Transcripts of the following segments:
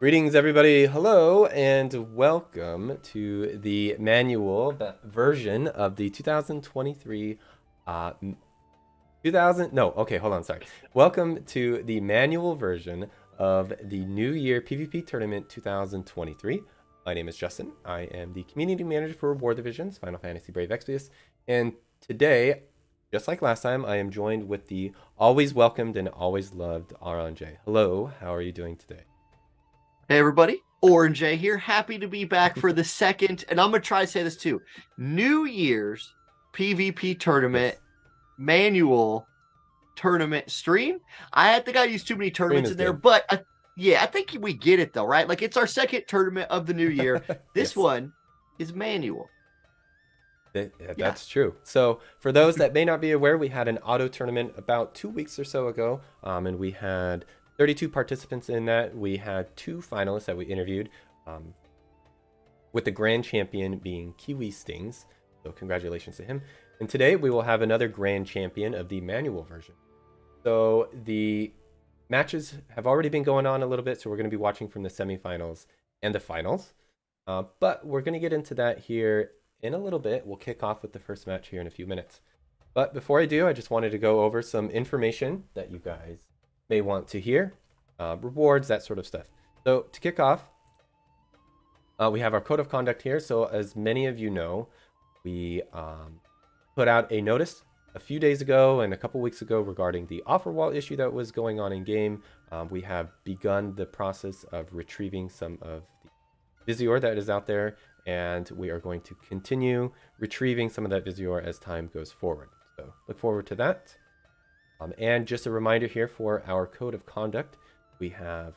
Greetings, everybody. Hello, and welcome to the manual version of the 2023. 2000. No, okay, hold on. Sorry. Welcome to the manual version of the New Year PvP Tournament 2023. My name is Justin. I am the community manager for Reward Divisions, Final Fantasy Brave Exvius, and today, just like last time, I am joined with the always welcomed and always loved RNJ. Hello, how are you doing today? Hey everybody, Orange A here. Happy to be back for the second, and I'm gonna try to say this too. New Year's PvP tournament Yes, manual tournament stream. I think I used too many stream tournaments is in there, good. but yeah, I think we get it though, right? Like it's our second tournament of the new year. This Yes. one is manual. Yeah. That's true. So, for those that may not be aware, we had an auto tournament about 2 weeks or so ago, and we had 32 participants in that. We had two finalists that we interviewed, um, with the grand champion being Kiwi Stings. So, congratulations to him. And today we will have another grand champion of the manual version. So, the matches have already been going on a little bit, so we're going to be watching from the semifinals and the finals. But we're going to get into that here in a little bit. We'll kick off with the first match here in a few minutes. But before I do, I just wanted to go over some information that you guys may want to hear, rewards, that sort of stuff. So to kick off, we have our code of conduct here. So as many of you know, we put out a notice a few days ago and a couple weeks ago regarding the offer wall issue that was going on in game. We have begun the process of retrieving some of the Visior that is out there, and we are going to continue retrieving some of that Visior as time goes forward. So look forward to that. And just a reminder here for our code of conduct, we have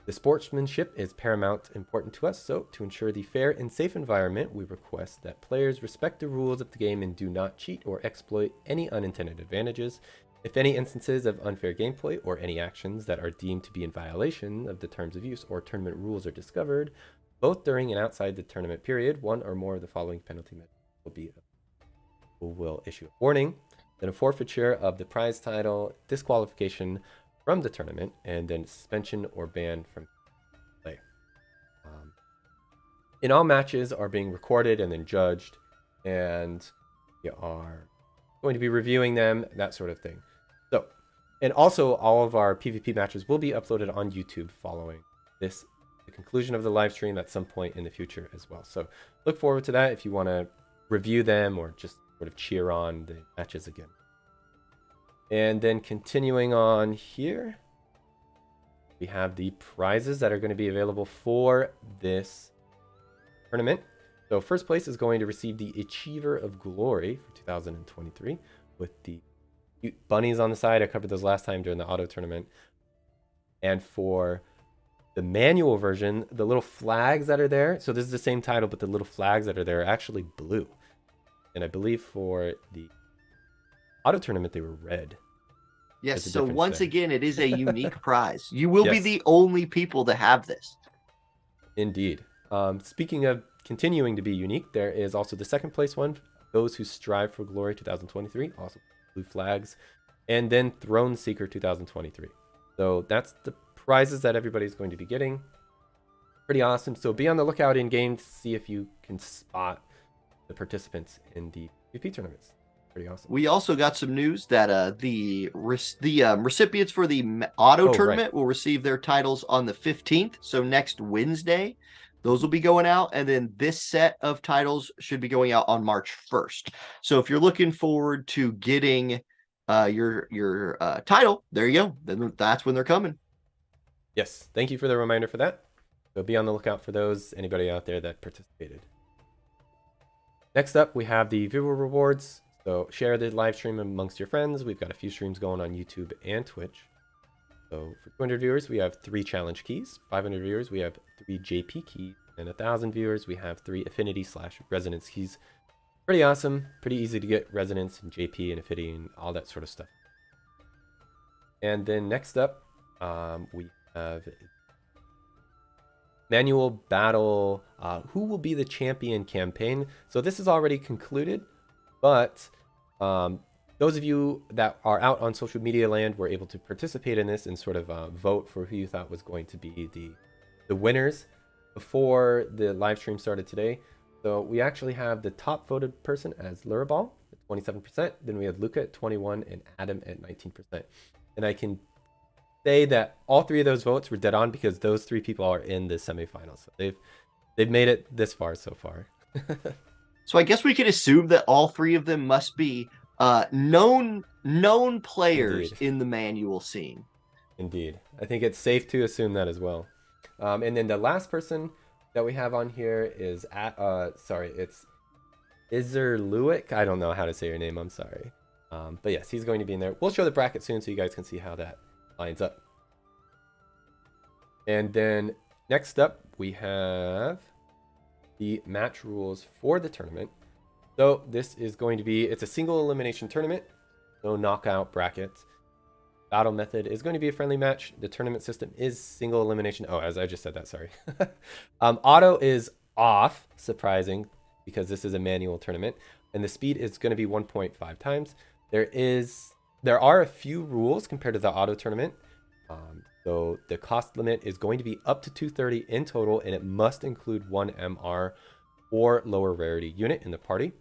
the sportsmanship is paramount important to us. So to ensure the fair and safe environment, we request that players respect the rules of the game and do not cheat or exploit any unintended advantages. If any instances of unfair gameplay or any actions that are deemed to be in violation of the terms of use or tournament rules are discovered, both during and outside the tournament period, one or more of the following penalty measures will issue a warning, then a forfeiture of the prize title, disqualification from the tournament, and then suspension or ban from play. In all matches are being recorded and then judged, and we are going to be reviewing them, that sort of thing. So, and also all of our PvP matches will be uploaded on YouTube following the conclusion of the live stream at some point in the future as well. So look forward to that if you want to review them or just sort of cheer on the matches again. And then continuing on here, we have the prizes that are going to be available for this tournament. So first place is going to receive the Achiever of Glory for 2023 with the cute bunnies on the side. I covered those last time during the auto tournament. And for the manual version, the little flags that are there, so this is the same title, but the little flags that are there are actually blue. And I believe for the auto tournament, they were red. Yes, so once again, it is a unique prize. You will be Yes. the only people to have this. Indeed. Speaking of continuing to be unique, there is also the second place one, Those Who Strive for Glory 2023, also blue flags, and then Throne Seeker 2023. So that's the prizes that everybody's going to be getting. Pretty awesome. So be on the lookout in game to see if you can spot the participants in the PvP tournaments. Pretty awesome. We also got some news that the recipients for the auto tournament will receive their titles on the 15th. So next Wednesday, those will be going out. And then this set of titles should be going out on March 1st. So if you're looking forward to getting your title, there you go. Then that's when they're coming. Yes. Thank you for the reminder for that. So be on the lookout for those, anybody out there that participated. Next up, we have the viewer rewards. So share the live stream amongst your friends. We've got a few streams going on YouTube and Twitch. So for 200 viewers, we have 3 challenge keys. 500 viewers, we have 3 JP keys. And 1,000 viewers, we have 3 affinity/resonance keys. Pretty awesome. Pretty easy to get resonance and JP and affinity and all that sort of stuff. And then next up, we have manual battle. Who will be the champion campaign? So this is already concluded. But those of you that are out on social media land were able to participate in this and sort of vote for who you thought was going to be the winners before the live stream started today. So we actually have the top voted person as Luraball at 27%. Then we had Luca at 21% and Adam at 19%. And I can say that all three of those votes were dead on because those three people are in the semifinals. So they've made it this far so far. So I guess we could assume that all three of them must be known players in the manual scene. Indeed. I think it's safe to assume that as well. And then the last person that we have on here is it's EXVIUS. I don't know how to say your name. I'm sorry. But yes, he's going to be in there. We'll show the bracket soon so you guys can see how that lines up. And then next up, we have the match rules for the tournament. So this is going to be, it's a single elimination tournament, no knockout brackets. Battle method is going to be a friendly match. The tournament system is single elimination. Oh, as I just said that, sorry. Auto is off, surprising, because this is a manual tournament. And the speed is going to be 1.5 times. There are a few rules compared to the auto tournament. So the cost limit is going to be up to 230 in total, and it must include 1 MR or lower rarity unit in the party.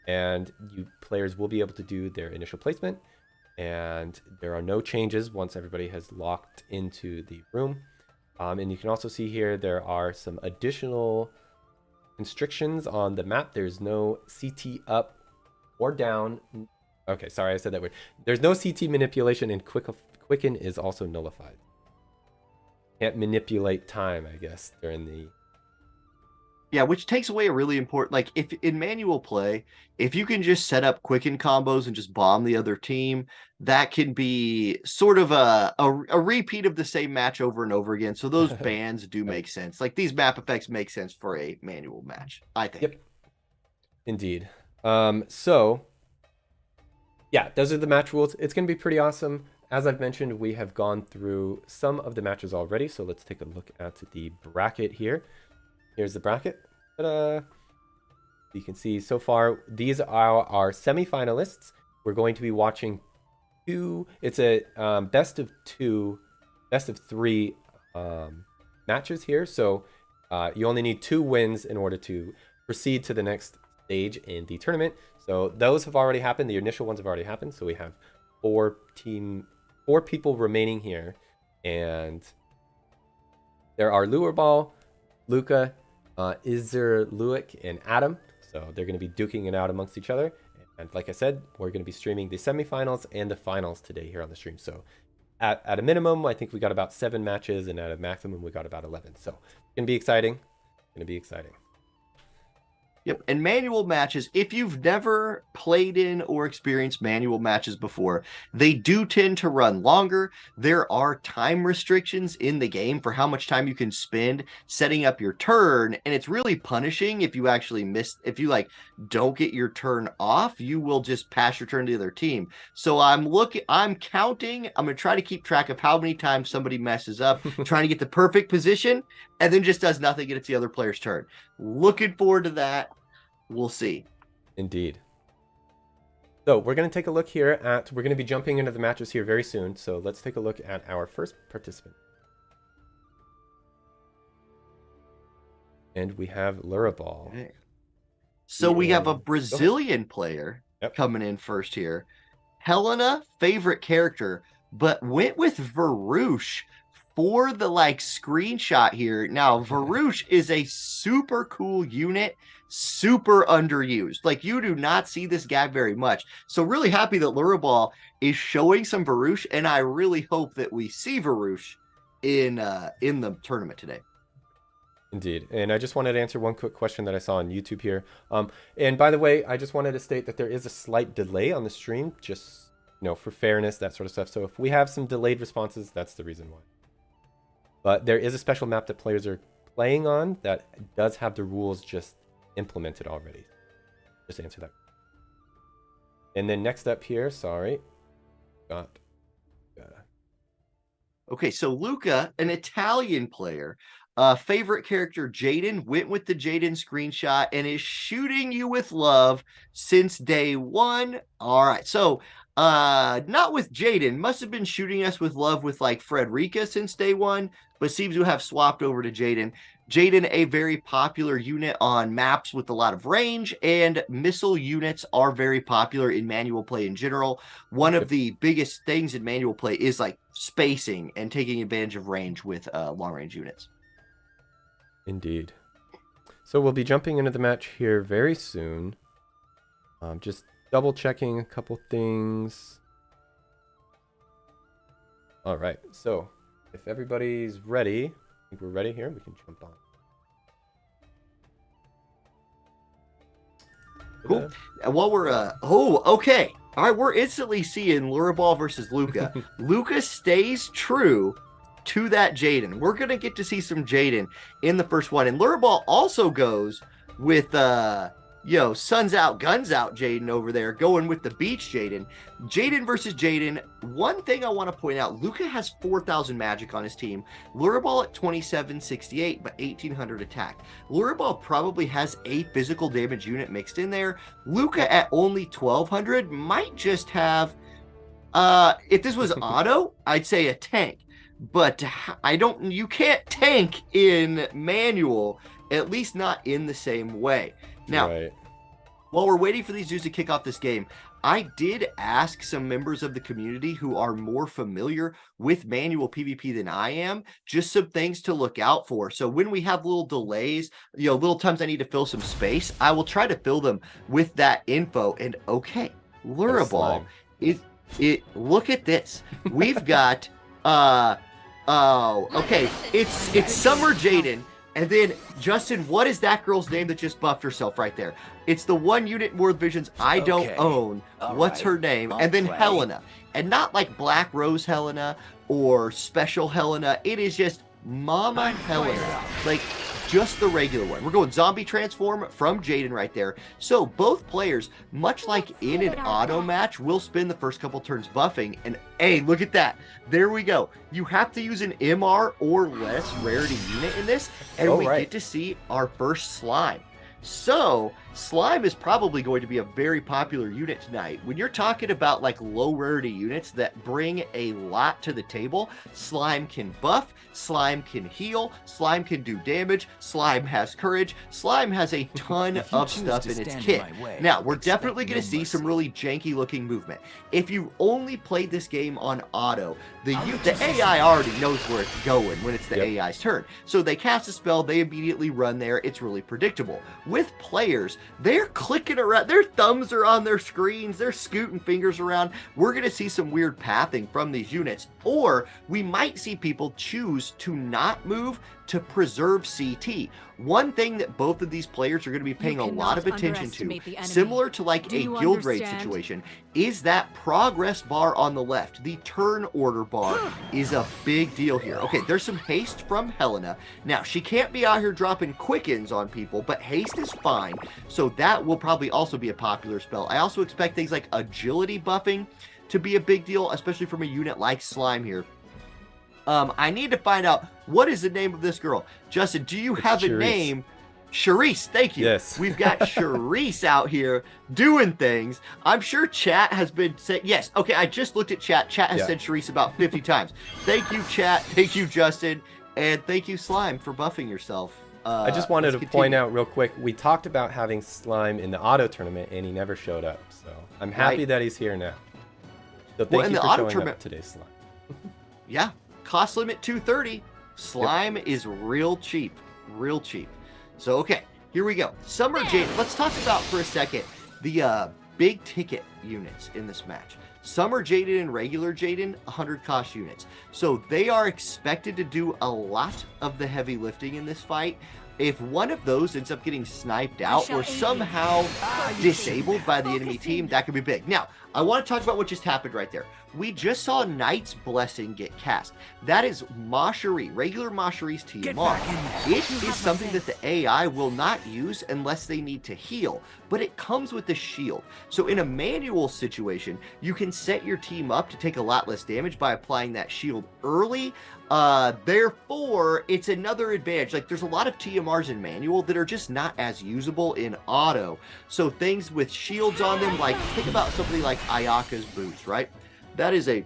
And you players will be able to do their initial placement. And there are no changes once everybody has locked into the room. And you can also see here there are some additional constrictions on the map. There's no CT up or down. Okay, sorry, I said that weird. There's no CT manipulation, and quicken is also nullified. Can't manipulate time, I guess, during the... Yeah, which takes away a really important, like, if in manual play, if you can just set up quicken combos and just bomb the other team, that can be sort of a repeat of the same match over and over again. So those bans do make sense. Like, these map effects make sense for a manual match, I think. Yep. Indeed. So, yeah, those are the match rules. It's going to be pretty awesome. As I've mentioned, we have gone through some of the matches already. So let's take a look at the bracket here. Here's the bracket. Ta-da! You can see so far, these are our semifinalists. We're going to be watching it's a best of three matches here. So you only need 2 wins in order to proceed to the next stage in the tournament. So those have already happened. The initial ones have already happened. So we have 4 people remaining here. And there are Lureball, Luca, EXVIUS, and Adam. So they're going to be duking it out amongst each other. And like I said, we're going to be streaming the semifinals and the finals today here on the stream. So at a minimum, I think we got about 7 matches, and at a maximum, we got about 11. So it's going to be exciting. Going to be exciting. Yep, and manual matches, if you've never played in or experienced manual matches before, they do tend to run longer. There are time restrictions in the game for how much time you can spend setting up your turn, and it's really punishing if you actually if you don't get your turn off, you will just pass your turn to the other team. So I'm counting, I'm going to try to keep track of how many times somebody messes up, trying to get the perfect position, and then just does nothing and it's the other player's turn. Looking forward to that. We'll see. Indeed. So we're going to take a look here we're going to be jumping into the matches here very soon. So let's take a look at our first participant. And we have Luraball. Okay. So we have a Brazilian player coming in first here. Helena, favorite character, but went with Varouche for the screenshot here. Now, Varouche is a super cool unit, super underused. You do not see this guy very much. So really happy that Luraball is showing some Varouche, and I really hope that we see Varouche in the tournament today. Indeed. And I just wanted to answer one quick question that I saw on YouTube here. And by the way, I just wanted to state that there is a slight delay on the stream, just for fairness, that sort of stuff. So if we have some delayed responses, that's the reason why. But there is a special map that players are playing on that does have the rules just implemented already. Just answer that. And then next up here, sorry. Okay, so Luca, an Italian player. favorite character Jaden went with the Jaden screenshot and is shooting you with love since day one. All right, so not with Jaden, must have been shooting us with love with like Frederica since day one, but seems to have swapped over to Jaden. Jaden, a very popular unit on maps with a lot of range, and missile units are very popular in manual play in general. One of the biggest things in manual play is like spacing and taking advantage of range with long range units. Indeed. So we'll be jumping into the match here very soon. Just double checking a couple things. All right, so if everybody's ready, I think we're ready here. We can jump on. Cool. And while we're okay. All right, we're instantly seeing Luraball versus Luca. Luca stays true to that Jaden. We're gonna get to see some Jaden in the first one, and Luraball also goes with Suns out, guns out Jaden over there, going with the beach Jaden. Jaden versus Jaden. One thing I want to point out, Luca has 4,000 magic on his team. Luraball at 2,768, but 1,800 attack. Luraball probably has a physical damage unit mixed in there. Luca at only 1,200 might just have, if this was auto, I'd say a tank. But you can't tank in manual, at least not in the same way. Now, while we're waiting for these dudes to kick off this game, I did ask some members of the community who are more familiar with manual PvP than I am, just some things to look out for. So when we have little delays, little times I need to fill some space, I will try to fill them with that info. And okay, Luraball look at this. We've got it's Summer Jaden. And then, Justin, what is that girl's name that just buffed herself right there? It's the one unit in World Visions I don't own. What's her name? And then Helena. And not like Black Rose Helena or Special Helena. It is just Mama Helena. Like, just the regular one. We're going Zombie Transform from Jaden right there. So both players, much like in an auto match, will spend the first couple turns buffing. And hey, look at that. There we go. You have to use an MR or less rarity unit in this. And we get to see our first Slime. So Slime is probably going to be a very popular unit tonight. When you're talking about like low rarity units that bring a lot to the table, Slime can buff, Slime can heal, Slime can do damage, Slime has courage, Slime has a ton of stuff in its kit. Now, we're definitely going to see some really janky looking movement. If you only played this game on auto, the AI already knows where it's going when it's the AI's turn. So they cast a spell, they immediately run there. It's really predictable. With players, they're clicking around, their thumbs are on their screens, they're scooting fingers around. We're going to see some weird pathing from these units, or we might see people choose to not move to preserve CT. One thing that both of these players are going to be paying a lot of attention to, similar to like a guild raid situation, is that progress bar on the left. The turn order bar is a big deal here. Okay, there's some haste from Helena. Now, she can't be out here dropping quickens on people, but haste is fine. So that will probably also be a popular spell. I also expect things like agility buffing to be a big deal, especially from a unit like Slime here. I need to find out, what is the name of this girl? Justin, do you have a name? Charisse, thank you. Yes. We've got Charisse out here doing things. I'm sure chat has been saying, yes, okay, I just looked at chat. Chat has said Charisse about 50 times. Thank you, chat. Thank you, Justin. And thank you, Slime, for buffing yourself. I just wanted to point out real quick, we talked about having Slime in the auto tournament, and he never showed up. So I'm happy that he's here now. So thank you for showing up today, Slime. Yeah. Cost limit 230. Slime is real cheap. Real cheap. So, okay, here we go. Summer Jaden. Let's talk about for a second the big ticket units in this match. Summer Jaden and regular Jaden, 100 cost units. So they are expected to do a lot of the heavy lifting in this fight. If one of those ends up getting sniped out or somehow disabled by the enemy team, that could be big. Now, I want to talk about what just happened right there. We just saw Knight's Blessing get cast. That is Machery, regular Machery's TMR. It is something that the AI will not use unless they need to heal, but it comes with the shield. So in a manual situation, you can set your team up to take a lot less damage by applying that shield early. Therefore, it's another advantage. Like, there's a lot of TMRs in manual that are just not as usable in auto. So things with shields on them, like, think about something like Ayaka's boots, right? That is a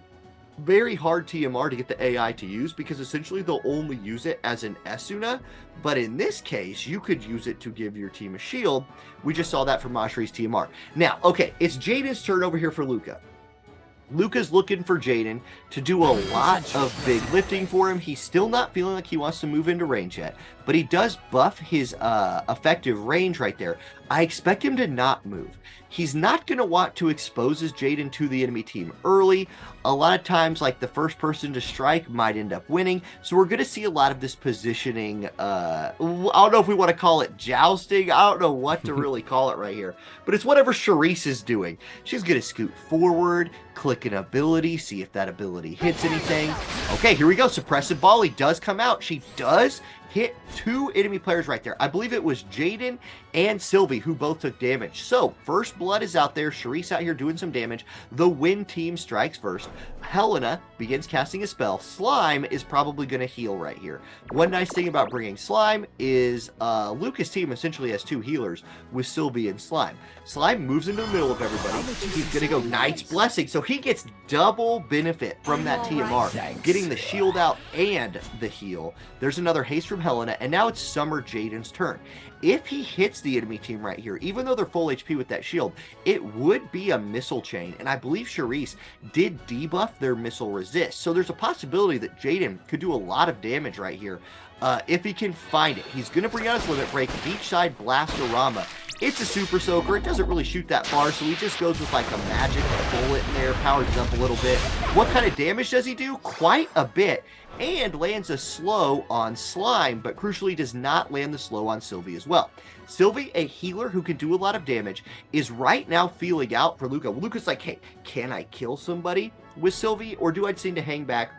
very hard TMR to get the AI to use, because essentially they'll only use it as an Esuna. But in this case, you could use it to give your team a shield. We just saw that from Machery's TMR. Now, okay, it's Jaden's turn over here for Luca. Luca's looking for Jaden to do a lot of big lifting for him. He's still not feeling like he wants to move into range yet, but he does buff his effective range right there. I expect him to not move. He's not going to want to expose his Jaden to the enemy team early. A lot of times, like, the first person to strike might end up winning. So we're going to see a lot of this positioning. I don't know if we want to call it jousting. I don't know what to really call it right here. But it's whatever Charisse is doing. She's going to scoot forward, click an ability, see if that ability hits anything. Okay, here we go. Suppressive volley does come out. She does hit 2 enemy players right there. I believe it was Jaden and Sylvie who both took damage. So first blood is out there. Charisse out here doing some damage. The win team strikes first. Helena begins casting a spell. Slime is probably going to heal right here. One nice thing about bringing Slime is Luca's team essentially has 2 healers with Sylvie and Slime. Slime moves into the middle of everybody. He's going to go Knight's Blessing. So he gets double benefit from that TMR, getting the shield out and the heal. There's another haste from Helena, and now it's Summer Jaden's turn. If he hits the enemy team right here, even though they're full HP with that shield, it would be a missile chain, and I believe Charisse did debuff their missile resist. So there's a possibility that Jaden could do a lot of damage right here if he can find it. He's going to bring out his limit break, beachside Blastorama. It's a super soaker. It doesn't really shoot that far, so he just goes with like a magic bullet in there, powers it up a little bit. What kind of damage does he do? Quite a bit. And lands a slow on Slime, but crucially does not land the slow on Sylvie as well. Sylvie, a healer who can do a lot of damage, is right now feeling out for Luca. Luca's like, hey, can I kill somebody with Sylvie, or do I just need to hang back,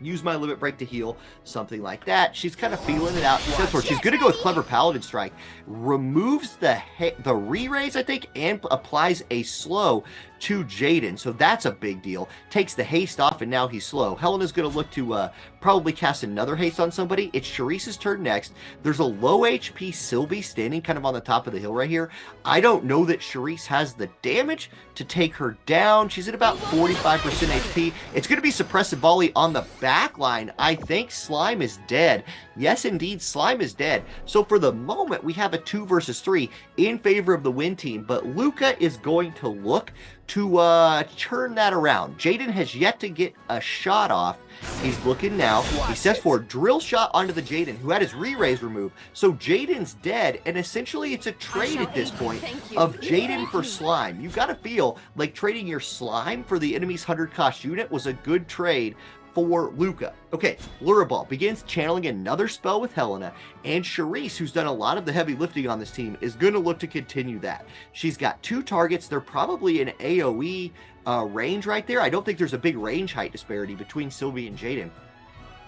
use my limit break to heal, something like that? She's kind of feeling it out. She says she's going to go with Clever Paladin Strike, removes the re-raise, I think, and applies a slow to Jaden. So that's a big deal. Takes the haste off, and now he's slow. Helena's going to look to probably cast another haste on somebody. It's Charisse's turn next. There's a low HP Sylvie standing kind of on the top of the hill right here. I don't know that Charisse has the damage to take her down. She's at about 45% HP. It's going to be Suppressive Volley on the back line. I think Slime is dead. Yes, indeed, Slime is dead. So for the moment, we have a 2 versus 3 in favor of the win team, but Luca is going to look to turn that around. Jaden has yet to get a shot off. He's looking now. He steps forward, drill shot onto the Jaden, who had his re-raise removed. So Jaden's dead, and essentially it's a trade at this point of Jaden for Slime. You've got to feel like trading your Slime for the enemy's 100 cost unit was a good trade for Luca. Okay, Luraball begins channeling another spell with Helena, and Charisse, who's done a lot of the heavy lifting on this team, is going to look to continue that. She's got 2 targets. They're probably in AoE range right there. I don't think there's a big range height disparity between Sylvie and Jaden.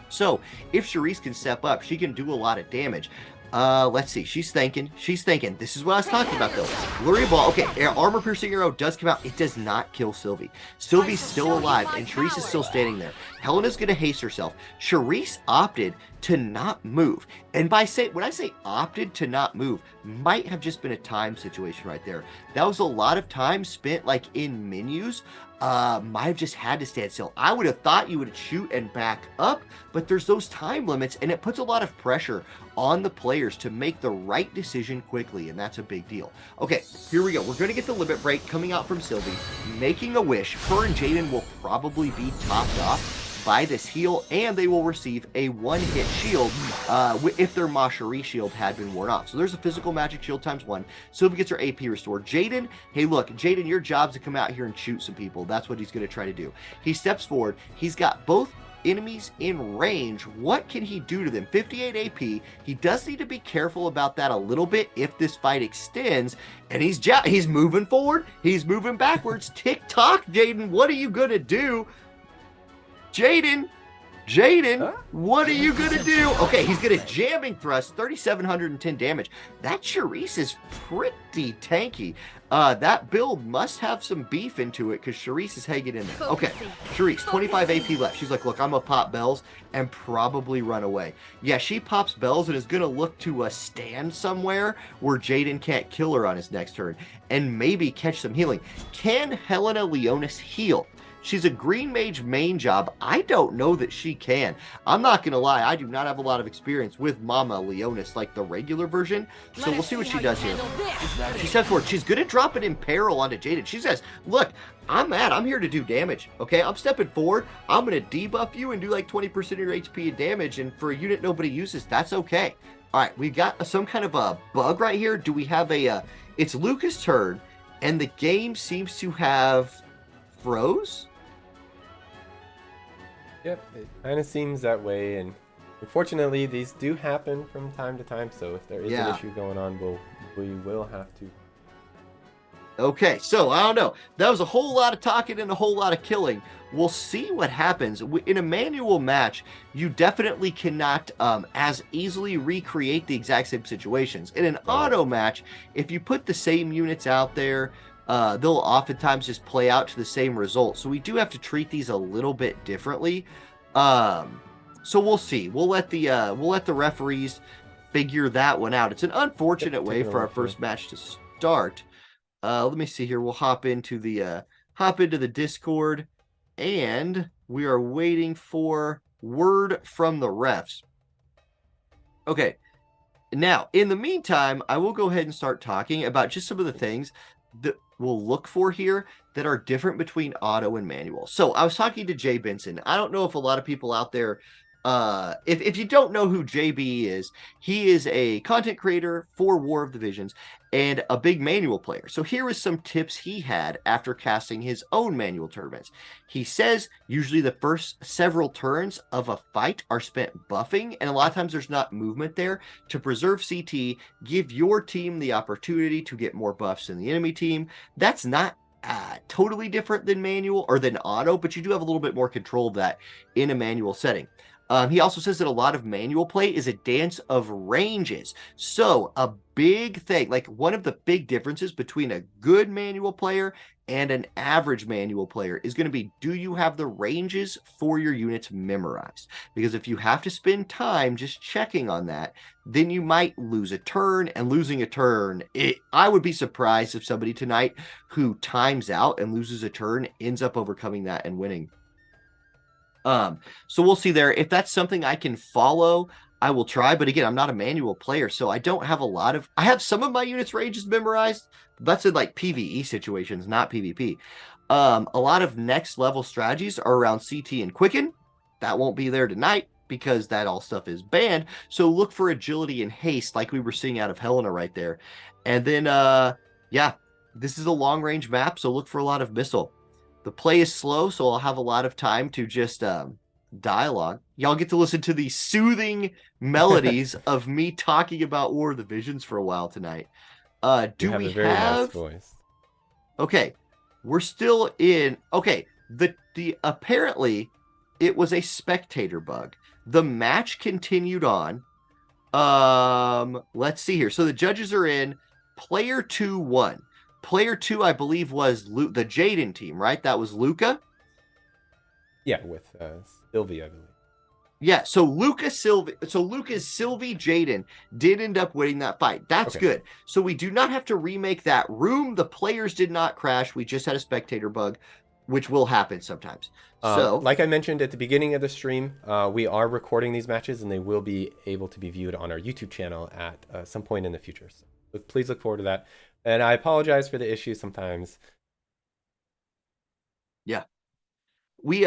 So if Charisse can step up, she can do a lot of damage. Let's see. She's thinking. This is what I was talking about, though. Lurie Ball. Okay, Armor Piercing Arrow does come out. It does not kill Sylvie. Sylvie's still alive, and Charisse is still standing there. Helena's going to haste herself. Charisse opted to not move. And when I say opted to not move, might have just been a time situation right there. That was a lot of time spent, like, in menus. Might have just had to stand still. I would have thought you would shoot and back up, but there's those time limits, and it puts a lot of pressure on the players to make the right decision quickly, and that's a big deal. Okay, here we go. We're going to get the limit break coming out from Sylvie, making a wish. Her and Jaden will probably be topped off by this heal, and they will receive a 1-hit shield if their Machery shield had been worn off. So there's a physical magic shield ×1. Sylvie gets her AP restored. Jaden, hey look, Jaden, your job's to come out here and shoot some people. That's what he's going to try to do. He steps forward. He's got both enemies in range, what can he do to them? 58 AP. He does need to be careful about that a little bit if this fight extends. And he's moving forward. He's moving backwards. Tick-tock, Jaden. What are you going to do? Jaden, what are you gonna do? Okay, he's gonna jamming thrust, 3,710 damage. That Charisse is pretty tanky. That build must have some beef into it because Charisse is hanging in there. Okay, Charisse, 25 AP left. She's like, look, I'm gonna pop bells and probably run away. Yeah, she pops bells and is gonna look to stand somewhere where Jaden can't kill her on his next turn and maybe catch some healing. Can Helena Leonis heal? She's a green mage main job. I don't know that she can. I'm not going to lie. I do not have a lot of experience with Mama Leonis like the regular version. So we'll see what she does here. She steps forward. She's going to drop it in peril onto Jaden. She says, look, I'm here to do damage. Okay, I'm stepping forward. I'm going to debuff you and do like 20% of your HP and damage. And for a unit nobody uses, that's okay. All right, we've got some kind of a bug right here. Do we have it's Lucas' turn and the game seems to have froze? Yep, it kind of seems that way, and unfortunately, these do happen from time to time. So if there is an issue going on, we will have to. Okay, so I don't know. That was a whole lot of talking and a whole lot of killing. We'll see what happens. In a manual match, you definitely cannot as easily recreate the exact same situations. In an auto match, if you put the same units out there, they'll oftentimes just play out to the same result. So we do have to treat these a little bit differently. So we'll see. We'll let the referees figure that one out. It's an unfortunate way for our first match to start. Let me see here. We'll hop into the Discord, and we are waiting for word from the refs. Okay. Now, in the meantime, I will go ahead and start talking about just some of the things that we'll look for here that are different between auto and manual. So I was talking to Jay Benson. I don't know if a lot of people out there, if you don't know who JB is, he is a content creator for War of the Visions and a big manual player. So here is some tips he had after casting his own manual tournaments. He says usually the first several turns of a fight are spent buffing, and a lot of times there's not movement there to preserve CT, give your team the opportunity to get more buffs than the enemy team. That's not totally different than manual or than auto, but you do have a little bit more control of that in a manual setting. He also says that a lot of manual play is a dance of ranges. So a big thing, like one of the big differences between a good manual player and an average manual player is going to be, do you have the ranges for your units memorized? Because if you have to spend time just checking on that, then you might lose a turn, and losing a turn, I would be surprised if somebody tonight who times out and loses a turn ends up overcoming that and winning. So we'll see there. If that's something I can follow, I will try. But again, I'm not a manual player, so I don't have I have some of my units ranges memorized. That's in like PvE situations, not PvP. A lot of next level strategies are around CT and Quicken. That won't be there tonight because that all stuff is banned. So look for agility and haste like we were seeing out of Helena right there. And then, yeah, this is a long range map, so look for a lot of missile. The play is slow, so I'll have a lot of time to just dialogue. Y'all get to listen to the soothing melodies of me talking about War of the Visions for a while tonight. Do we have a very nice voice? Okay, we're still in. Okay, the apparently it was a spectator bug. The match continued on. Let's see here. So the judges are in. Player 2 won. Player 2, I believe, was the Jaden team, right? That was Luca? Yeah, with Sylvie, I believe. Yeah, so Lucas, Sylvie, Jaden did end up winning that fight. That's good. So we do not have to remake that room. The players did not crash. We just had a spectator bug, which will happen sometimes. So, like I mentioned at the beginning of the stream, we are recording these matches, and they will be able to be viewed on our YouTube channel at some point in the future. So please look forward to that. And I apologize for the issues sometimes. Yeah. We,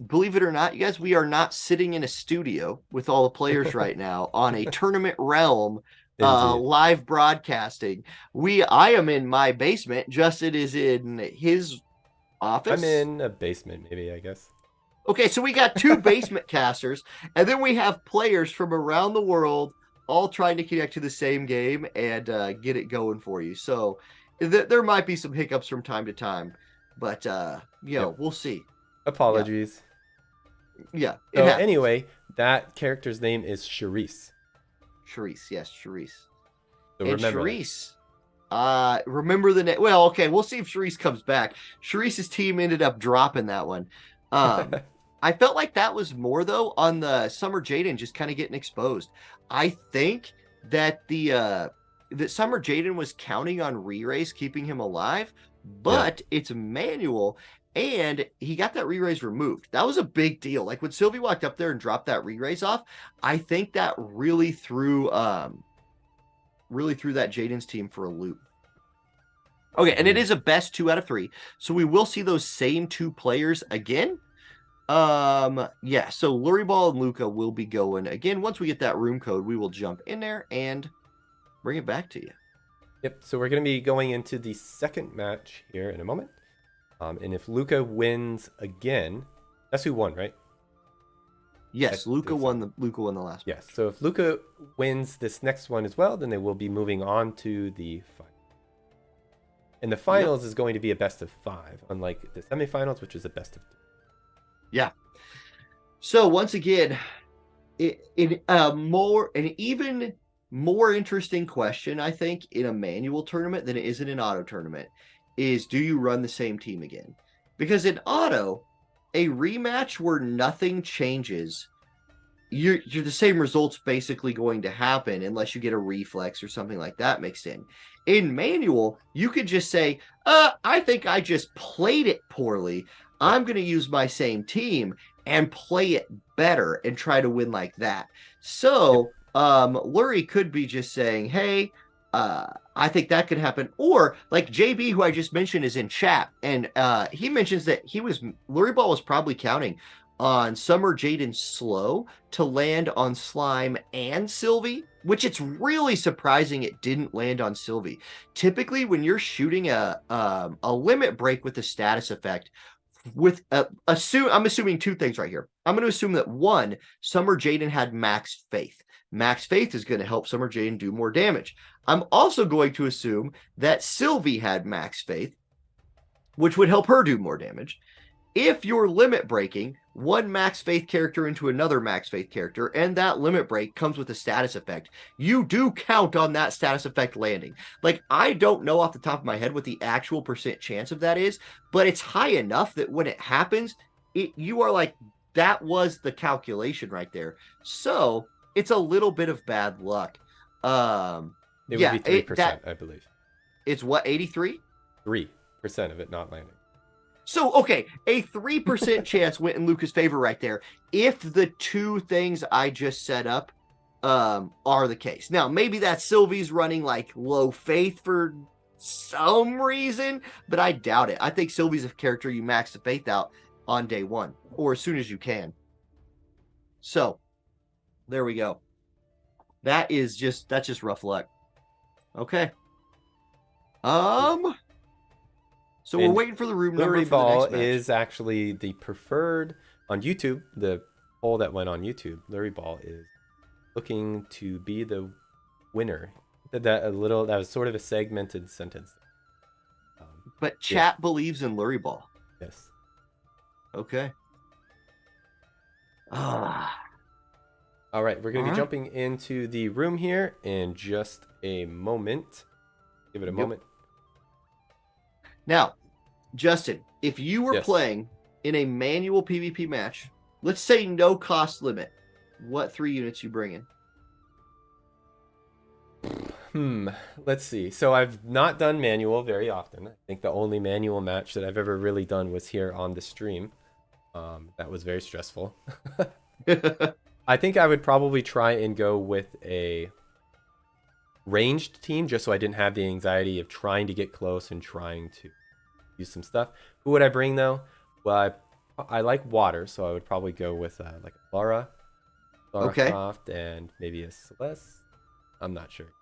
believe it or not, you guys, we are not sitting in a studio with all the players right now on a tournament realm, live broadcasting. I am in my basement. Justin is in his office. I'm in a basement, maybe, I guess. Okay, so we got 2 basement casters, and then we have players from around the world all trying to connect to the same game and get it going for you. So there might be some hiccups from time to time, but Yep. we'll see. Apologies. Yeah, it So happens. anyway, that character's name is Charisse. Charisse, yes, Charisse. So And remember that. Charisse, remember the name. Well, okay, we'll see if Charisse comes back. Charisse's team ended up dropping that one. I felt like that was more though on the Summer Jaden just kind of getting exposed. I think that that Summer Jaden was counting on re-raise keeping him alive, but it's manual, and he got that re-raise removed. That was a big deal. Like when Sylvie walked up there and dropped that re-raise off, I think that really threw that Jaden's team for a loop. Okay, and it is a best 2 out of 3, so we will see those same 2 players again. Yeah, so Lurie Ball and Luca will be going again. Once we get that room code, we will jump in there and bring it back to you. Yep, so we're going to be going into the second match here in a moment. And if Luca wins again, that's who won, right? Yes, Luca won the last. Yes, so if Luca wins this next one as well, then they will be moving on to the final. And the finals is going to be a best of 5, unlike the semifinals, which is a best of 2. Yeah. So once again, an even more interesting question, I think, in a manual tournament than it is in an auto tournament is, do you run the same team again? Because in auto, a rematch where nothing changes, you're the same results basically going to happen unless you get a reflex or something like that mixed in. In manual, you could just say, I think I just played it poorly. I'm going to use my same team and play it better and try to win like that. So Lurie could be just saying, hey, I think that could happen. Or like JB, who I just mentioned, is in chat, and he mentions that Lurie Ball was probably counting on Summer Jaden slow to land on Slime and Sylvie, which it's really surprising it didn't land on Sylvie. Typically, when you're shooting a limit break with a status effect, I'm assuming 2 things right here. I'm going to assume that 1, Summer Jaden had max faith. Max faith is going to help Summer Jaden do more damage. I'm also going to assume that Sylvie had max faith, which would help her do more damage. If you're limit breaking one max faith character into another max faith character, and that limit break comes with a status effect, you do count on that status effect landing. Like, I don't know off the top of my head what the actual % chance of that is, but it's high enough that when it happens, you are like, that was the calculation right there. So it's a little bit of bad luck. It would be 3%, I believe. It's what, 83? 3% of it not landing. So, okay, a 3% chance went in Luca's favor right there if the 2 things I just set up are the case. Now, maybe that Sylvie's running like low faith for some reason, but I doubt it. I think Sylvie's a character you max the faith out on day 1 or as soon as you can. So, there we go. That's just rough luck. Okay. So we're waiting for the room number. Lurie Ball is actually the preferred on YouTube. The poll that went on YouTube, Lurie Ball is looking to be the winner. That was sort of a segmented sentence. But chat believes in Lurie Ball. Yes. Okay. All right, we're going to be jumping into the room here in just a moment. Give it a moment. Now, Justin, if you were playing in a manual PvP match, let's say no cost limit, what 3 units you bring in? Let's see. So I've not done manual very often. I think the only manual match that I've ever really done was here on the stream. That was very stressful. I think I would probably try and go with a ranged team just so I didn't have the anxiety of trying to get close and trying to use some stuff. Who would I bring though? Well, I like water, so I would probably go with like a Lara Croft, and maybe a Celeste. I'm not sure.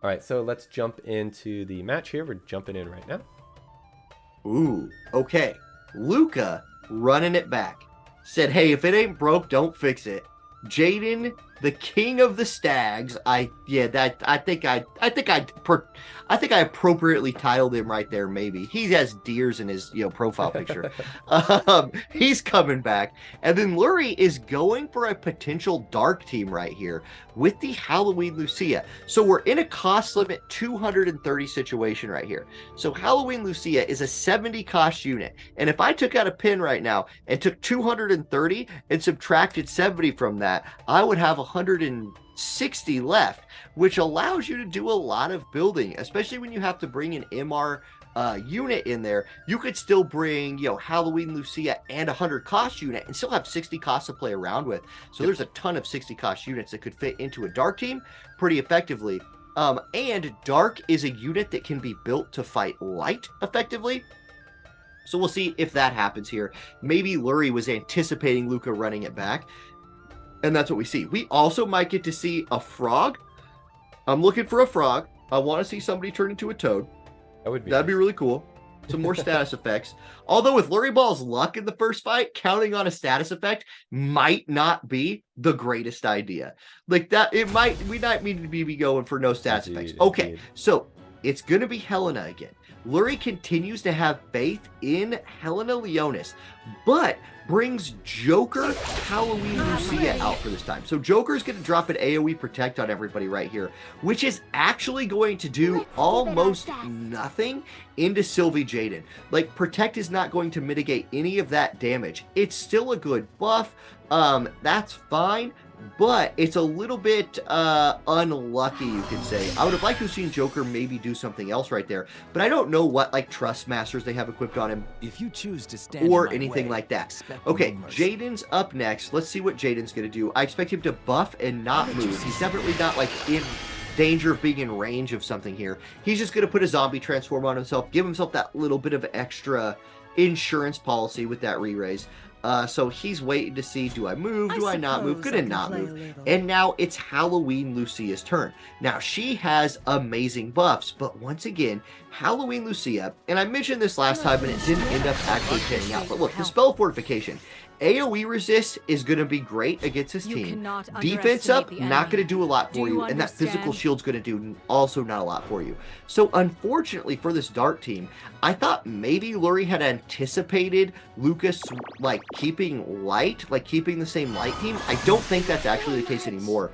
All right, so let's jump into the match here. We're jumping in right now. Ooh, okay. Luca running it back. said, "Hey, if it ain't broke, don't fix it." Jaden, the king of the stags. I think I appropriately titled him right there. Maybe he has deers in his profile picture. He's coming back, and then Lurie is going for a potential dark team right here with the Halloween Lucia. So we're in a cost limit 230 situation right here. So Halloween Lucia is a 70 cost unit, and if I took out a pin right now and took 230 and subtracted 70 from that, I would have 160 left, which allows you to do a lot of building, especially when you have to bring an MR unit in there. You could still bring, Halloween Lucia and 100 cost unit and still have 60 costs to play around with. So there's a ton of 60 cost units that could fit into a dark team pretty effectively. And dark is a unit that can be built to fight light effectively. So we'll see if that happens here. Maybe Lurie was anticipating Luca running it back, and that's what we see. We also might get to see a frog. I'm looking for a frog. I want to see somebody turn into a toad. That'd be really cool. Some more status effects. Although with Lurie Ball's luck in the first fight, counting on a status effect might not be the greatest idea. Like that, we might need to be going for no status effects. Okay, so it's going to be Helena again. Lurie continues to have faith in Helena Leonis, but brings Joker Halloween Lucia out for this time. So Joker's going to drop an AoE Protect on everybody right here, which is actually going to do almost nothing into Sylvie Jaden. Like, Protect is not going to mitigate any of that damage. It's still a good buff. That's fine, but it's a little bit unlucky, you could say. I would have liked to have seen Joker maybe do something else right there, but I don't know what Trust Masters they have equipped on him, if you choose to stand or anything like that. Okay, Jaden's up next. Let's see what Jaden's gonna do. I expect him to buff and not move. He's definitely not in danger of being in range of something here. He's just gonna put a zombie transform on himself, give himself that little bit of extra insurance policy with that re-raise. So he's waiting to see, do I move? Do I not move? Gonna not move. And now it's Halloween Lucia's turn. Now she has amazing buffs, but once again, Halloween Lucia, and I mentioned this last time and it didn't end up actually panning out, but look, the spell fortification. AoE resist is going to be great against this team. Defense up, not going to do a lot for you, and that physical shield's going to do also not a lot for you. So unfortunately for this dark team, I thought maybe Lurie had anticipated Lucas keeping light, keeping the same light team. I don't think that's actually the case anymore.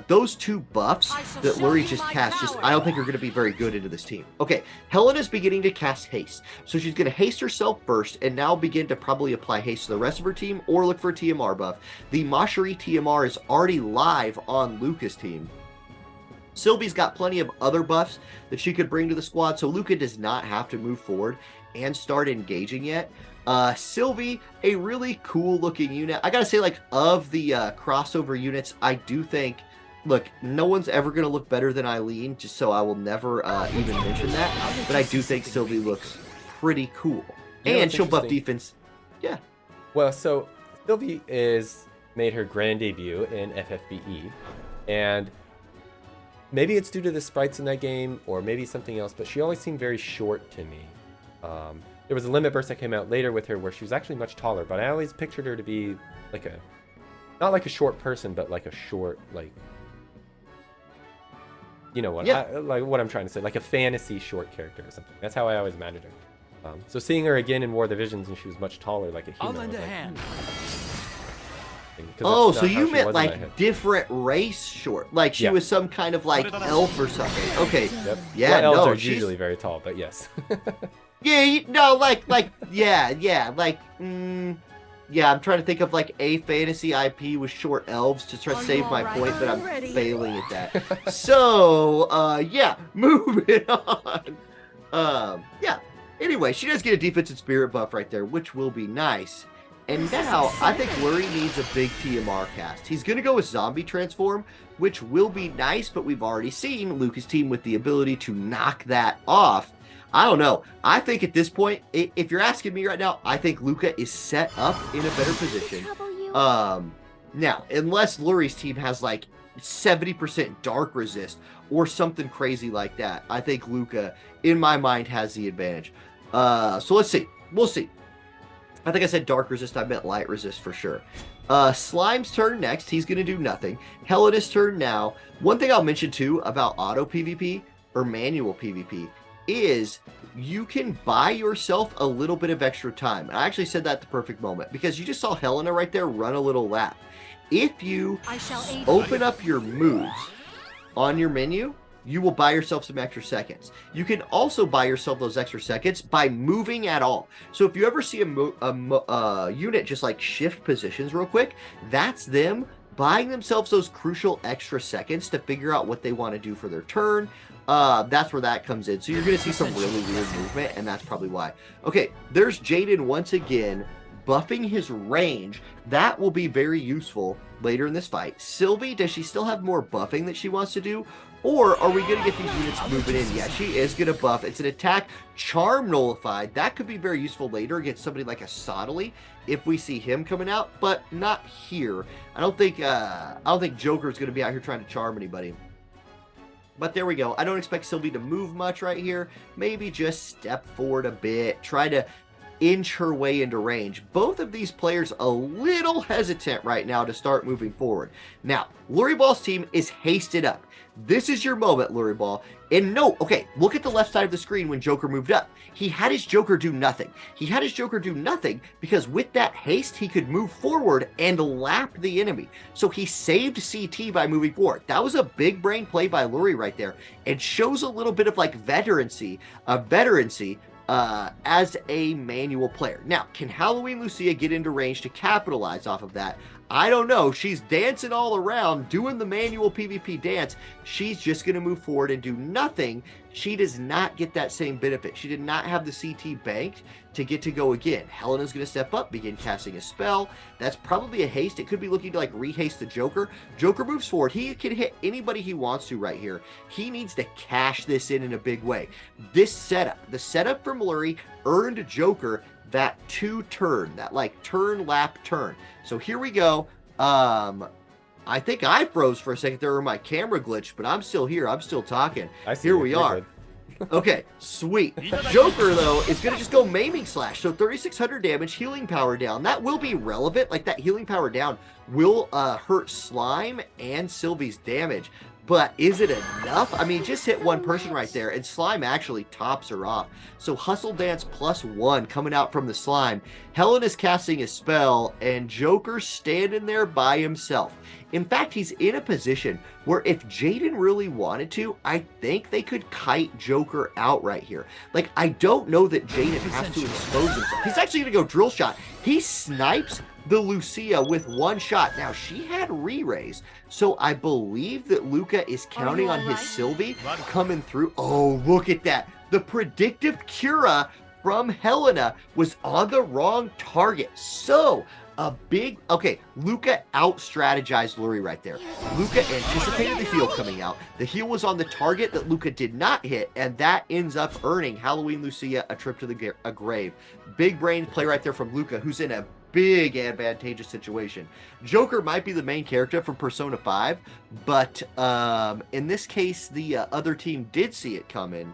Those two buffs that Lurie just cast, I don't think are going to be very good into this team. Okay, Helena's beginning to cast haste. So she's going to haste herself first and now begin to probably apply haste to the rest of her team or look for a TMR buff. The Mashari TMR is already live on Luca's team. Sylvie's got plenty of other buffs that she could bring to the squad, so Luca does not have to move forward and start engaging yet. Sylvie, a really cool looking unit. I gotta say, of the crossover units, I do think, look, no one's ever gonna look better than Eileen, just so I will never even mention that, but I do think Sylvie looks pretty cool. And she'll buff defense. Yeah. Well, so Sylvie made her grand debut in FFBE, and maybe it's due to the sprites in that game, or maybe something else, but she always seemed very short to me. There was a limit burst that came out later with her where she was actually much taller, but I always pictured her to be not like a short person, but like a short, you know what, yeah. What I'm trying to say, like a fantasy short character or something. That's how I always imagined her. So seeing her again in War of the Visions and she was much taller, like a human. I'll lend a hand. Oh, so you meant different race short, she was some kind of elf or something. Okay. Yep. Yeah, well, elves no, are usually very tall, but yes. Yeah, I'm trying to think of a fantasy IP with short elves to try to save my point, but I'm failing at that. So, yeah, moving on. Yeah. Anyway, she does get a defense and spirit buff right there, which will be nice. And now, I think Lurie needs a big TMR cast. He's going to go with Zombie Transform, which will be nice, but we've already seen Luca's team with the ability to knock that off. I don't know. I think at this point, if you're asking me right now, I think Luca is set up in a better position. Now, unless Lurie's team has 70% dark resist or something crazy like that, I think Luca, in my mind, has the advantage. So let's see. We'll see. I think I said dark resist, I meant light resist for sure. Slime's turn next. He's going to do nothing. Helena's turn now. One thing I'll mention too about auto PvP or manual PvP is you can buy yourself a little bit of extra time. And I actually said that at the perfect moment because you just saw Helena right there run a little lap. If you open up your moves on your menu, you will buy yourself some extra seconds. You can also buy yourself those extra seconds by moving at all. So if you ever see a unit just like shift positions real quick, that's them buying themselves those crucial extra seconds to figure out what they want to do for their turn. That's where that comes in. So you're going to see some really weird movement, and that's probably why. Okay, there's Jaden once again buffing his range. That will be very useful later in this fight. Sylvie, does she still have more buffing that she wants to do? Or are we going to get these units moving in? Yeah, she is going to buff. It's an attack charm nullified. That could be very useful later against somebody like a Sottily if we see him coming out, but not here. I don't think Joker's going to be out here trying to charm anybody. But there we go. I don't expect Sylvie to move much right here. Maybe just step forward a bit. Try to inch her way into range. Both of these players a little hesitant right now to start moving forward. Now, Luriball's team is hasted up. This is your moment, Luriball. And no, okay, look at the left side of the screen when Joker moved up. He had his Joker do nothing. He had his Joker do nothing because with that haste, he could move forward and lap the enemy. So he saved CT by moving forward. That was a big brain play by Luri right there. It shows a little bit of like veterancy as a manual player. Now, can Halloween Lucia get into range to capitalize off of that? I don't know. She's dancing all around, doing the manual PvP dance. She's just going to move forward and do nothing. She does not get that same benefit. She did not have the CT banked to get to go again. Helena's going to step up, begin casting a spell. That's probably a haste. It could be looking to like rehaste the Joker. Joker moves forward. He can hit anybody he wants to right here. He needs to cash this in a big way. This setup, the setup from Lurie earned Joker that turn, that like turn lap turn. So here we go. I think I froze for a second there or my camera glitched, but I'm still here. I'm still talking. Here we are. Okay, sweet. Joker, though, is going to just go Maiming Slash. So 3,600 damage, healing power down. That will be relevant. Like, that healing power down will hurt Slime and Sylvie's damage. But is it enough? I mean, just hit one person right there, and Slime actually tops her off. So Hustle Dance +1 coming out from the Slime. Helen is casting a spell, and Joker's standing there by himself. In fact, he's in a position where if Jaden really wanted to, I think they could kite Joker out right here. Like, I don't know that Jaden has to expose himself. He's actually going to go Drill Shot. He snipes the Lucia with one shot. Now, she had re-raise, so I believe that Luca is counting on his Sylvie coming through. Oh, look at that. The predictive Cura from Helena was on the wrong target. So, okay, Luca out-strategized Lurie right there. Luca anticipated the heal coming out. The heal was on the target that Luca did not hit, and that ends up earning Halloween Lucia a trip to the grave. Big brain play right there from Luca, who's in a big advantageous situation. Joker might be the main character from Persona 5, but in this case, the other team did see it coming,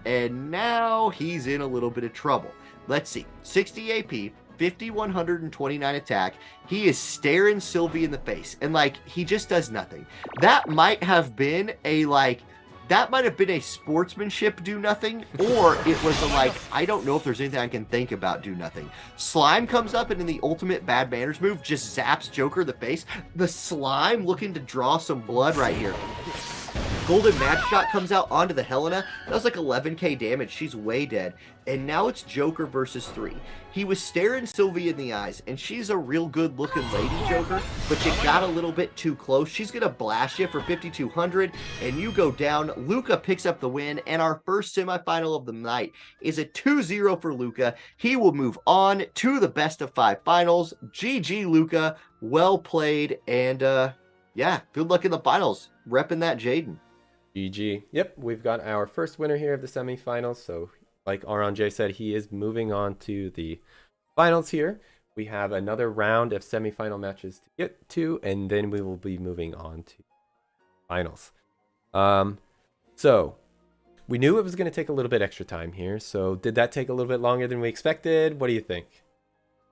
and now he's in a little bit of trouble. Let's see. 60 AP, 5,129 attack. He is staring Sylvie in the face, and like, he just does nothing. That might have been a sportsmanship do nothing, or it was a like, I don't know if there's anything I can think about do nothing. Slime comes up and in the ultimate bad manners move just zaps Joker in the face. The Slime looking to draw some blood right here. Golden Match Shot comes out onto the Helena. That was like 11k damage. She's way dead. And now it's Joker versus 3. He was staring Sylvie in the eyes, and she's a real good looking lady, Joker, but you got a little bit too close. She's going to blast you for 5,200, and you go down. Luca picks up the win, and our first semifinal of the night is a 2-0 for Luca. He will move on to the best of 5 finals. GG, Luca. Well played, and yeah, good luck in the finals. Repping that Jaden. GG. Yep, we've got our first winner here of the semifinals. So, like Aron J said, he is moving on to the finals here. We have another round of semifinal matches to get to, and then we will be moving on to finals. So, we knew it was going to take a little bit extra time here. So, did that take a little bit longer than we expected? What do you think?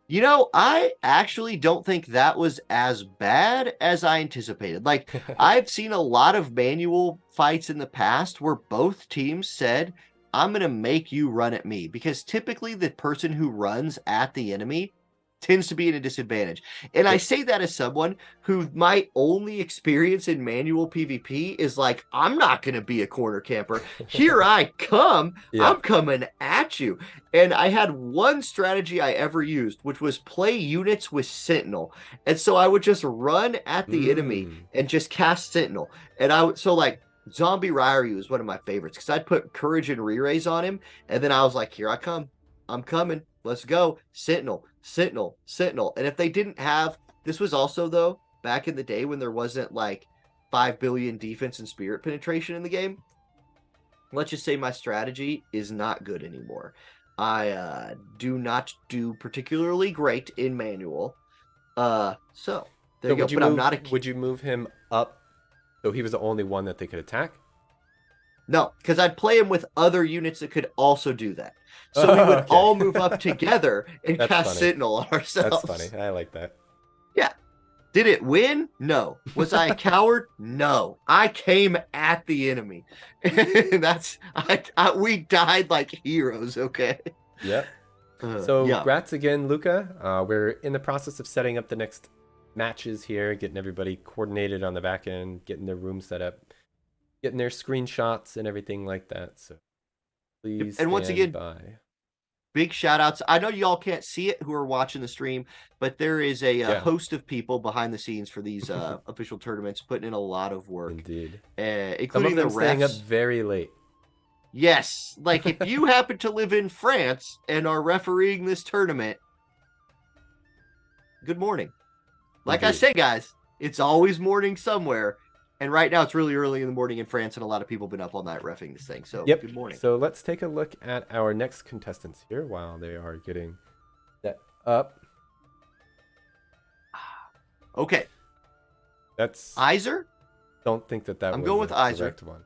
You know, I actually don't think that was as bad as I anticipated. Like, I've seen a lot of manual fights in the past where both teams said, I'm going to make you run at me, because typically the person who runs at the enemy tends to be at a disadvantage. And I Yep. say that as someone who my only experience in manual PvP is like, I'm not going to be a corner camper. Here I come. Yeah. I'm coming at you. And I had one strategy I ever used, which was play units with Sentinel. And so I would just run at the enemy and just cast Sentinel. And I would, so like, Zombie Ryu is one of my favorites because I'd put Courage and Re-Raise on him. And then I was like, here I come. I'm coming. Let's go. Sentinel, Sentinel, Sentinel. And if they didn't have, this was also, though, back in the day when there wasn't like 5 billion defense and spirit penetration in the game. Let's just say my strategy is not good anymore. I do not do particularly great in manual. So there you go. But I'm not a... Would you move him up so he was the only one that they could attack? No, because I'd play him with other units that could also do that. So we would all move up together and cast Sentinel on ourselves. That's funny. I like that. Yeah. Did it win? No. Was I a coward? No. I came at the enemy. That's we died like heroes, okay? Yep. So congrats again, Luca. We're in the process of setting up the next matches here, getting everybody coordinated on the back end, getting their room set up, getting their screenshots and everything like that. So please and once again, by. Big shout outs. I know y'all can't see it who are watching the stream, but there is a host of people behind the scenes for these official tournaments putting in a lot of work. Indeed. Including the refs. Staying up very late. Yes. Like if you happen to live in France and are refereeing this tournament, good morning. Like I say, guys, it's always morning somewhere. And right now it's really early in the morning in France, and a lot of people have been up all night reffing this thing. So good morning. So let's take a look at our next contestants here while they are getting set up. Okay. That's Iser? Don't think that I'm going with Iser. Correct one.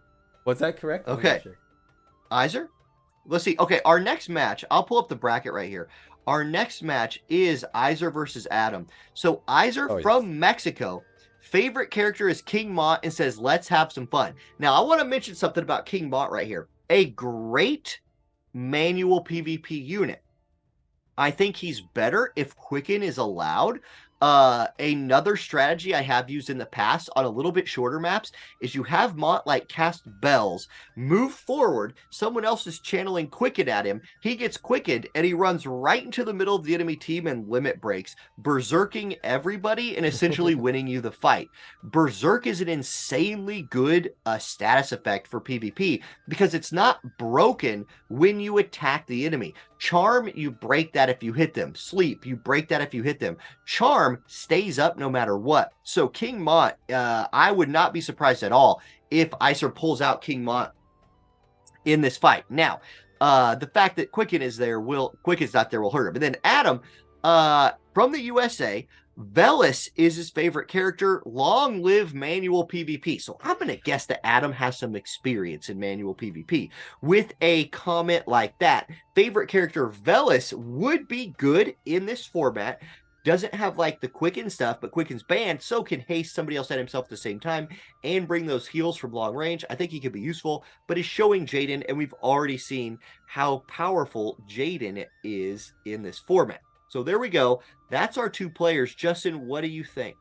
Was that correct? Okay. Sure. Iser? Let's see. Okay, our next match, I'll pull up the bracket right here. Our next match is Iser versus Adam. So Iser from Mexico. Favorite character is King Mott and says, let's have some fun. Now, I want to mention something about King Mott right here. A great manual PvP unit. I think he's better if Quicken is allowed. Another strategy I have used in the past on a little bit shorter maps is you have Mott like cast bells, move forward, someone else is channeling Quicken at him, he gets quickened, and he runs right into the middle of the enemy team and limit breaks, berserking everybody and essentially winning you the fight. Berserk is an insanely good status effect for PvP because it's not broken when you attack the enemy. Charm, you break that if you hit them. Sleep, you break that if you hit them. Charm stays up no matter what. So King Mott, I would not be surprised at all if Iser pulls out King Mott in this fight. Now, the fact that Quicken is there Quicken's not there will hurt him. And then Adam, from the USA, Velis is his favorite character. Long live manual PvP. So I'm going to guess that Adam has some experience in manual PvP. With a comment like that, favorite character Velis would be good in this format. Doesn't have like the Quicken stuff, but Quicken's banned, so can haste somebody else at himself at the same time and bring those heals from long range. I think he could be useful, but is showing Jaden, and we've already seen how powerful Jaden is in this format. So there we go. That's our two players. Justin, what do you think?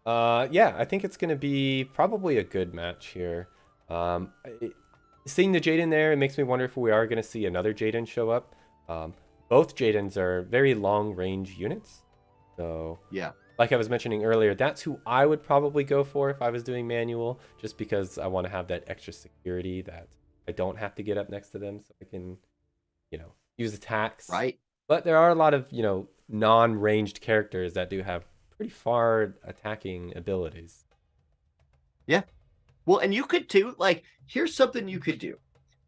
Yeah, I think it's going to be probably a good match here. Seeing the Jaden there, it makes me wonder if we are going to see another Jaden show up. Both Jadens are very long-range units. So, yeah, like I was mentioning earlier, that's who I would probably go for if I was doing manual, just because I want to have that extra security that I don't have to get up next to them so I can, use attacks. Right. But there are a lot of, non-ranged characters that do have pretty far attacking abilities. Yeah. Well, and you could too, here's something you could do,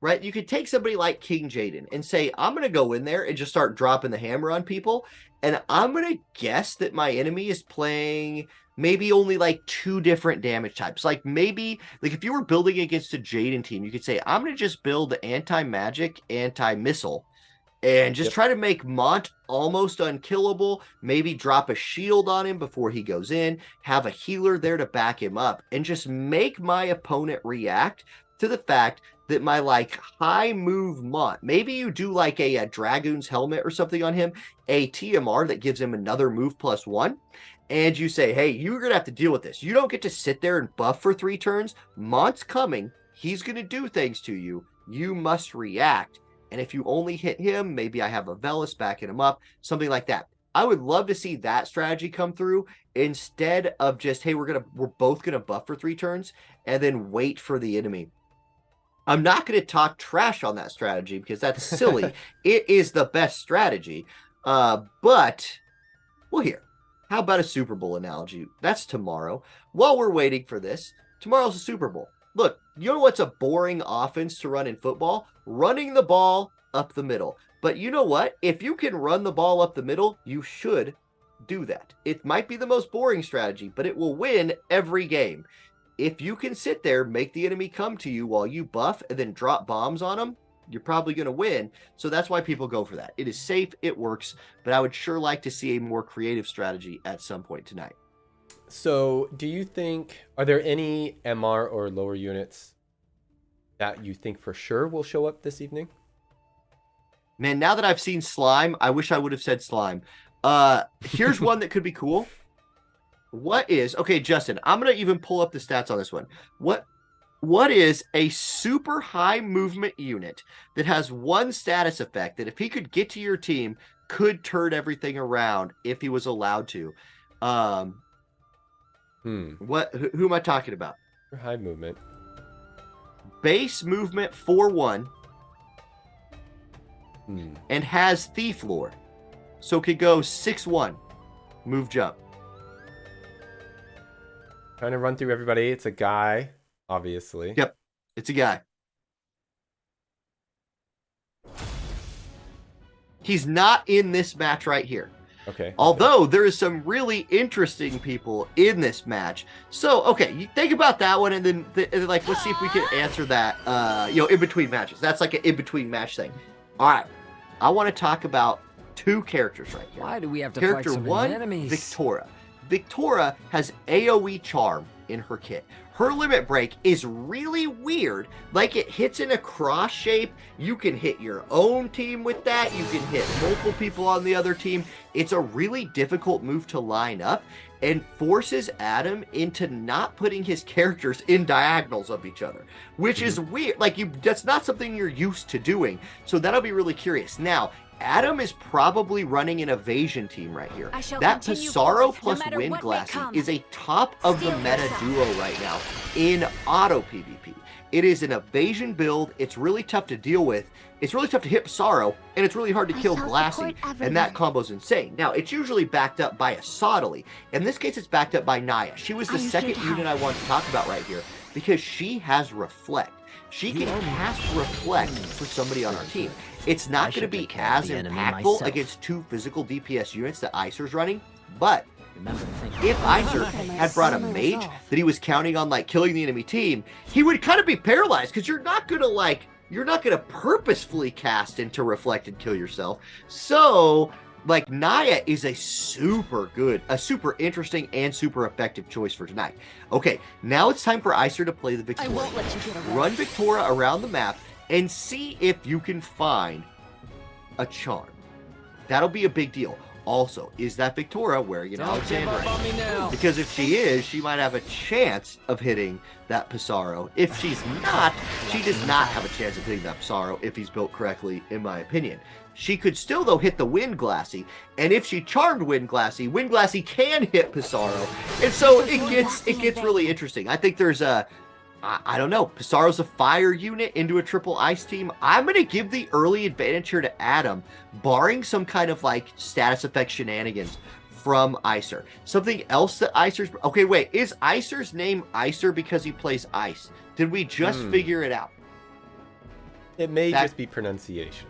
right? You could take somebody like King Jaden and say, I'm going to go in there and just start dropping the hammer on people. And I'm going to guess that my enemy is playing maybe only 2 different damage types. Maybe if you were building against a Jaden team, you could say, I'm going to just build anti-magic, anti-missile. and just try to make Mont almost unkillable. Maybe drop a shield on him before he goes in, have a healer there to back him up, and just make my opponent react to the fact that my like high move Mont, maybe you do like a Dragoon's helmet or something on him, a TMR that gives him another move +1, and you say, hey, you're going to have to deal with this. You don't get to sit there and buff for 3 turns. Mont's coming. He's going to do things to you. You must react. And if you only hit him, maybe I have a Velis backing him up, something like that. I would love to see that strategy come through instead of just, hey, we're both going to buff for 3 turns and then wait for the enemy. I'm not going to talk trash on that strategy because that's silly. It is the best strategy. But, well, here. How about a Super Bowl analogy? That's tomorrow. While we're waiting for this, tomorrow's a Super Bowl. Look, you know what's a boring offense to run in football? Running the ball up the middle. But you know what? If you can run the ball up the middle, you should do that. It might be the most boring strategy, but it will win every game. If you can sit there, make the enemy come to you while you buff and then drop bombs on them, you're probably going to win. So that's why people go for that. It is safe, it works, but I would sure like to see a more creative strategy at some point tonight. So do you think, are there any MR or lower units that you think for sure will show up this evening? Man, now that I've seen Slime, I wish I would have said Slime. Here's one that could be cool. Okay, Justin, I'm going to even pull up the stats on this one. What is a super high movement unit that has one status effect that if he could get to your team, could turn everything around if he was allowed to? Who am I talking about? High movement. Base movement 4/1 and has Thief Lore. So could go 6/1. Move jump. Trying to run through everybody. It's a guy. Obviously. Yep. It's a guy. He's not in this match right here. Okay. Although there is some really interesting people in this match. So, okay, you think about that one and then like let's see if we can answer that in between matches. That's like an in between match thing. All right. I want to talk about 2 characters right here. Why do we have to Character fight so many 1, enemies? Victora. Victora has AoE charm in her kit. Her limit break is really weird. Like it hits in a cross shape. You can hit your own team with that. You can hit multiple people on the other team. It's a really difficult move to line up and forces Adam into not putting his characters in diagonals of each other, which is weird. Like that's not something you're used to doing. So that'll be really curious. Now, Adam is probably running an evasion team right here. That Pissarro plus Wind Glassy is a top of the meta duo right now in auto PvP. It is an evasion build. It's really tough to deal with. It's really tough to hit Pissarro, and it's really hard to kill Glassy, and that combo's insane. Now, it's usually backed up by a Sottily. In this case, it's backed up by Naya. She was the second unit I wanted to talk about right here because she has Reflect. She can cast Reflect for somebody on our team. It's not going to be as impactful against 2 physical DPS units that Icer's running, but if Icer had brought a mage that he was counting on like killing the enemy team, he would kind of be paralyzed because you're not going to purposefully cast into Reflect and kill yourself. So like Naya is a super interesting and super effective choice for tonight. Okay, now it's time for Icer to play the Victoria. I won't let you get away. Run Victoria around the map and see if you can find a charm. That'll be a big deal. Also, is that Victoria wearing an Alexandrite? Because if she is, she might have a chance of hitting that Pissarro. If she's not, she does not have a chance of hitting that Pissarro if he's built correctly, in my opinion. She could still, though, hit the Wind Glassy, and if she charmed Wind Glassy can hit Pissarro, and so it gets really interesting. I think there's I don't know, Pissarro's a fire unit into a triple ice team. I'm going to give the early advantage here to Adam, barring some kind of like status effect shenanigans from Icer. Something else that Icer's... Okay, wait, is Icer's name Icer because he plays ice? Did we just figure it out? It may just be pronunciation.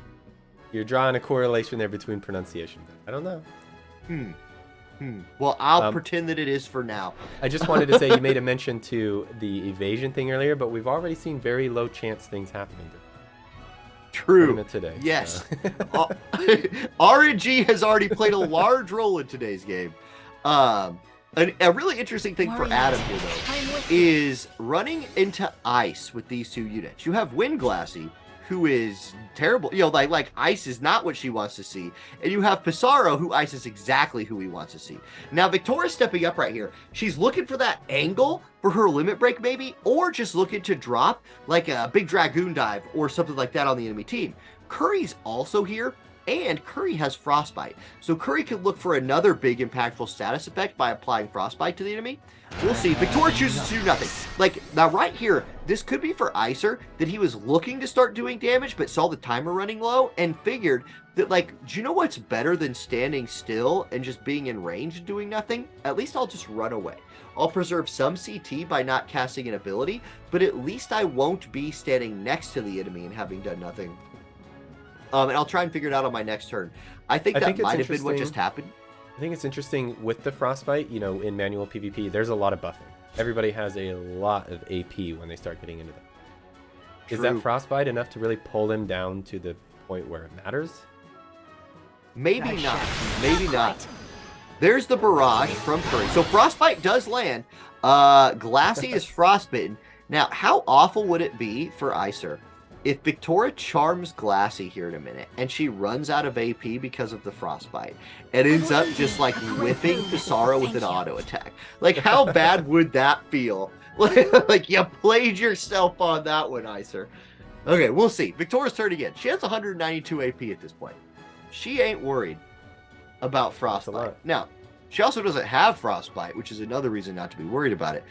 You're drawing a correlation there between pronunciation. I don't know. Well, I'll pretend that it is for now. I just wanted to say you made a mention to the evasion thing earlier, but we've already seen very low chance things happening. True. tournament today. Yes. So. RNG has already played a large role in today's game. A really interesting thing for Adam here, though, is running into ice with these two units. You have Wind Glassy, who is terrible. You know, like ice is not what she wants to see. And you have Pissarro, who ice is exactly who he wants to see. Now, Victoria's stepping up right here. She's looking for that angle for her limit break, maybe, or just looking to drop like a big Dragoon dive or something like that on the enemy team. Curry's also here. And Curry has Frostbite. So Curry could look for another big impactful status effect by applying Frostbite to the enemy. We'll see. Victoria chooses to do nothing. Like, now right here, this could be for Icer, that he was looking to start doing damage, but saw the timer running low and figured that, like, do you know what's better than standing still and just being in range and doing nothing? At least I'll just run away. I'll preserve some CT by not casting an ability, but at least I won't be standing next to the enemy and having done nothing. And I'll try and figure it out on my next turn. I think that might have been what just happened. I think it's interesting with the Frostbite, you know, in manual PvP, there's a lot of buffing. Everybody has a lot of AP when they start getting into that. Is that Frostbite enough to really pull him down to the point where it matters? Maybe not. Maybe not. There's the barrage from Curry. So Frostbite does land. Glassy is frostbitten. Now, how awful would it be for Icer if Victoria charms Glassy here in a minute and she runs out of AP because of the Frostbite and ends up just like whipping Pissarro with an auto attack? Like, how bad would that feel? Like, you played yourself on that one, Icer. Okay, we'll see. Victoria's turn again. She has 192 AP at this point. She ain't worried about Frostbite. Now, she also doesn't have Frostbite, which is another reason not to be worried about it.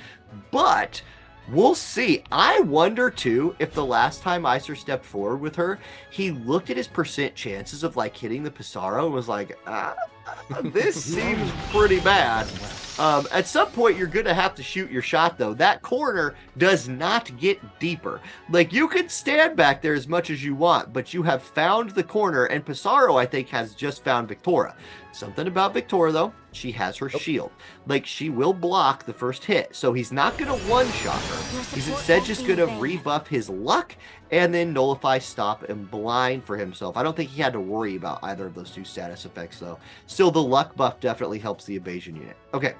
But we'll see. I wonder, too, if the last time Icer stepped forward with her, he looked at his percent chances of, like, hitting the Pissarro and was like, this seems pretty bad. At some point, you're going to have to shoot your shot, though. That corner does not get deeper. Like, you can stand back there as much as you want, but you have found the corner, and Pissarro, I think, has just found Victoria. Something about Victoria, though, she has her shield. Like, she will block the first hit, so he's not going to one-shot her. He's instead just going to rebuff his luck and then nullify, stop, and blind for himself. I don't think he had to worry about either of those two status effects, though. Still, the luck buff definitely helps the evasion unit. Okay,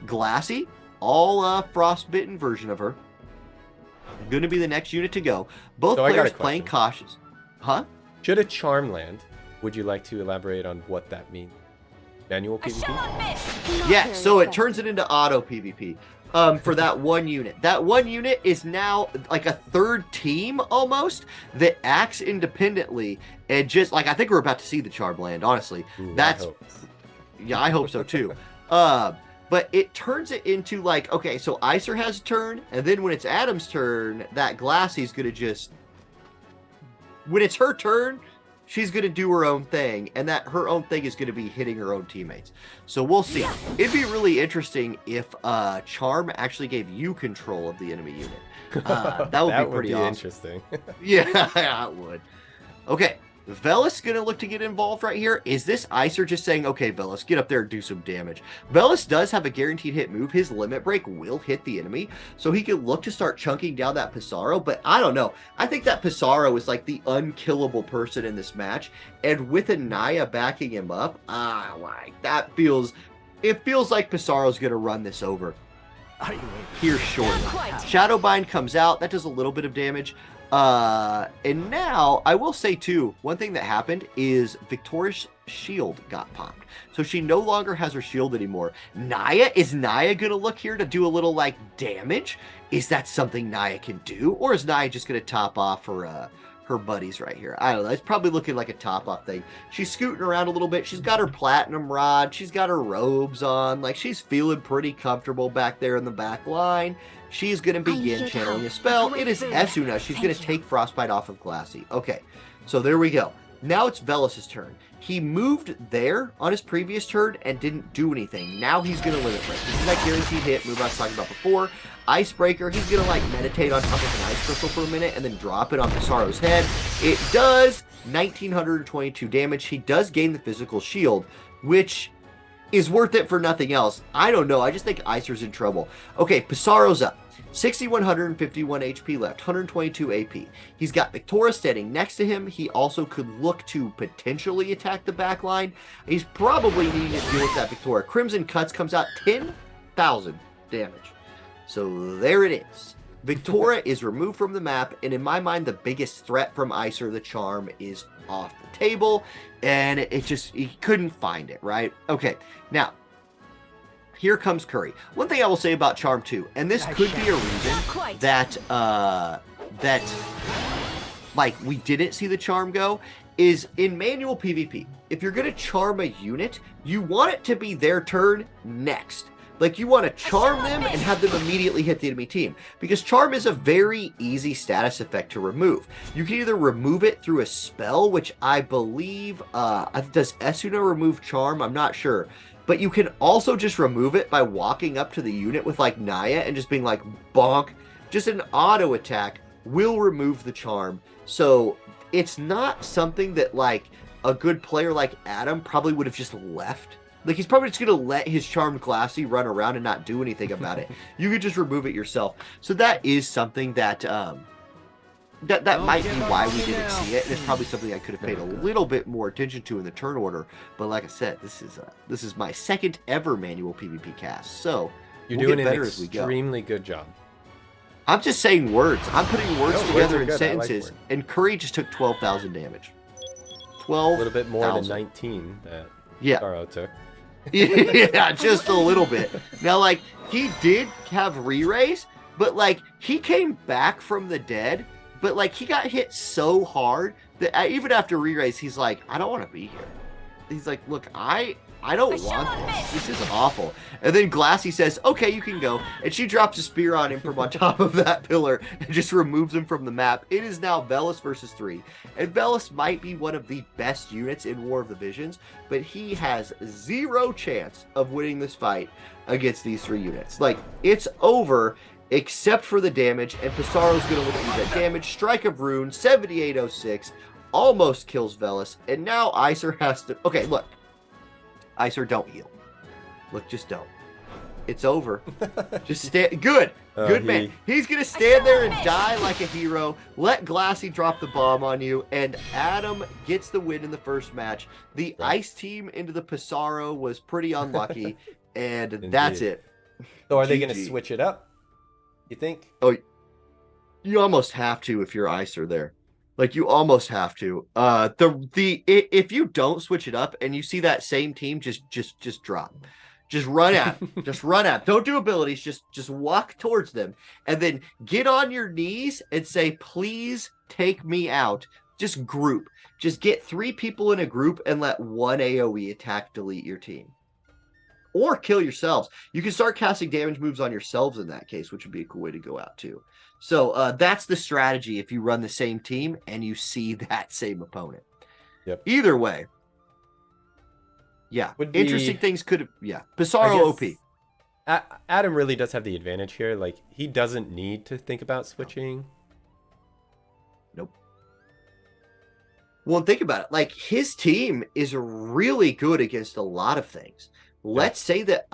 Glassy, all frostbitten version of her. Going to be the next unit to go. Both players playing cautious. Huh? Should a charm land? Would you like to elaborate on what that means? Manual PvP? Yeah, so it turns it into auto PvP for that one unit. That one unit is now like a third team almost that acts independently and just like, I think we're about to see the charm land, honestly. Ooh, I hope so too. But it turns it into like, okay, so Icer has a turn, and then when it's Adam's turn, that Glassy's gonna just, when it's her turn, she's going to do her own thing, and that her own thing is going to be hitting her own teammates. So we'll see. It'd be really interesting if Charm actually gave you control of the enemy unit. That would be pretty awesome. Interesting. Yeah, it would. Okay, Velas going to look to get involved right here. Is this Icer just saying, okay, Velas, get up there and do some damage? Velas does have a guaranteed hit move. His limit break will hit the enemy, so he can look to start chunking down that Pissarro, but I don't know. I think that Pissarro is like the unkillable person in this match, and with Anaya backing him up, like, that feels, it feels like Pissarro's going to run this over here shortly. Shadowbind comes out. That does a little bit of damage. And now, I will say too, one thing that happened is Victoria's shield got popped. So she no longer has her shield anymore. Is Naya gonna look here to do a little, like, damage? Is that something Naya can do? Or is Naya just gonna top off her buddies right here? I don't know. It's probably looking like a top off thing. She's scooting around a little bit. She's got her platinum rod. She's got her robes on. Like, she's feeling pretty comfortable back there in the back line. She's going to begin channeling a spell. It is Esuna. She's going to take Frostbite off of Glassy. Okay, so there we go. Now it's Velas' turn. He moved there on his previous turn and didn't do anything. Now he's going to limit break. This is that guaranteed hit move I was talking about before. Icebreaker, he's going to, like, meditate on top of an ice crystal for a minute and then drop it on Pissarro's head. It does 1,922 damage. He does gain the physical shield, which is worth it for nothing else. I don't know. I just think Icer's in trouble. Okay, Pissarro's up. 6,151 HP left, 122 AP. He's got Victoria standing next to him. He also could look to potentially attack the back line. He's probably needing to deal with that Victoria. Crimson Cuts comes out 10,000 damage. So there it is. Victoria is removed from the map, and in my mind, the biggest threat from Icer, the charm, is off the table, and he couldn't find it, right? Okay, now, here comes Curry. One thing I will say about Charm 2, and this could be a reason that, like, we didn't see the Charm go, is in manual PvP. If you're going to charm a unit, you want it to be their turn next. Like, you want to charm them and have them immediately hit the enemy team. Because charm is a very easy status effect to remove. You can either remove it through a spell, which I believe, does Esuna remove charm? I'm not sure. But you can also just remove it by walking up to the unit with, like, Naya and just being like, bonk. Just an auto attack will remove the charm. So, it's not something that, like, a good player like Adam probably would have just left. Like, he's probably just going to let his charmed Glassy run around and not do anything about it. You could just remove it yourself. So that is something that that might be why we didn't see it. And it's probably something I could have paid a little bit more attention to in the turn order. But like I said, this is my second ever manual PvP cast. So you're doing an extremely good job. I'm just saying words. I'm putting words together in sentences. Like, and Curry just took 12,000 damage. 12. A little bit more than 19 that Pissarro took. Yeah, just a little bit. Now, like, he did have re-raise, but, like, he came back from the dead, but, like, he got hit so hard that even after re-raise, he's like, I don't want to be here. He's like, look, I don't want this. This is awful. And then Glassy says, okay, you can go. And she drops a spear on him from on top of that pillar and just removes him from the map. It is now Velis versus 3. And Velis might be one of the best units in War of the Visions, but he has zero chance of winning this fight against these 3 units. Like, it's over except for the damage, and Pissarro's going to look at that damage. Strike of Rune, 7806, almost kills Velis, and now Icer has to... Okay, look. Icer, don't heal. Look, just don't. It's over. Just stand. Good. Good man. He's going to stand there and die like a hero. Let Glassy drop the bomb on you. And Adam gets the win in the first match. The Ice team into the Pissarro was pretty unlucky. And that's it. So are they going to switch it up? You think? Oh, you almost have to if you're Icer there. Like, you almost have to. If you don't switch it up and you see that same team, just drop. Just run at them. Just run at them. Don't do abilities. Just walk towards them. And then get on your knees and say, please take me out. Just group. Just get 3 people in a group and let one AoE attack delete your team. Or kill yourselves. You can start casting damage moves on yourselves in that case, which would be a cool way to go out too. So that's the strategy if you run the same team and you see that same opponent. Yep. Either way. Yeah. Interesting things could have... Yeah. Pissarro OP. Adam really does have the advantage here. Like, he doesn't need to think about switching. Nope. Well, think about it. Like, his team is really good against a lot of things. Let's say that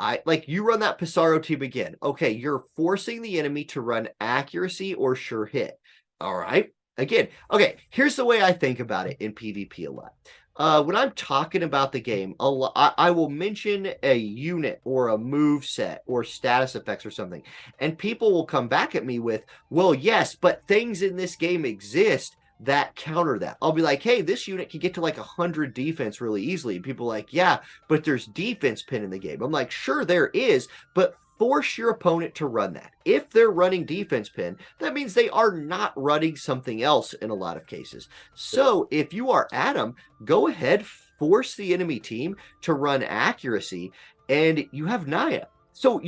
you run that Pissarro team again. Okay, you're forcing the enemy to run accuracy or sure hit. All right. Again, okay, here's the way I think about it in PvP a lot. When I'm talking about the game, I will mention a unit or a move set or status effects or something. And people will come back at me with, well, yes, but things in this game exist that counter that. I'll be like, hey, this unit can get to like 100 defense really easily. And people are like, yeah, but there's defense pin in the game. I'm like, sure, there is, but force your opponent to run that. If they're running defense pin, that means they are not running something else in a lot of cases. So if you are Adam, go ahead, force the enemy team to run accuracy, and you have Naya. So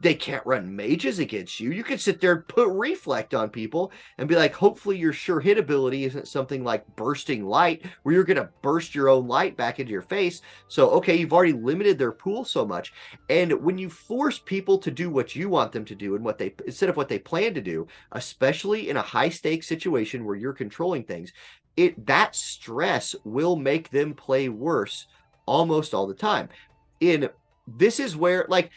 they can't run mages against you. You can sit there and put reflect on people and be like, hopefully your sure hit ability isn't something like bursting light where you're going to burst your own light back into your face. So, okay, you've already limited their pool so much. And when you force people to do what you want them to do and instead of what they plan to do, especially in a high stakes situation where you're controlling things, that stress will make them play worse almost all the time. In this is where, like,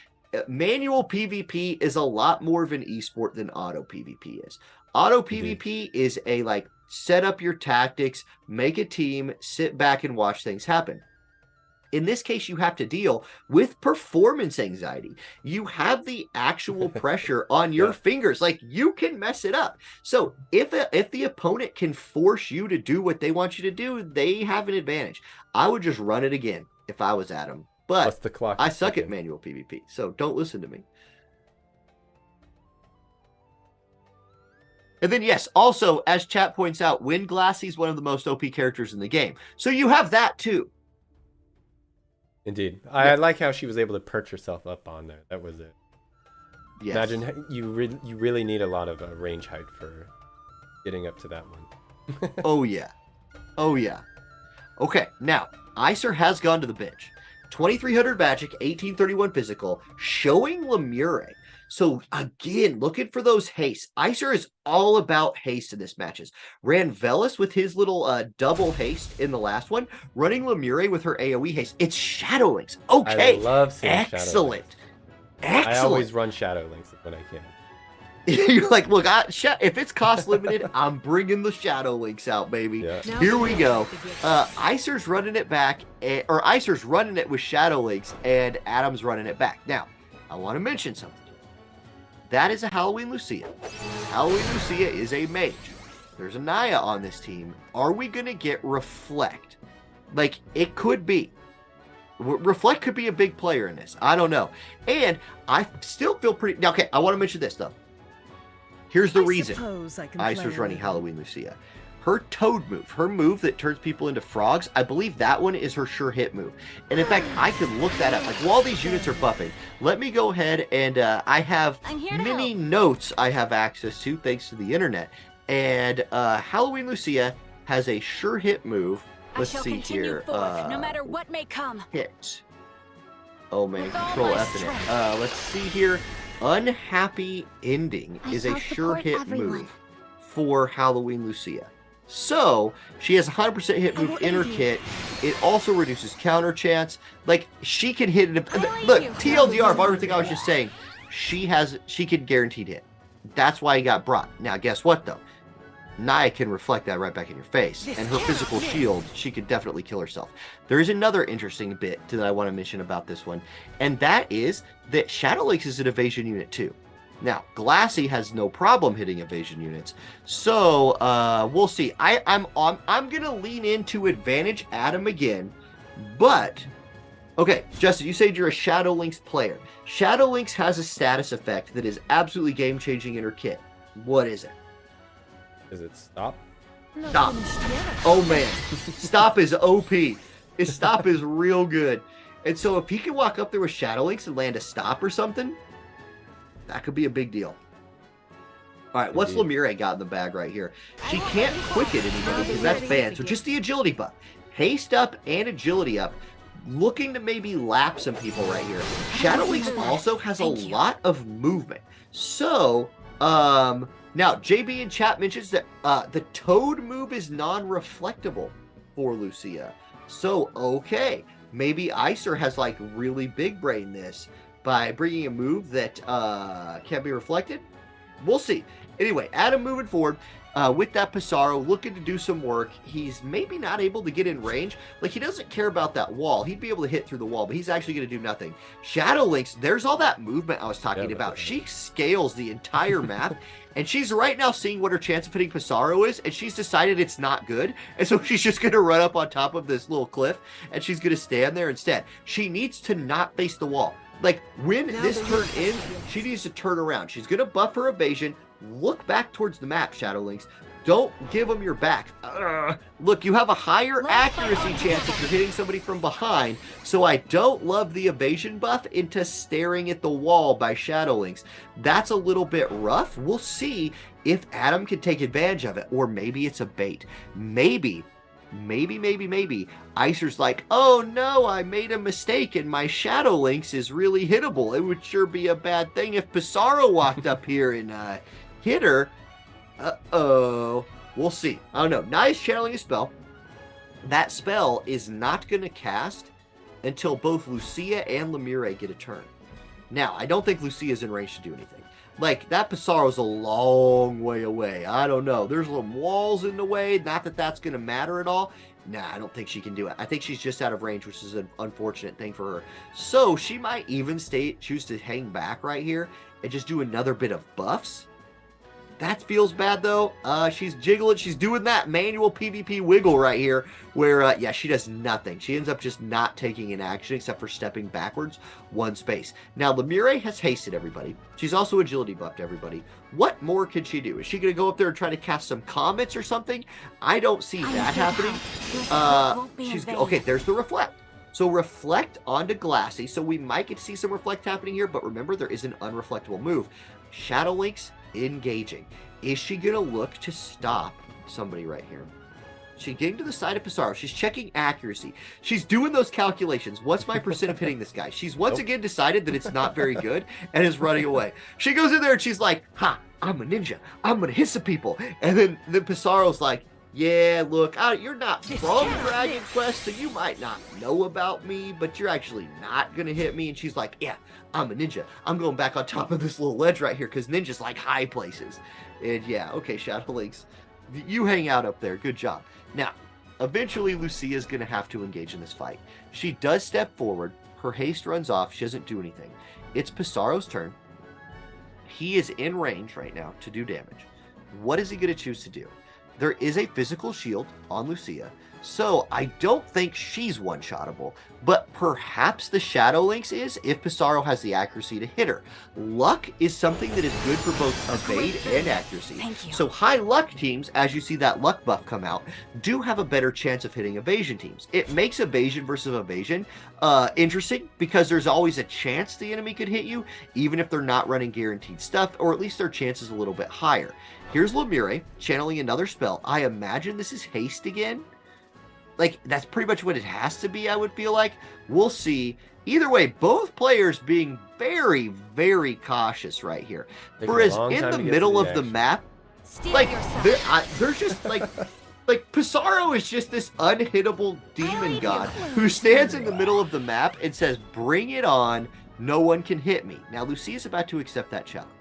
manual PvP is a lot more of an esport than auto PvP is. Auto PvP is a, like, set up your tactics, make a team, sit back and watch things happen. In this case, you have to deal with performance anxiety. You have the actual pressure on your fingers. Like, you can mess it up. So if the opponent can force you to do what they want you to do, they have an advantage. I would just run it again if I was Adam. But the clock I suck at manual PvP, so don't listen to me. And then, yes, also, as chat points out, Wind Glassy's one of the most OP characters in the game. So you have that, too. Indeed. I like how she was able to perch herself up on there. That was it. Yes. Imagine you really need a lot of range height for getting up to that one. Oh, yeah. Oh, yeah. Okay, now, Icer has gone to the bench. 2300 magic, 1831 physical, showing Lemure. So, again, looking for those haste. Icer is all about haste in this matches. Ran Velis with his little double haste in the last one, running Lemure with her AoE haste. It's Shadow Links. Okay. I love seeing Excellent. Shadow Links. Excellent. I always run Shadow Links when I can. You're like, look, if it's cost limited, I'm bringing the Shadow Links out, baby. Yeah. Here we go. Icer's running it back, or Icer's running it with Shadow Links, and Adam's running it back. Now, I want to mention something. That is a Halloween Lucia. Halloween Lucia is a mage. There's a Naya on this team. Are we going to get Reflect? Like, it could be. Reflect could be a big player in this. I don't know. And I still feel pretty... Now, okay, I want to mention this, though. Here's the reason Icer's running Halloween Lucia. Her Toad move, her move that turns people into frogs, I believe that one is her sure hit move. And in fact, I could look that up. Like, while these units are buffing, let me go ahead and I have many notes I have access to thanks to the internet. And Halloween Lucia has a sure hit move. Let's see here. No matter what may come. Hit. Oh man, control F in it. Let's see here. Unhappy Ending is a sure hit move for Halloween Lucia. So, she has a 100% hit move in her kit. It also reduces counter chance. Like, she can hit it. Look, TLDR of everything I was just saying, she can guaranteed hit. That's why he got brought. Now, guess what, though? Naya can reflect that right back in your face. And her physical shield, she could definitely kill herself. There is another interesting bit that I want to mention about this one. And that is that Shadow Links is an evasion unit, too. Now, Glassy has no problem hitting evasion units, so we'll see. I'm gonna lean into advantage Adam again, but okay, Justin, you said you're a Shadow Links player. Shadow Links has a status effect that is absolutely game changing in her kit. What is it? Is it stop? Stop. Oh man, stop is OP. His stop is real good, and so if he can walk up there with Shadow Links and land a stop or something. That could be a big deal. All right, what's Lemure got in the bag right here? She can't quick it anybody because that's banned. So just the agility buff. Haste up and agility up. Looking to maybe lap some people right here. Shadow Links also has a lot of movement. So, now JB in chat mentions that the Toad move is non-reflectable for Lucia. So, okay. Maybe Icer has like really big brain this. By bringing a move that can't be reflected? We'll see. Anyway, Adam moving forward with that Pissarro, looking to do some work. He's maybe not able to get in range. Like, he doesn't care about that wall. He'd be able to hit through the wall, but he's actually going to do nothing. Shadow Links, there's all that movement I was talking about. She scales the entire map, and she's right now seeing what her chance of hitting Pissarro is, and she's decided it's not good, and so she's just going to run up on top of this little cliff, and she's going to stand there instead. She needs to not face the wall. Like, when this turn ends, she needs to turn around. She's going to buff her evasion. Look back towards the map, Shadow Links. Don't give them your back. Look, you have a higher accuracy chance if you're hitting somebody from behind, so I don't love the evasion buff into staring at the wall by Shadow Links. That's a little bit rough. We'll see if Adam can take advantage of it, or maybe it's a bait. Maybe Icer's like, oh no, I made a mistake and my Shadow Links is really hittable. It would sure be a bad thing if Pissarro walked up here and hit her. Uh-oh. We'll see. I don't know. Naya's channeling a spell. That spell is not going to cast until both Lucia and Lemire get a turn. Now, I don't think Lucia's in range to do anything. Like, that Pissarro's a long way away. I don't know. There's little walls in the way. Not that that's going to matter at all. Nah, I don't think she can do it. I think she's just out of range, which is an unfortunate thing for her. So, she might even choose to hang back right here and just do another bit of buffs. That feels bad, though. She's jiggling. She's doing that manual PvP wiggle right here where, yeah, she does nothing. She ends up just not taking an action except for stepping backwards one space. Now, Lemire has hasted everybody. She's also agility buffed everybody. What more can she do? Is she going to go up there and try to cast some comets or something? I don't see that happening. Okay, there's the reflect. So reflect onto Glassy. So we might get to see some reflect happening here, but remember, there is an unreflectable move. Shadow Links engaging. Is she gonna look to stop somebody right here? She's getting to the side of Pissarro. She's checking accuracy. She's doing those calculations. What's my percent of hitting this guy? She's once again decided that it's not very good and is running away. She goes in there and she's like, ha, I'm a ninja. I'm gonna hit some people. And then Pissarro's like, yeah, look, you're not from Dragon Quest, so you might not know about me, but you're actually not going to hit me. And she's like, yeah, I'm a ninja. I'm going back on top of this little ledge right here because ninjas like high places. And yeah, okay, Shadow Links, you hang out up there. Good job. Now, eventually, Lucia's going to have to engage in this fight. She does step forward. Her haste runs off. She doesn't do anything. It's Pissarro's turn. He is in range right now to do damage. What is he going to choose to do? There is a physical shield on Lucia, so I don't think she's one-shottable, but perhaps the Shadow Links is if Pissarro has the accuracy to hit her. Luck is something that is good for both evade and accuracy. Thank you. So high luck teams, as you see that luck buff come out, do have a better chance of hitting evasion teams. It makes evasion versus evasion interesting because there's always a chance the enemy could hit you, even if they're not running guaranteed stuff, or at least their chance is a little bit higher. Here's Lemire channeling another spell. I imagine this is haste again. Like, that's pretty much what it has to be, I would feel like. We'll see. Either way, both players being very, very cautious right here. Whereas in the middle of the map, like, there's just, like Pissarro is just this unhittable demon god who stands in the middle of the map and says, bring it on, no one can hit me. Now, Lucia's about to accept that challenge.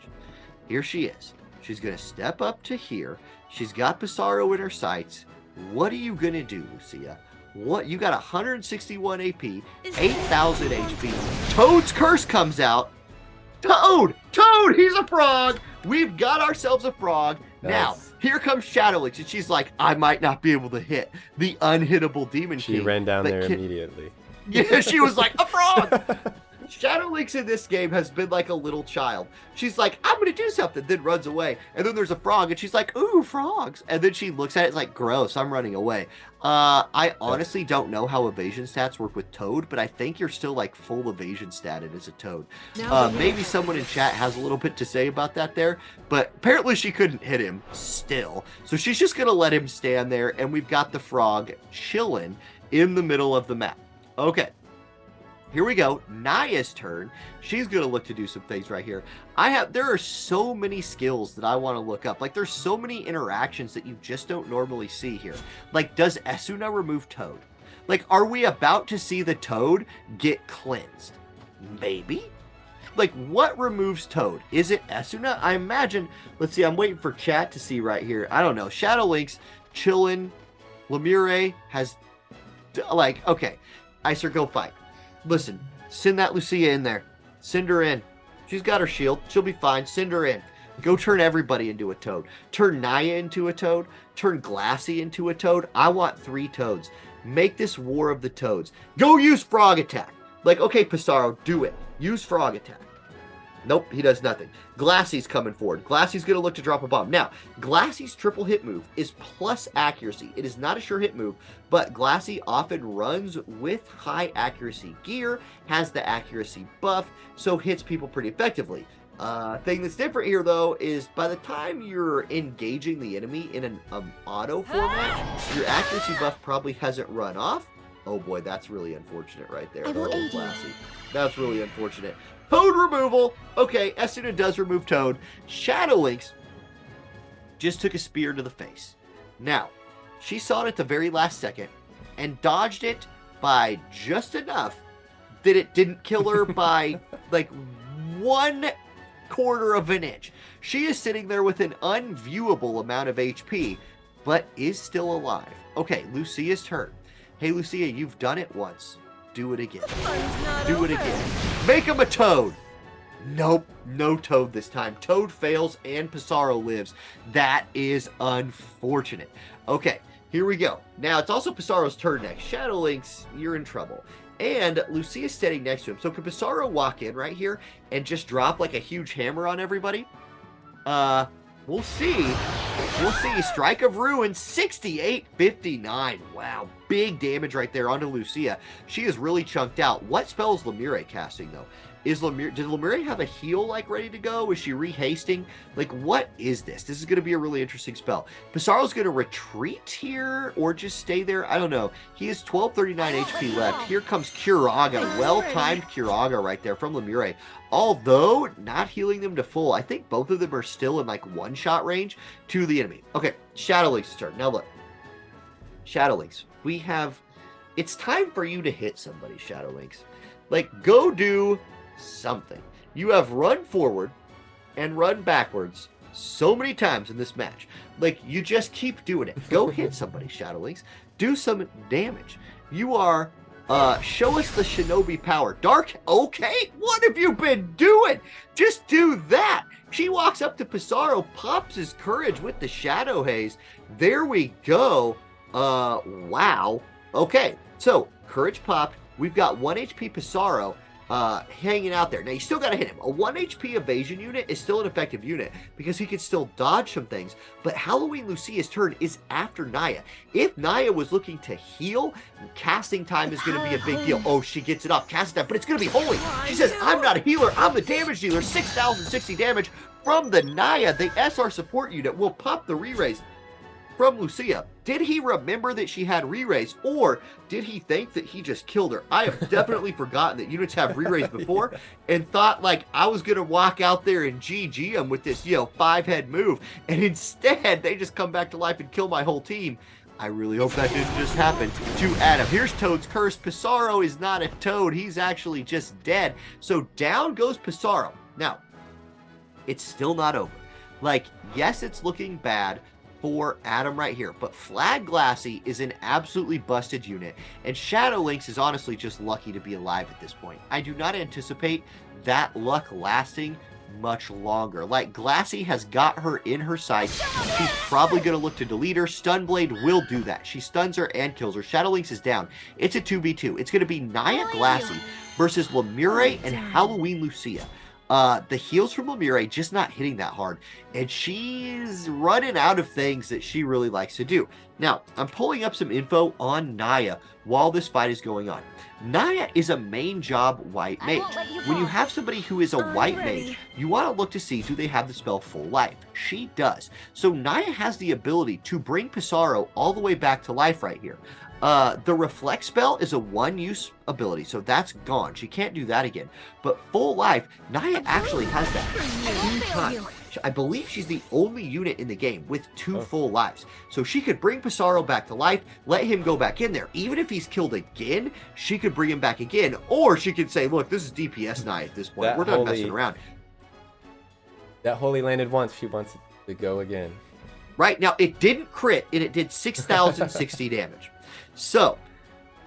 Here she is. She's going to step up to here. She's got Pissarro in her sights. What are you going to do, Lucia? What? You got 161 AP, 8,000 HP. Toad's curse comes out. Toad! He's a frog! We've got ourselves a frog. Nice. Now, here comes Shadow Links, and she's like, I might not be able to hit the unhittable demon king. She ran down there immediately. Yeah, she was like, a frog! Shadow Links in this game has been like a little child. She's like, I'm going to do something, then runs away. And then there's a frog, and she's like, ooh, frogs. And then she looks at it, it's like, gross, I'm running away. I honestly don't know how evasion stats work with Toad, but I think you're still like full evasion statted as a Toad. Maybe someone in chat has a little bit to say about that there, but apparently she couldn't hit him still. So she's just going to let him stand there, and we've got the frog chilling in the middle of the map. Okay. Here we go. Naya's turn. She's going to look to do some things right here. There are so many skills that I want to look up. Like, there's so many interactions that you just don't normally see here. Like, does Esuna remove Toad? Like, are we about to see the Toad get cleansed? Maybe? Like, what removes Toad? Is it Esuna? I imagine. Let's see. I'm waiting for chat to see right here. I don't know. Shadow Links, chillin'. Lemire has, like, okay. Icer, go fight. Listen, send that Lucia in there. Send her in. She's got her shield. She'll be fine. Send her in. Go turn everybody into a Toad. Turn Naya into a Toad. Turn Glassy into a Toad. I want 3 Toads. Make this war of the Toads. Go use Frog Attack. Like, okay, Pissarro, do it. Use Frog Attack. Nope, he does nothing. Glassy's coming forward. Glassy's going to look to drop a bomb. Now, Glassy's triple hit move is plus accuracy. It is not a sure hit move, but Glassy often runs with high accuracy gear, has the accuracy buff, so hits people pretty effectively. Thing that's different here, though, is by the time you're engaging the enemy in an auto format, your accuracy buff probably hasn't run off. Oh boy, that's really unfortunate right there. Glassy. That's really unfortunate. Toad removal. Okay, Esuna does remove Toad. Shadow Links just took a spear to the face. Now, she saw it at the very last second and dodged it by just enough that it didn't kill her by like 1/4 of an inch. She is sitting there with an unviewable amount of HP, but is still alive. Okay, Lucia's turn. Hey, Lucia, you've done it once. Do it again. Do it again. Make him a toad. Nope, no toad this time. Toad fails and Pissarro lives. That is unfortunate. Okay, here we go. Now, it's also Pissarro's turn next. Shadow Lynx, you're in trouble. And Lucia's standing next to him. So can Pissarro walk in right here and just drop like a huge hammer on everybody? We'll see. We'll see. Strike of Ruin, 68-59. Wow, big damage right there onto Lucia. She is really chunked out. What spell is Lemire casting, though? Did Lemire have a heal, like, ready to go? Is she rehasting? Like, what is this? This is going to be a really interesting spell. Pissarro's going to retreat here or just stay there? I don't know. He has 1239 HP left. Here comes Curaga. Well-timed Curaga right there from Lemire. Although, not healing them to full. I think both of them are still in, like, one-shot range to the enemy. Okay, Shadow Lynx's turn. Now, look. Shadow Lynx, we have... It's time for you to hit somebody, Shadow Lynx. Like, go do... something. You have run forward and run backwards so many times in this match. Like, you just keep doing it. Go hit somebody, Shadow Lynx. Do some damage. You are, show us the shinobi power. Dark, okay, what have you been doing? Just do that. She walks up to Pissarro, pops his courage with the Shadow Haze. There we go. Wow. Okay, so, courage popped. We've got 1 HP Pissarro. Hanging out there. Now, you still got to hit him. A 1 HP evasion unit is still an effective unit because he can still dodge some things. But Halloween Lucia's turn is after Naya. If Naya was looking to heal, casting time is going to be a big deal. Oh, she gets it off. Casting time, but it's going to be holy. She says, I'm not a healer. I'm the damage dealer. 6,060 damage from the Naya. The SR support unit will pop the re-raise from Lucia. Did he remember that she had re-raise, or did he think that he just killed her? I have definitely forgotten that units have re-raise before and thought like I was going to walk out there and GG them with this, 5-head move, and instead they just come back to life and kill my whole team. I really hope that didn't just happen to Adam. Here's Toad's curse. Pissarro is not a Toad. He's actually just dead. So down goes Pissarro. Now, it's still not over. Like, yes, it's looking bad for Adam right here, but Flag Glassy is an absolutely busted unit, and Shadow Lynx is honestly just lucky to be alive at this point. I do not anticipate that luck lasting much longer. Like, Glassy has got her in her sights. She's probably going to look to delete her. Stunblade will do that. She stuns her and kills her. Shadow Lynx is down. It's a 2v2. It's going to be Naya Glassy versus Lemire and Halloween Lucia. The heals from Lemire just not hitting that hard, and she's running out of things that she really likes to do. Now, I'm pulling up some info on Naya while this fight is going on. Naya is a main job white mage. When you have somebody who is a white mage, you want to look to see, do they have the spell Full Life? She does. So Naya has the ability to bring Pissarro all the way back to life right here. The Reflect spell is a 1-use ability, so that's gone. She can't do that again. But Full Life, Naya actually has that 2 times. I believe she's the only unit in the game with 2 full lives. So she could bring Pissarro back to life, let him go back in there. Even if he's killed again, she could bring him back again. Or she could say, look, this is DPS Naya at this point. We're done messing around. That holy landed once. She wants it to go again. Right, now it didn't crit, and it did 6,060 damage. So,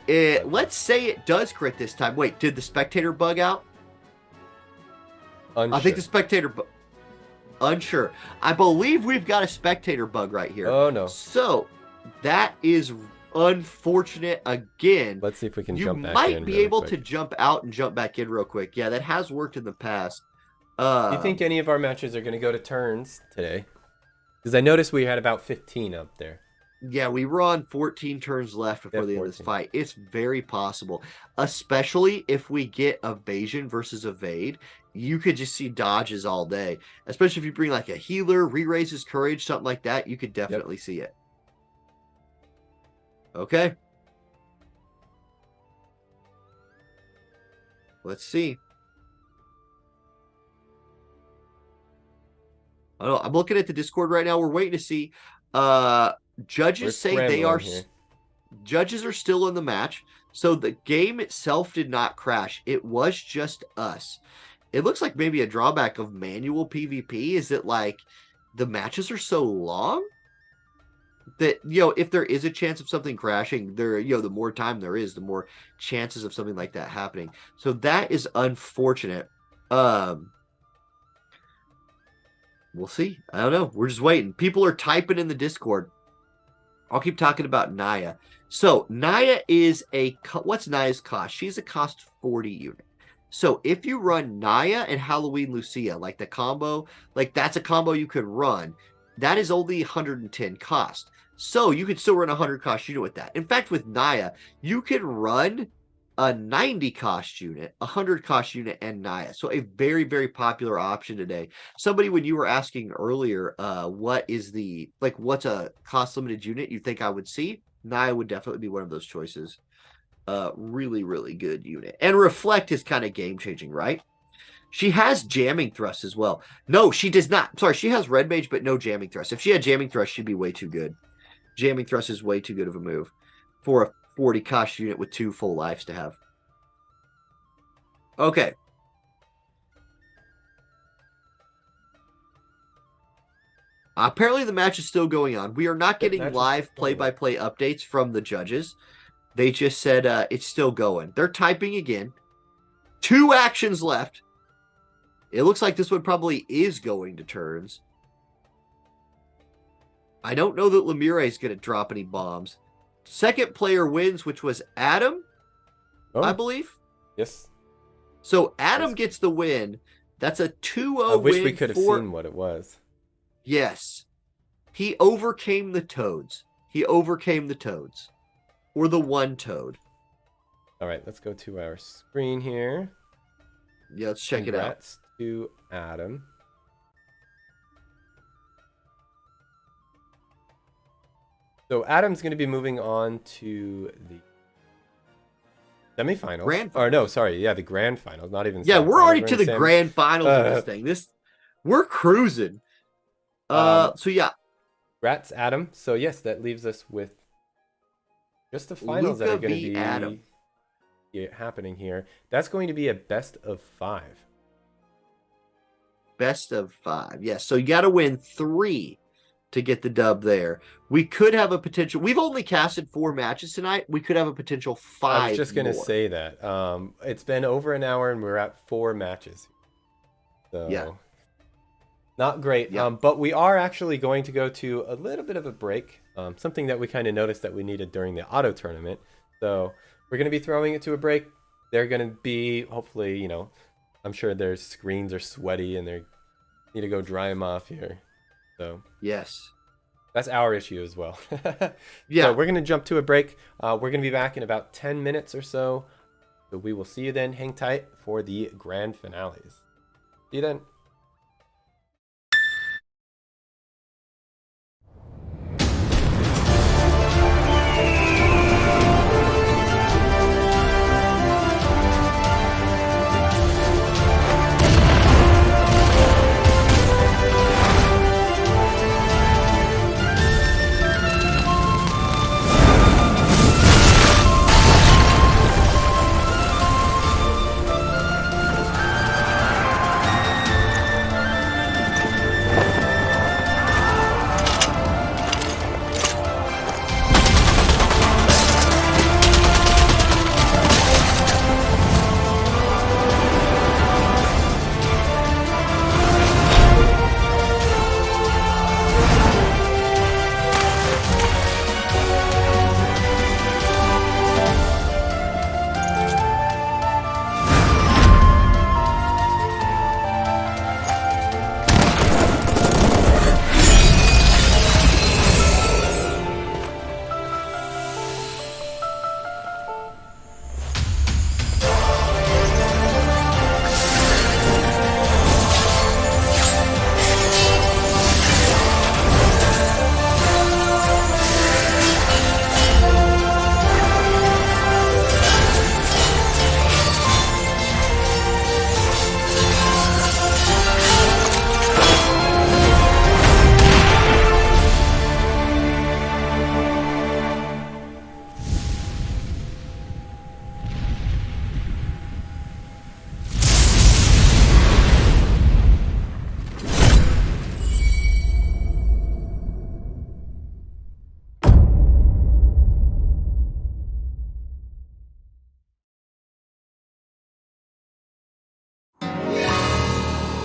let's say it does crit this time. Wait, did the spectator bug out? Unsure. I think the spectator unsure. I believe we've got a spectator bug right here. Oh, no. So, that is unfortunate again. Let's see if we can jump back in. You might be able to jump out and jump back in real quick. Yeah, that has worked in the past. Do you think any of our matches are going to go to turns today? Because I noticed we had about 15 up there. Yeah, we were on 14 turns left before the end of this fight. It's very possible, especially if we get evasion versus evade. You could just see dodges all day, especially if you bring like a healer, re-raises courage, something like that. You could definitely see it. Okay. Let's see. I don't know. I'm looking at the Discord right now. We're waiting to see. Judges say they are. Judges are still in the match, So the game itself did not crash. It was just us. It looks like maybe a drawback of manual PvP is that like the matches are so long that, if there is a chance of something crashing, the more time there is, the more chances of something like that happening. So that is unfortunate. We'll see. I don't know. We're just waiting. People are typing in the Discord. I'll keep talking about Naya. So Naya is what's Naya's cost? She's a cost 40 unit. So if you run Naya and Halloween Lucia, like the combo, like that's a combo you could run. That is only 110 cost. So you could still run a 100 cost unit with that. In fact, with Naya, you could run a 90 cost unit, a 100 cost unit, and Naya. So a very, very popular option today. Somebody, when you were asking earlier, what's a cost limited unit you think I would see? Naya would definitely be one of those choices. Really, really good unit. And Reflect is kind of game changing, right? She has jamming thrust as well. No, she does not. Sorry, she has red mage, but no jamming thrust. If she had jamming thrust, she'd be way too good. Jamming thrust is way too good of a move for a 40 cost unit with 2 full lives to have. Okay. Apparently the match is still going on. We are not getting live play-by-play updates from the judges. They just said it's still going. They're typing again. 2 actions left. It looks like this one probably is going to turns. I don't know that Lemire is going to drop any bombs. Second player wins, which was Adam, I believe. Yes. So Adam gets the win. That's a 2-0 win. I wish we could have seen what it was. Yes. He overcame the toads. Or the one toad. All right, let's go to our screen here. Yeah, let's check it out. Congrats to Adam. So Adam's going to be moving on to the semifinals. The grand finals. Not even. Yeah, we're already to the grand finals of this thing. We're cruising. So yeah. Congrats, Adam. So yes, that leaves us with just the finals that are going to be happening here. That's going to be a best of 5. Best of 5. Yes. So you got to win 3 to get the dub there. We could have a potential. We've only casted 4 matches tonight. We could have a potential 5. I was just going to say that. It's been over an hour and we're at 4 matches. So yeah. Not great. Yeah. But we are actually going to go to a little bit of a break. Something that we kind of noticed that we needed during the auto tournament. So we're going to be throwing it to a break. They're going to be, hopefully, I'm sure their screens are sweaty and they need to go dry them off here. So yes, that's our issue as well. Yeah. So we're going to jump to a break. We're going to be back in about 10 minutes or so. So we will see you then. Hang tight for the grand finales. See you then.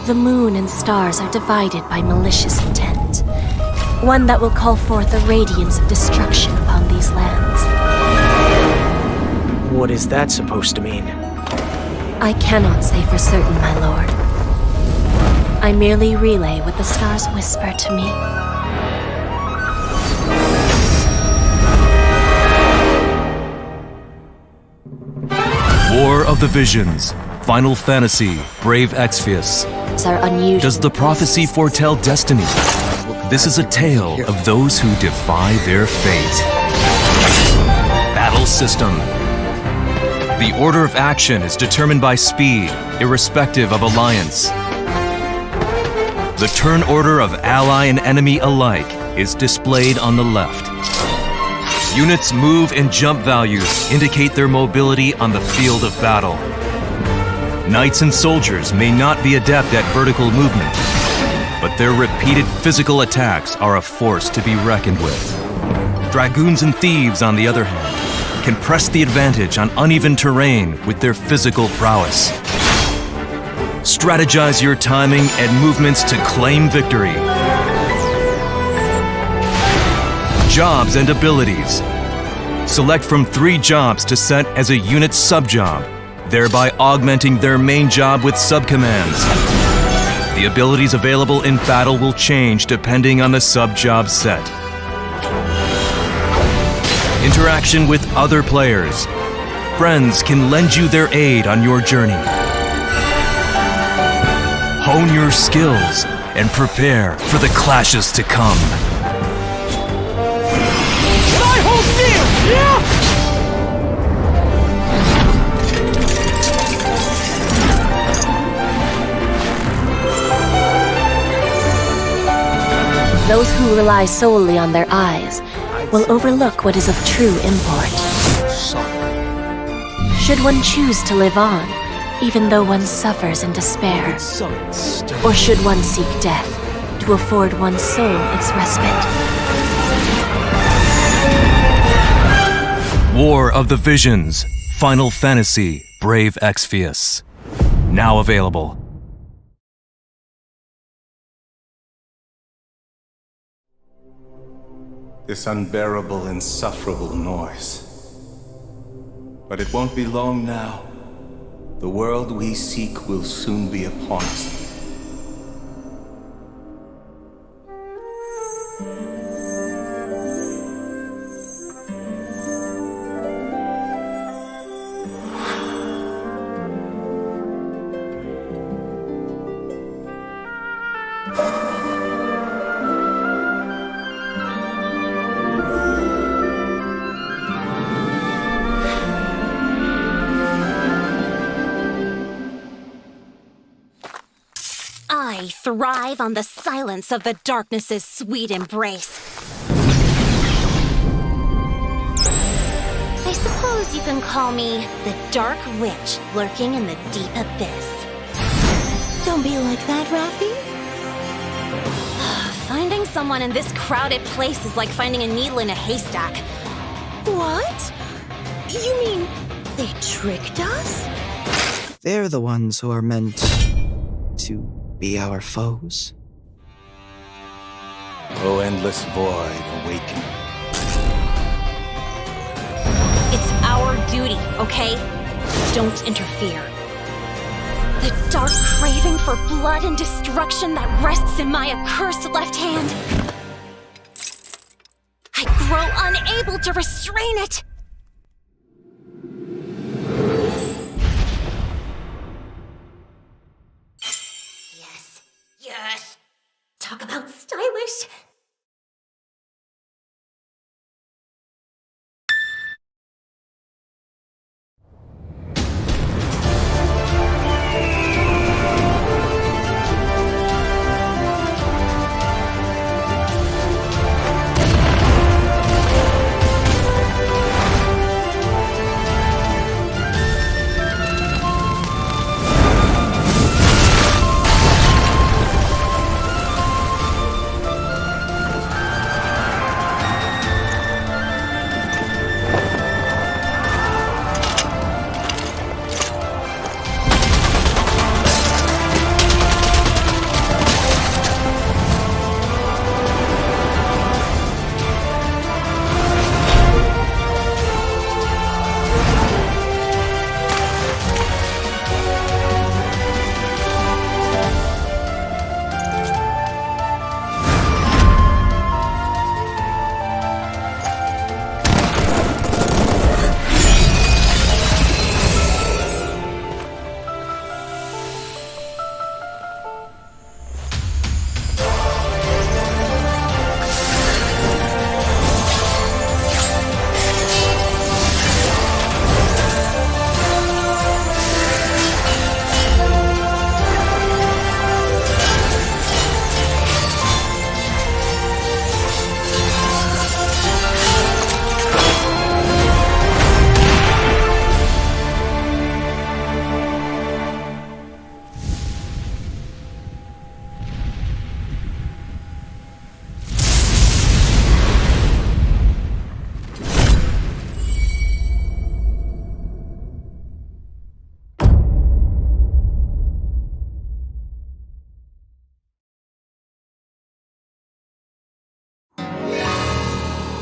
The moon and stars are divided by malicious intent. One that will call forth a radiance of destruction upon these lands. What is that supposed to mean? I cannot say for certain, my lord. I merely relay what the stars whisper to me. War of the Visions, Final Fantasy, Brave Exvius. Are unusual. Does the prophecy foretell destiny? This is a tale of those who defy their fate. Battle system. The order of action is determined by speed, irrespective of alliance. The turn order of ally and enemy alike is displayed on the left. Units' move and jump values indicate their mobility on the field of battle. Knights and soldiers may not be adept at vertical movement, but their repeated physical attacks are a force to be reckoned with. Dragoons and thieves, on the other hand, can press the advantage on uneven terrain with their physical prowess. Strategize your timing and movements to claim victory. Jobs and abilities. Select from 3 jobs to set as a unit sub-job, thereby augmenting their main job with subcommands. The abilities available in battle will change depending on the sub-job set. Interaction with other players. Friends can lend you their aid on your journey. Hone your skills and prepare for the clashes to come. Those who rely solely on their eyes will overlook what is of true import. Should one choose to live on, even though one suffers in despair? Or should one seek death to afford one's soul its respite? War of the Visions, Final Fantasy, Brave Exvius. Now available. This unbearable, insufferable noise. But it won't be long now. The world we seek will soon be upon us. I thrive on the silence of the darkness's sweet embrace. I suppose you can call me the Dark Witch lurking in the deep abyss. Don't be like that, Rafi. Finding someone in this crowded place is like finding a needle in a haystack. What? You mean they tricked us? They're the ones who are meant to be our foes. O endless void, awaken. It's our duty, okay? Don't interfere. The dark craving for blood and destruction that rests in my accursed left hand. I grow unable to restrain it. Yes. Talk about stylish.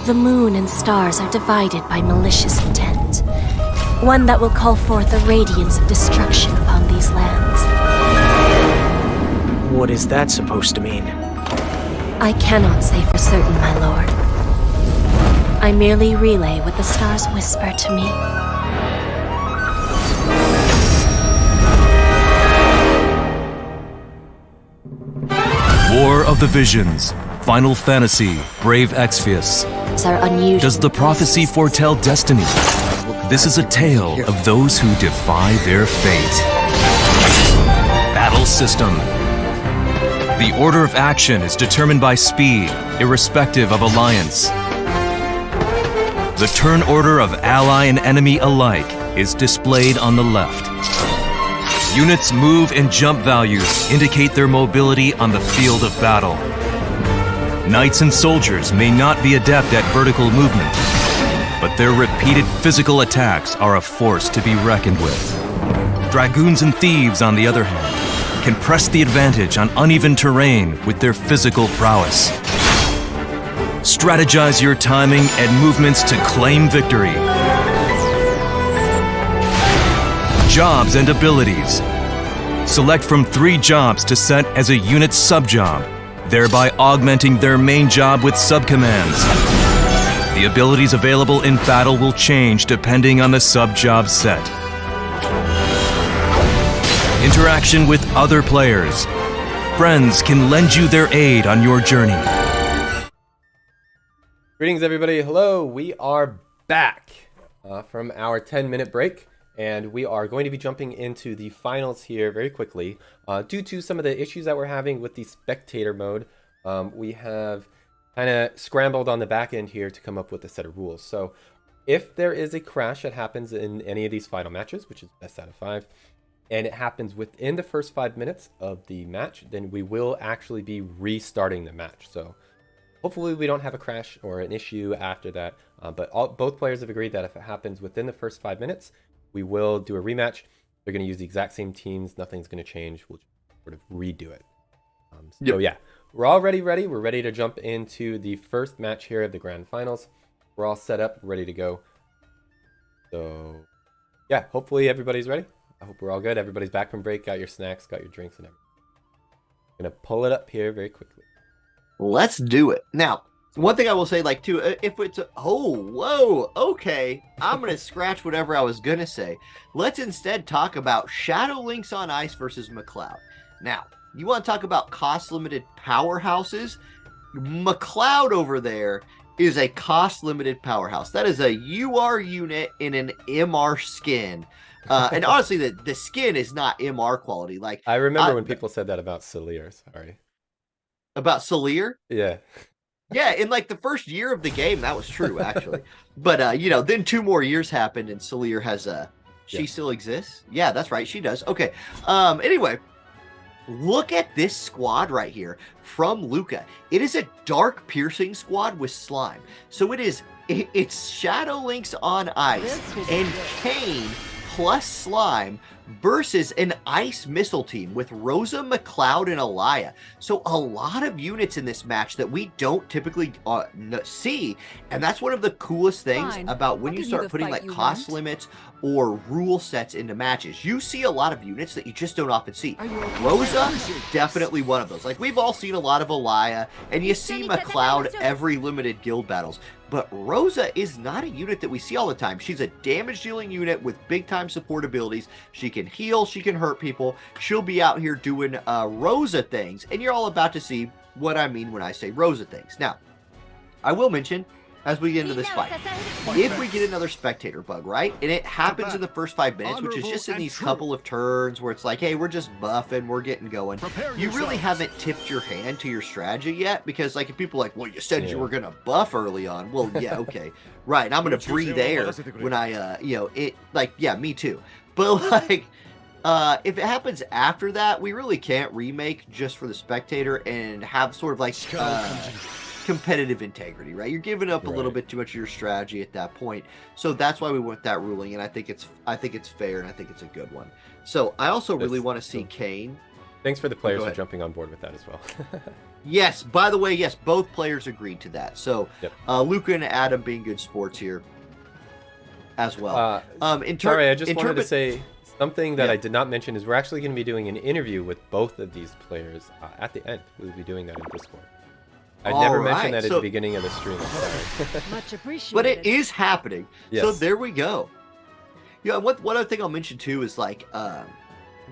The moon and stars are divided by malicious intent. One that will call forth a radiance of destruction upon these lands. What is that supposed to mean? I cannot say for certain, my lord. I merely relay what the stars whisper to me. War of the Visions. Final Fantasy. Brave EXVIUS. Are unusual. Does the prophecy foretell destiny? This is a tale of those who defy their fate. Battle system. The order of action is determined by speed, irrespective of alliance. The turn order of ally and enemy alike is displayed on the left. Units' move and jump values indicate their mobility on the field of battle. Knights and soldiers may not be adept at vertical movement, but their repeated physical attacks are a force to be reckoned with. Dragoons and thieves, on the other hand, can press the advantage on uneven terrain with their physical prowess. Strategize your timing and movements to claim victory. Jobs and abilities. Select from 3 jobs to set as a unit sub-job, thereby augmenting their main job with subcommands. The abilities available in battle will change depending on the sub-job set. Interaction with other players. Friends can lend you their aid on your journey. Greetings, everybody. Hello. We are back from our 10-minute break, and we are going to be jumping into the finals here very quickly. Due to some of the issues that we're having with the spectator mode, we have kind of scrambled on the back end here to come up with a set of rules. So if there is a crash that happens in any of these final matches, which is best out of 5, and it happens within the first 5 minutes of the match, then we will actually be restarting the match. So hopefully we don't have a crash or an issue after that, but both players have agreed that if it happens within the first 5 minutes, we will do a rematch. They're going to use the exact same teams. Nothing's going to change. We'll just sort of redo it. So yeah, we're already ready. We're ready to jump into the first match here of the grand finals. We're all set up, ready to go. So yeah, hopefully everybody's ready. I hope we're all good. Everybody's back from break, got your snacks, got your drinks and everything. I'm going to pull it up here very quickly. Let's do it. Now, one thing I will say, like, too, if it's okay, I'm going to scratch whatever I was going to say. Let's instead talk about Shadow Lynx on Ice versus McLeod. Now, you want to talk about cost-limited powerhouses? McLeod over there is a cost-limited powerhouse. That is a UR unit in an MR skin. And honestly, the skin is not MR quality. Like, I remember when people said that about Salir. Sorry. About Salir? Yeah. Yeah, in like the first year of the game, that was true, actually. But, you know, then 2 more years happened and Salir has she still exists? Yeah, that's right. She does. Okay. Anyway, look at this squad right here from Luca. It is a dark piercing squad with slime. So it's Shadow Lynx on Ice and Kane plus slime versus an ice missile team with Rosa, McLeod, and Alaya. So a lot of units in this match that we don't typically see, and that's one of the coolest things about when you start putting like cost limits or rule sets into matches. You see a lot of units that you just don't often see. Rosa, definitely one of those. Like, we've all seen a lot of Alaya, and you see McLeod every limited guild battles. But Rosa is not a unit that we see all the time. She's a damage-dealing unit with big-time support abilities. She can heal, she can hurt people. She'll be out here doing Rosa things, and you're all about to see what I mean when I say Rosa things. Now, I will mention, as we get into this fight, if we get another spectator bug, right, and it happens in the first 5 minutes, which is just in these couple of turns where it's like, hey, we're just buffing, we're getting going, you really haven't tipped your hand to your strategy yet, because like if people are like, well, you said you were gonna buff early on, well, yeah, okay, right, and I'm gonna breathe air when I you know, it, like, yeah, me too, but like if it happens after that, we really can't remake just for the spectator and have sort of like competitive integrity, right? You're giving up a little bit too much of your strategy at that point. So that's why we went that ruling, and I think it's fair, and I think it's a good one. So I also really want to see Kane Thanks for the players Go for ahead. jumping on board with that as well. Yes, by the way, yes, both players agreed to that. So Yep. Luca and Adam being good sports here as well. Sorry, I just wanted to interpret- say something that Yeah. I did not mention is we're actually going to be doing an interview with both of these players at the end. We'll be doing that in Discord. I never mentioned that at the beginning of the stream. I'm sorry. Much appreciated. But it is happening. So Yes. there we go. Yeah, one other thing I'll mention too is like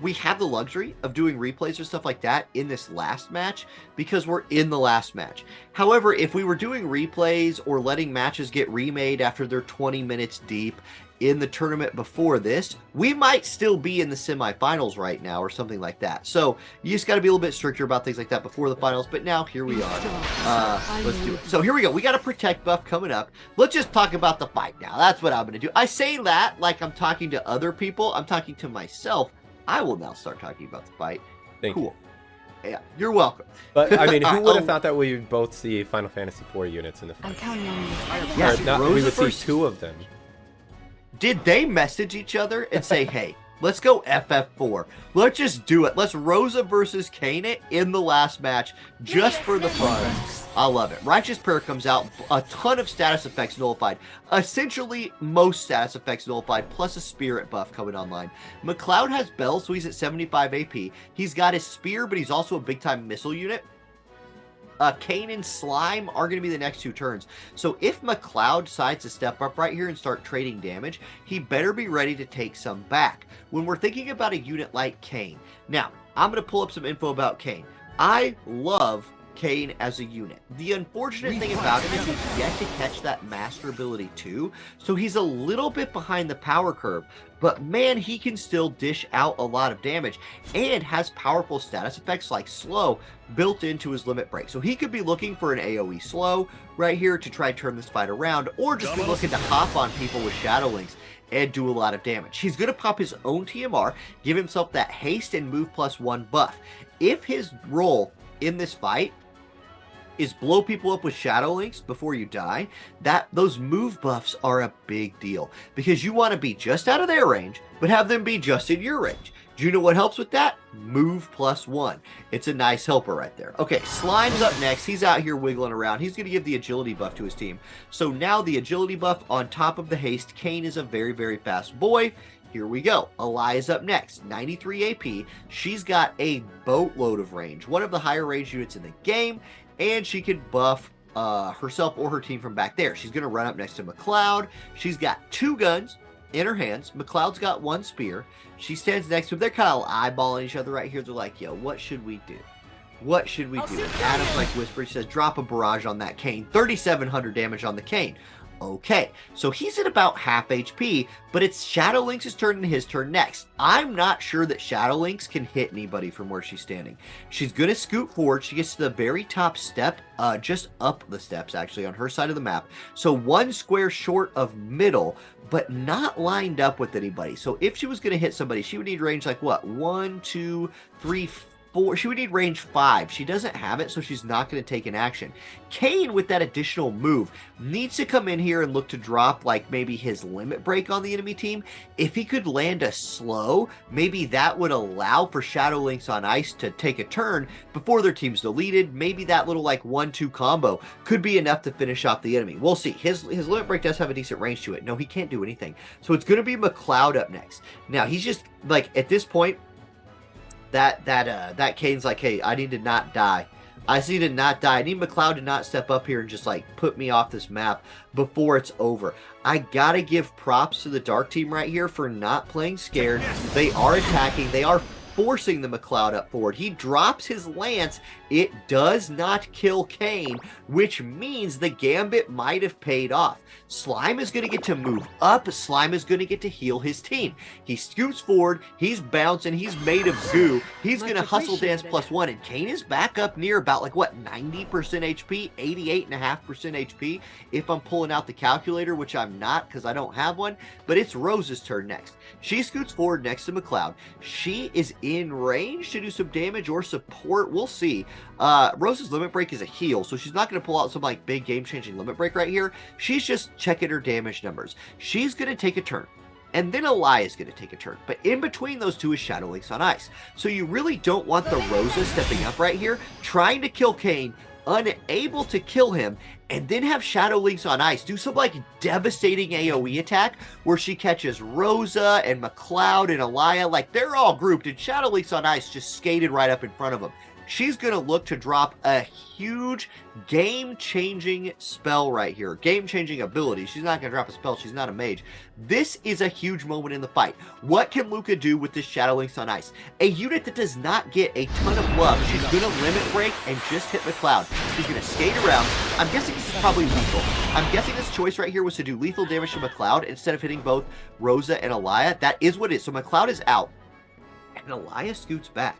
we have the luxury of doing replays or stuff like that in this last match because we're in the last match. However, if we were doing replays or letting matches get remade after they're 20 minutes deep in the tournament before this, we might still be in the semifinals right now or something like that. So you just got to be a little bit stricter about things like that before the finals. But now here we are. Let's do it. So here we go. We got a protect buff coming up. Let's just talk about the fight now. That's what I'm going to do. I say that like I'm talking to other people. I'm talking to myself. I will now start talking about the fight. Thank Cool. Yeah, you're welcome. But I mean, who would have I'll- thought that we would both see Final Fantasy IV units in the I'm fight? counting on you. Yeah, Or not, we Rosa would see versus- 2 of them. Did they message each other and say, hey, let's go FF4. Let's just do it. Let's Rosa versus Kane it in the last match just for the fun. I love it. Righteous Prayer comes out. A ton of status effects nullified. Essentially, most status effects nullified, plus a spirit buff coming online. McLeod has Bell, so he's at 75 AP. He's got his spear, but he's also a big-time missile unit. Kane and Slime are going to be the next 2 turns. So if McLeod decides to step up right here and start trading damage, he better be ready to take some back. When we're thinking about a unit like Kane, now, I'm going to pull up some info about Kane. I love Kane as a unit. The unfortunate thing about him is he's yet to catch that master ability too, so he's a little bit behind the power curve, but man, he can still dish out a lot of damage and has powerful status effects like slow built into his limit break. So he could be looking for an AoE slow right here to try to turn this fight around, or just be looking to hop on people with Shadow Links and do a lot of damage. He's going to pop his own TMR, give himself that haste and move +1 buff. If his role in this fight is blow people up with Shadow Links before you die, those move buffs are a big deal because you want to be just out of their range, but have them be just in your range. Do you know what helps with that? Move +1. It's a nice helper right there. Okay, Slime's up next. He's out here wiggling around. He's going to give the agility buff to his team. So now the agility buff on top of the haste. Kane is a very, very fast boy. Here we go. Eli's up next, 93 AP. She's got a boatload of range, one of the higher range units in the game, and she can buff herself or her team from back there. She's going to run up next to McLeod. She's got 2 guns in her hands. McLeod's got 1 spear. She stands next to him. They're kind of eyeballing each other right here. They're like, yo, what should we do? What should we do? And Adam's like whispering, says, drop a barrage on that Kane. 3,700 damage on the Kane. Okay, so he's at about half HP, but it's Shadow Lynx's turn and his turn next. I'm not sure that Shadow Lynx can hit anybody from where she's standing. She's going to scoot forward. She gets to the very top step, just up the steps, actually, on her side of the map. So 1 square short of middle, but not lined up with anybody. So if she was going to hit somebody, she would need range like what? 1, 2, 3, 4. She would need range 5. She doesn't have it, so she's not going to take an action. Kane, with that additional move, needs to come in here and look to drop like maybe his limit break on the enemy team. If he could land a slow, maybe that would allow for Shadow Lynx on ice to take a turn before their team's deleted. Maybe that little like 1-2 combo could be enough to finish off the enemy. We'll see. His limit break does have a decent range to it. No, he can't do anything. So it's going to be McLeod up next. Now, he's just like, at this point, that Kane's like, hey, I need to not die. I need to not die. I need McLeod to not step up here and just like put me off this map before it's over. I gotta give props to the Dark team right here for not playing scared. They are attacking. They are forcing the McLeod up forward. He drops his lance. It does not kill Kane, which means the gambit might have paid off. Slime is going to get to move up. Slime is going to get to heal his team. He scoots forward. He's bouncing. He's made of goo. He's going to hustle dance +1, and Kane is back up near about like what, 90% HP, 88.5% HP. If I'm pulling out the calculator, which I'm not because I don't have one, but it's Rose's turn next. She scoots forward next to McLeod. She is in range to do some damage or support. We'll see. Rose's limit break is a heal, so she's not going to pull out some like big game-changing limit break right here. She's just checking her damage numbers. She's going to take a turn. and then Elia's going to take a turn. But in between those two is Shadow Links on Ice. So you really don't want the Rosa stepping up right here, trying to kill Kain, unable to kill him, and then have Shadow Links on Ice do some like devastating AoE attack where she catches Rosa and McCloud and Elia, like they're all grouped, and Shadow Links on Ice just skated right up in front of them. She's going to look to drop a huge game-changing spell right here. Game-changing ability. She's not going to drop a spell. She's not a mage. This is a huge moment in the fight. What can Luca do with this Shadow Links on Ice? A unit that does not get a ton of love. She's going to limit break and just hit McCloud. She's going to skate around. I'm guessing this is probably lethal. I'm guessing this choice right here was to do lethal damage to McCloud instead of hitting both Rosa and Elia. That is what it is. So McCloud is out. And Elia scoots back.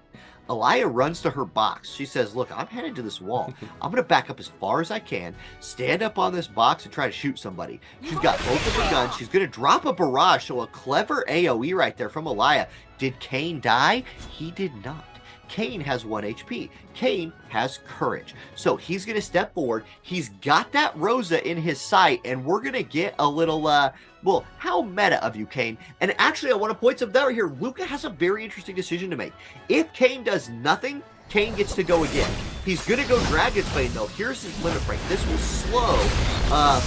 Elia runs to her box. She says, look, I'm headed to this wall. I'm going to back up as far as I can, stand up on this box, and try to shoot somebody. She's got both of her guns. She's going to drop a barrage, so a clever AoE right there from Elia. Did Kain die? He did not. Kain has 1 HP. Kain has courage. So he's going to step forward. He's got that Rosa in his sight, and we're going to get a little, well, how meta of you, Kain. And actually, I want to point something out right here. Luca has a very interesting decision to make. If Kain does nothing, Kain gets to go again. He's going to go Dragon's Bane, though. Here's his limit break. This will slow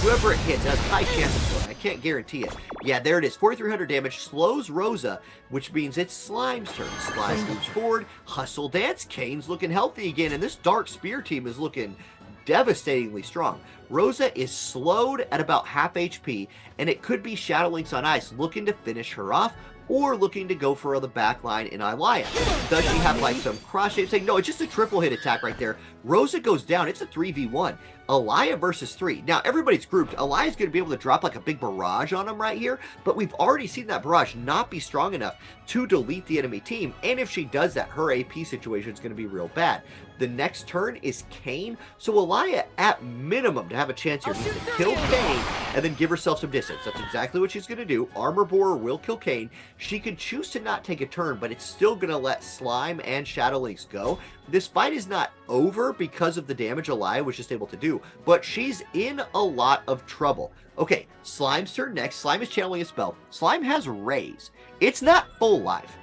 whoever it hits. It has high chances for it. I can't guarantee it. Yeah, there it is. 4,300 damage. Slows Rosa, which means it's Slime's turn. Slime moves forward. Hustle Dance. Kain's looking healthy again, and this Dark Spear team is looking devastatingly strong. Rosa is slowed at about half HP, and it could be Shadow Links on Ice looking to finish her off, or looking to go for the back line in Elia. Does she have like some cross shape saying, no, it's just a triple hit attack right there. Rosa goes down. It's a 3v1. Elia versus 3. Now, everybody's grouped. Elia's going to be able to drop like a big barrage on him right here, but we've already seen that barrage not be strong enough to delete the enemy team, and if she does that, her AP situation is going to be real bad. The next turn is Kain, so Elia, at minimum, to have a chance here, needs to kill Kain and then give herself some distance. That's exactly what she's going to do. Armor Borer will kill Kain. She can choose to not take a turn, but it's still going to let Slime and Shadow Links go. This fight is not over because of the damage Elia was just able to do, but she's in a lot of trouble. Okay, Slime's turn next. Slime is channeling a spell. Slime has Raise. It's not full life,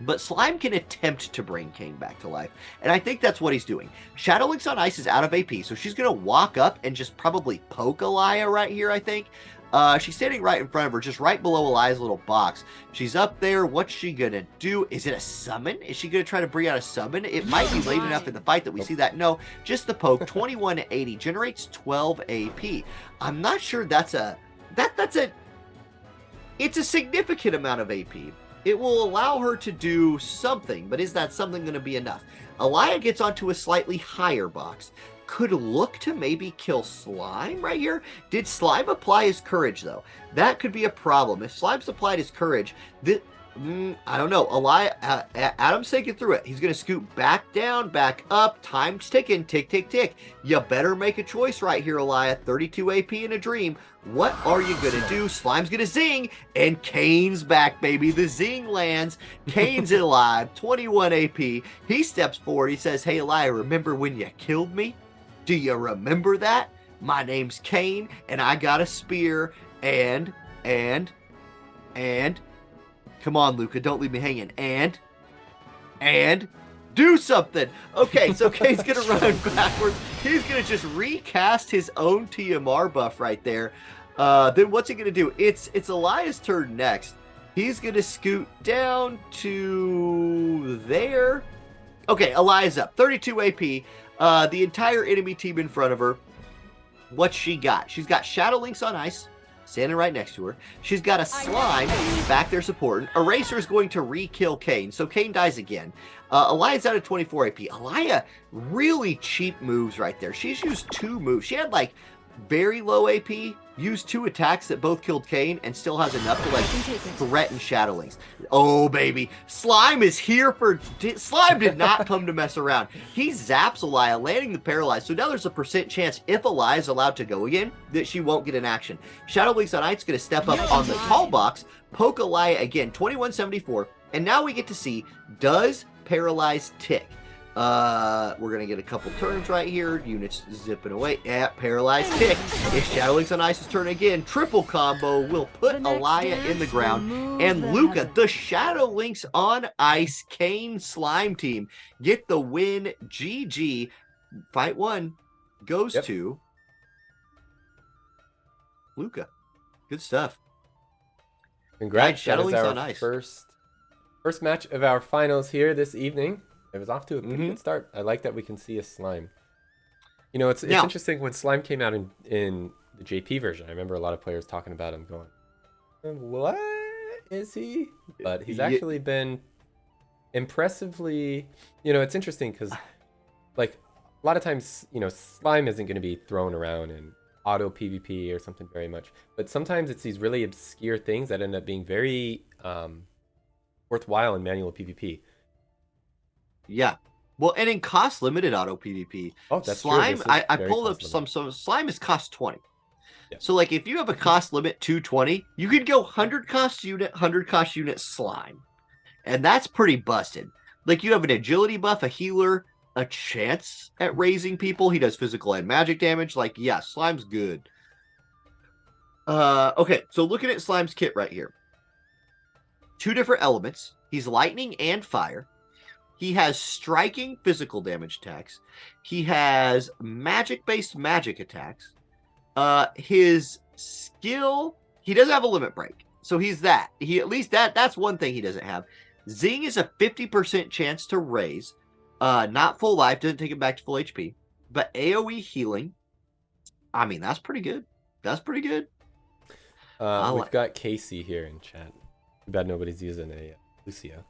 but Slime can attempt to bring Kain back to life, and I think that's what he's doing. Shadow Links on Ice is out of AP, so she's going to walk up and just probably poke Elia right here, I think. She's standing right in front of her, just right below Elia's little box. She's up there. What's she going to do? Is it a summon? Is she going to try to bring out a summon? It might be late enough in the fight that we see that. No, just the poke. 2180 generates 12 AP. I'm not sure that's it's a significant amount of AP. It will allow her to do something, but is that something going to be enough? Elia gets onto a slightly higher box. Could look to maybe kill Slime right here. Did Slime apply his courage, though? That could be a problem. If Slime's applied his courage, I don't know. Elia, Adam's thinking through it. He's going to scoot back down, back up. Time's ticking. Tick, tick, tick. You better make a choice right here, Elia. 32 AP in a dream. What are you going to do? Slime's going to zing, and Kain's back, baby. The zing lands. Kain's alive. 21 AP. He steps forward. He says, hey, Elia, remember when you killed me? Do you remember that? My name's Kain, and I got a spear, and, come on, Luca, don't leave me hanging, and, do something. Okay, so Kain's going to run backwards. He's going to just recast his own TMR buff right there. Then what's he going to do? It's Elia's turn next. He's going to scoot down to there. Okay, Elia's up. 32 AP. The entire enemy team in front of her. What's she got? She's got Shadow Links on Ice, standing right next to her. She's got a Slime back there supporting. Eraser is going to re-kill Kain, so Kain dies again. Elia's out of 24 AP. Elia, really cheap moves right there. She's used 2 moves. She had, like, very low AP, used 2 attacks that both killed Kain, and still has enough to, like, threaten Shadow Links. Oh, baby. Slime is here for... Slime did not come to mess around. He zaps Elia, landing the paralyzed. So now there's a % chance, if Elia is allowed to go again, that she won't get an action. Shadow Links on Ice is going to step up on the tall box, poke Elia again, 2174, and now we get to see, does Paralyze tick? We're going to get a couple turns right here. Units zipping away. Paralyzed kick. If Shadow Link's on Ice's turn again, triple combo will put Alaya in the ground. And Luca, the Shadow Link's on Ice Kane Slime team, get the win. GG. Fight 1 goes to Luca. Good stuff. Congrats. Shadow That is Link's our on Ice. first match of our finals here this evening. It was off to a pretty good start. I like that we can see a slime. You know, it's interesting when slime came out in the JP version. I remember a lot of players talking about him going, what is he? But he's actually been impressively, you know, it's interesting because like a lot of times, you know, slime isn't going to be thrown around in auto PvP or something very much. But sometimes it's these really obscure things that end up being very worthwhile in manual PvP. Yeah. Well, and in cost limited auto PvP, slime, I pulled up some, so slime is cost 20. Yeah. So like if you have a cost limit 220, you could go 100 cost unit slime. And that's pretty busted. Like you have an agility buff, a healer, a chance at raising people. He does physical and magic damage. Like, yeah, slime's good. Okay, so looking at slime's kit right here. 2 different elements. He's lightning and fire. He has striking physical damage attacks. He has magic-based magic attacks. His skill, he doesn't have a limit break. So he's that. He at least that's one thing he doesn't have. Zing is a 50% chance to raise. Not full life, doesn't take him back to full HP. But AoE healing, I mean, that's pretty good. That's pretty good. We've got Casey here in chat. Too bad nobody's using a Lucio.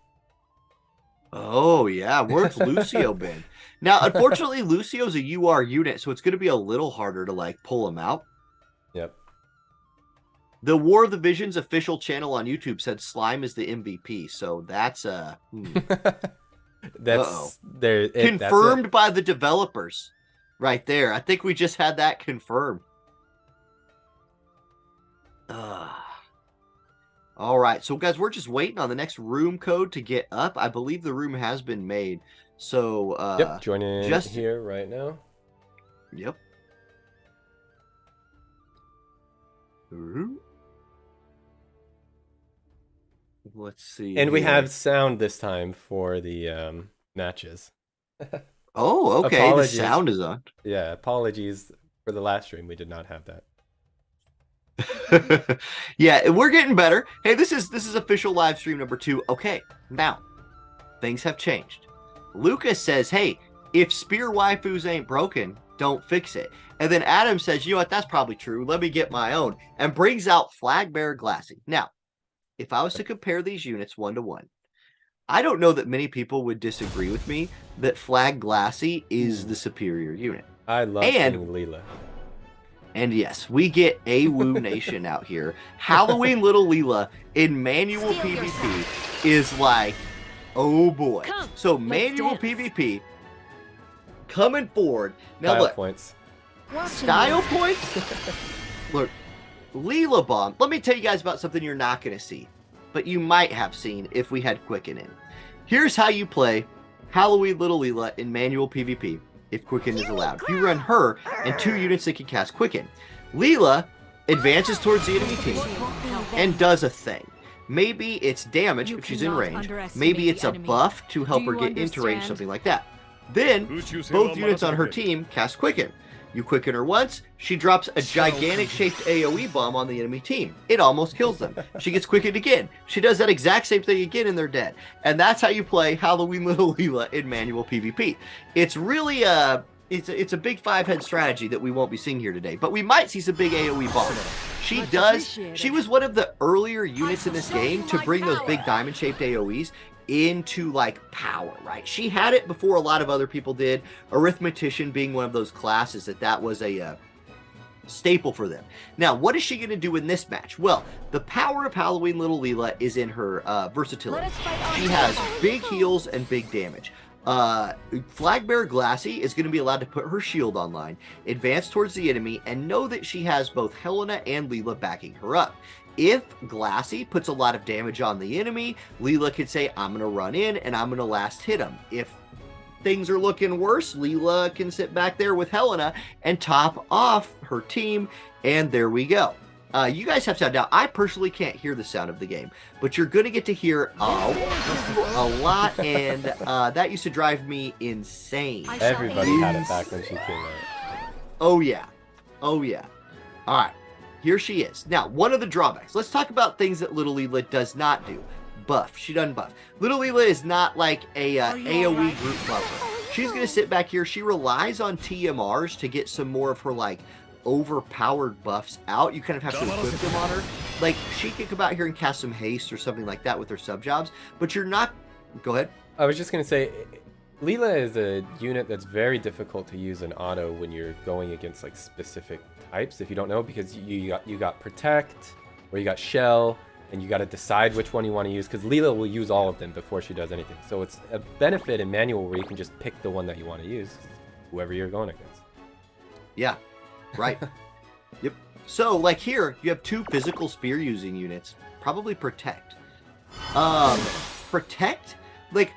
Oh, yeah. Where's Lucio been? Now, unfortunately, Lucio's a UR unit, so it's going to be a little harder to, like, pull him out. Yep. The War of the Visions official channel on YouTube said Slime is the MVP, so that's that's confirmed by the developers right there. I think we just had that confirmed. All right, so guys, we're just waiting on the next room code to get up. I believe the room has been made. So yep, joining just here right now. Yep. Let's see. And we have sound this time for the matches. Oh, okay. Apologies. The sound is on. Yeah, apologies for the last stream. We did not have that. Yeah, we're getting better. Hey, this is official live stream number 2. Okay, now things have changed. Lucas says, "Hey, if spear waifus ain't broken, don't fix it." And then Adam says, "You know what? That's probably true. Let me get my own," and brings out Flag Bearer Glassy. Now, if I was to compare these units 1-to-1, I don't know that many people would disagree with me that Flag Glassy is the superior unit. I love seeing Leela. And yes, we get AWU Nation out here. Halloween Little Leela in manual PvP is like, oh boy. So manual PvP coming forward. Now Style look. Points. Style points? Look, Leela Bomb. Let me tell you guys about something you're not going to see, but you might have seen if we had Quicken in. Here's how you play Halloween Little Leela in manual PvP. If Quicken is allowed, you run her and 2 units that can cast Quicken. Leela advances towards the enemy team and does a thing. Maybe it's damage if she's in range. Maybe it's a buff to help her get into range, something like that. Then both units on her team cast Quicken. You quicken her once, she drops a gigantic shaped AoE bomb on the enemy team. It almost kills them. She gets quickened again. She does that exact same thing again and they're dead. And that's how you play Halloween Little Leela in manual PvP. It's really it's a big 5-head strategy that we won't be seeing here today, but we might see some big AoE bombs. She was one of the earlier units in this game to bring those big diamond shaped AoEs into like power, right? She had it before a lot of other people did. Arithmetician being one of those classes that was a staple for them. Now, what is she going to do in this match? Well, the power of Halloween Little Leela is in her versatility. She has big heals and big damage. Flag Bearer Glassy is going to be allowed to put her shield online, advance towards the enemy, and know that she has both Helena and Leela backing her up. If Glassy puts a lot of damage on the enemy, Leela could say, I'm going to run in and I'm going to last hit him. If things are looking worse, Leela can sit back there with Helena and top off her team. And there we go. You guys have sound. Now, I personally can't hear the sound of the game, but you're going to get to hear a lot, and that used to drive me insane. Everybody had it back when she came out. Oh, yeah. Oh, yeah. All right. Here she is. Now, one of the drawbacks. Let's talk about things that Little Leela does not do. Buff. She doesn't buff. Little Leela is not like a AoE group buffer. She's going to sit back here. She relies on TMRs to get some more of her, like, overpowered buffs out. You kind of have to equip them on her. Like, she could come out here and cast some haste or something like that with her sub-jobs, but you're not... Go ahead. I was just going to say, Leela is a unit that's very difficult to use in auto when you're going against, like, specific types, if you don't know, because you got Protect, or you got Shell, and you got to decide which one you want to use, because Leela will use all of them before she does anything. So it's a benefit in manual where you can just pick the one that you want to use, whoever you're going against. Yeah. Right. Yep. So, like here, you have 2 physical spear using units. Probably Protect. Protect? Like,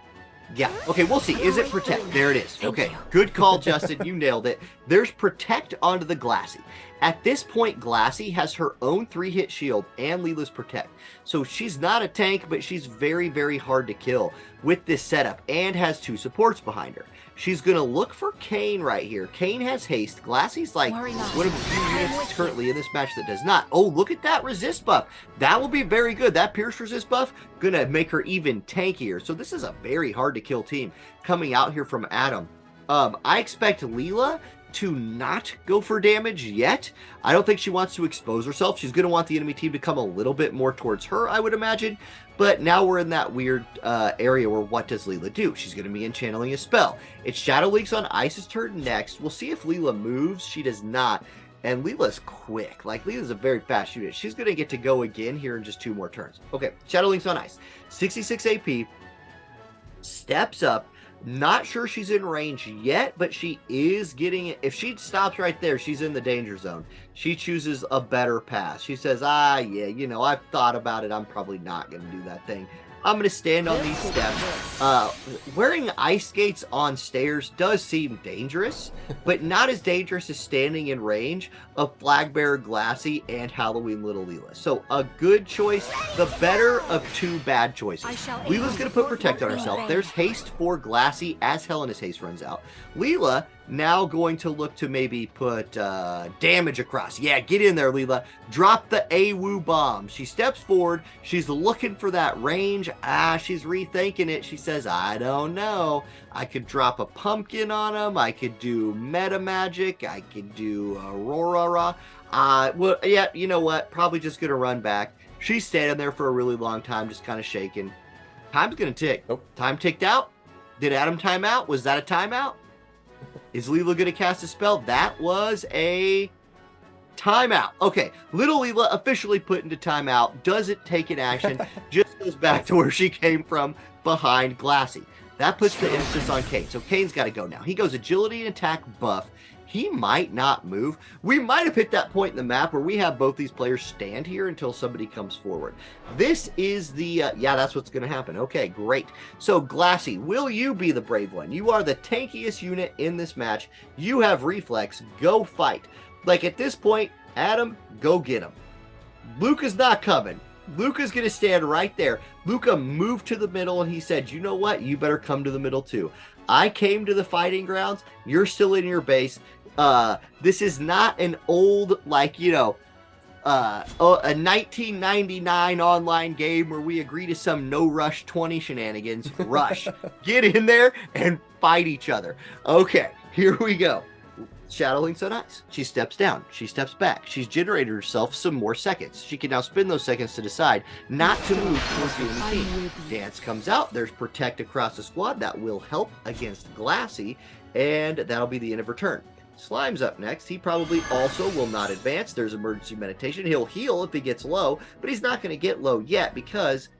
yeah. Okay, we'll see. Is it Protect? There it is. Okay. Good call, Justin. You nailed it. There's Protect onto the Glassy. At this point, Glassy has her own 3-hit shield and Leela's Protect. So she's not a tank, but she's very, very hard to kill with this setup and has 2 supports behind her. She's going to look for Kane right here. Kane has haste. Glassy's like one of the few units currently in this match that does not. Oh, look at that resist buff. That will be very good. That pierce resist buff going to make her even tankier. So this is a very hard to kill team coming out here from Adam. I expect Leela to not go for damage yet. I don't think she wants to expose herself. She's going to want the enemy team to come a little bit more towards her, I would imagine. But now we're in that weird area where what does Leela do? She's going to be channeling a spell. It's Shadow Links on Ice's turn next. We'll see if Leela moves. She does not. And Leela's quick. Like, Leela's a very fast unit. She's going to get to go again here in just 2 more turns. Okay, Shadow Links on Ice. 66 AP. Steps up. Not sure she's in range yet, but she is getting it. If she stops right there, she's in the danger zone. She chooses a better path. She says, yeah, you know, I've thought about it. I'm probably not going to do that thing. I'm going to stand on these steps. Wearing ice skates on stairs does seem dangerous, but not as dangerous as standing in range of Flagbearer Glassy and Halloween Little Leela. So a good choice, the better of 2 bad choices. Leela's going to put Protect on herself. There's haste for Glassy as Helena's haste runs out. Leela now going to look to maybe put damage across. Yeah, get in there, Leela. Drop the AWU bomb. She steps forward. She's looking for that range. She's rethinking it. She says, I don't know. I could drop a pumpkin on him. I could do meta magic. I could do Aurora. Well, yeah, you know what? Probably just going to run back. She's standing there for a really long time, just kind of shaking. Time's going to tick. Nope. Time ticked out. Did Adam time out? Was that a timeout? Is Leela going to cast a spell? That was a timeout. Okay, Little Leela officially put into timeout. Doesn't take an action. Just goes back to where she came from, behind Glassy. That puts the emphasis on Kane. So Kane's got to go now. He goes agility and attack buff. He might not move. We might have hit that point in the map where we have both these players stand here until somebody comes forward. This is the, yeah, that's what's going to happen. Okay, great. So Glassy, will you be the brave one? You are the tankiest unit in this match. You have reflex. Go fight. Like at this point, Adam, go get him. Luca's not coming. Luca's going to stand right there. Luca moved to the middle and he said, you know what? You better come to the middle too. I came to the fighting grounds. You're still in your base. This is not an old, like, you know, a 1999 online game where we agree to some no rush 20 shenanigans. Rush. Get in there and fight each other. Okay, here we go. Shadow Links on Ice. She steps down. She steps back. She's generated herself some more seconds. She can now spend those seconds to decide not to move towards the enemy team. Dance comes out. There's Protect across the squad. That will help against Glassy, and that'll be the end of her turn. Slime's up next. He probably also will not advance. There's Emergency Meditation. He'll heal if he gets low, but he's not going to get low yet because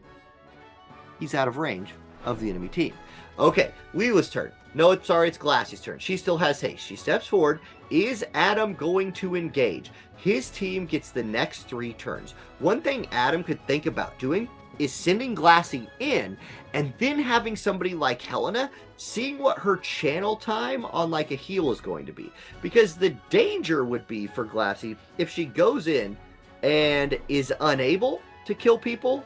he's out of range of the enemy team. Okay, Leela's turn. No, it's sorry, it's Glassy's turn. She still has haste. She steps forward. Is Adam going to engage? His team gets the next 3 turns. One thing Adam could think about doing, is sending Glassy in and then having somebody like Helena seeing what her channel time on like a heal is going to be. Because the danger would be for Glassy if she goes in and is unable to kill people.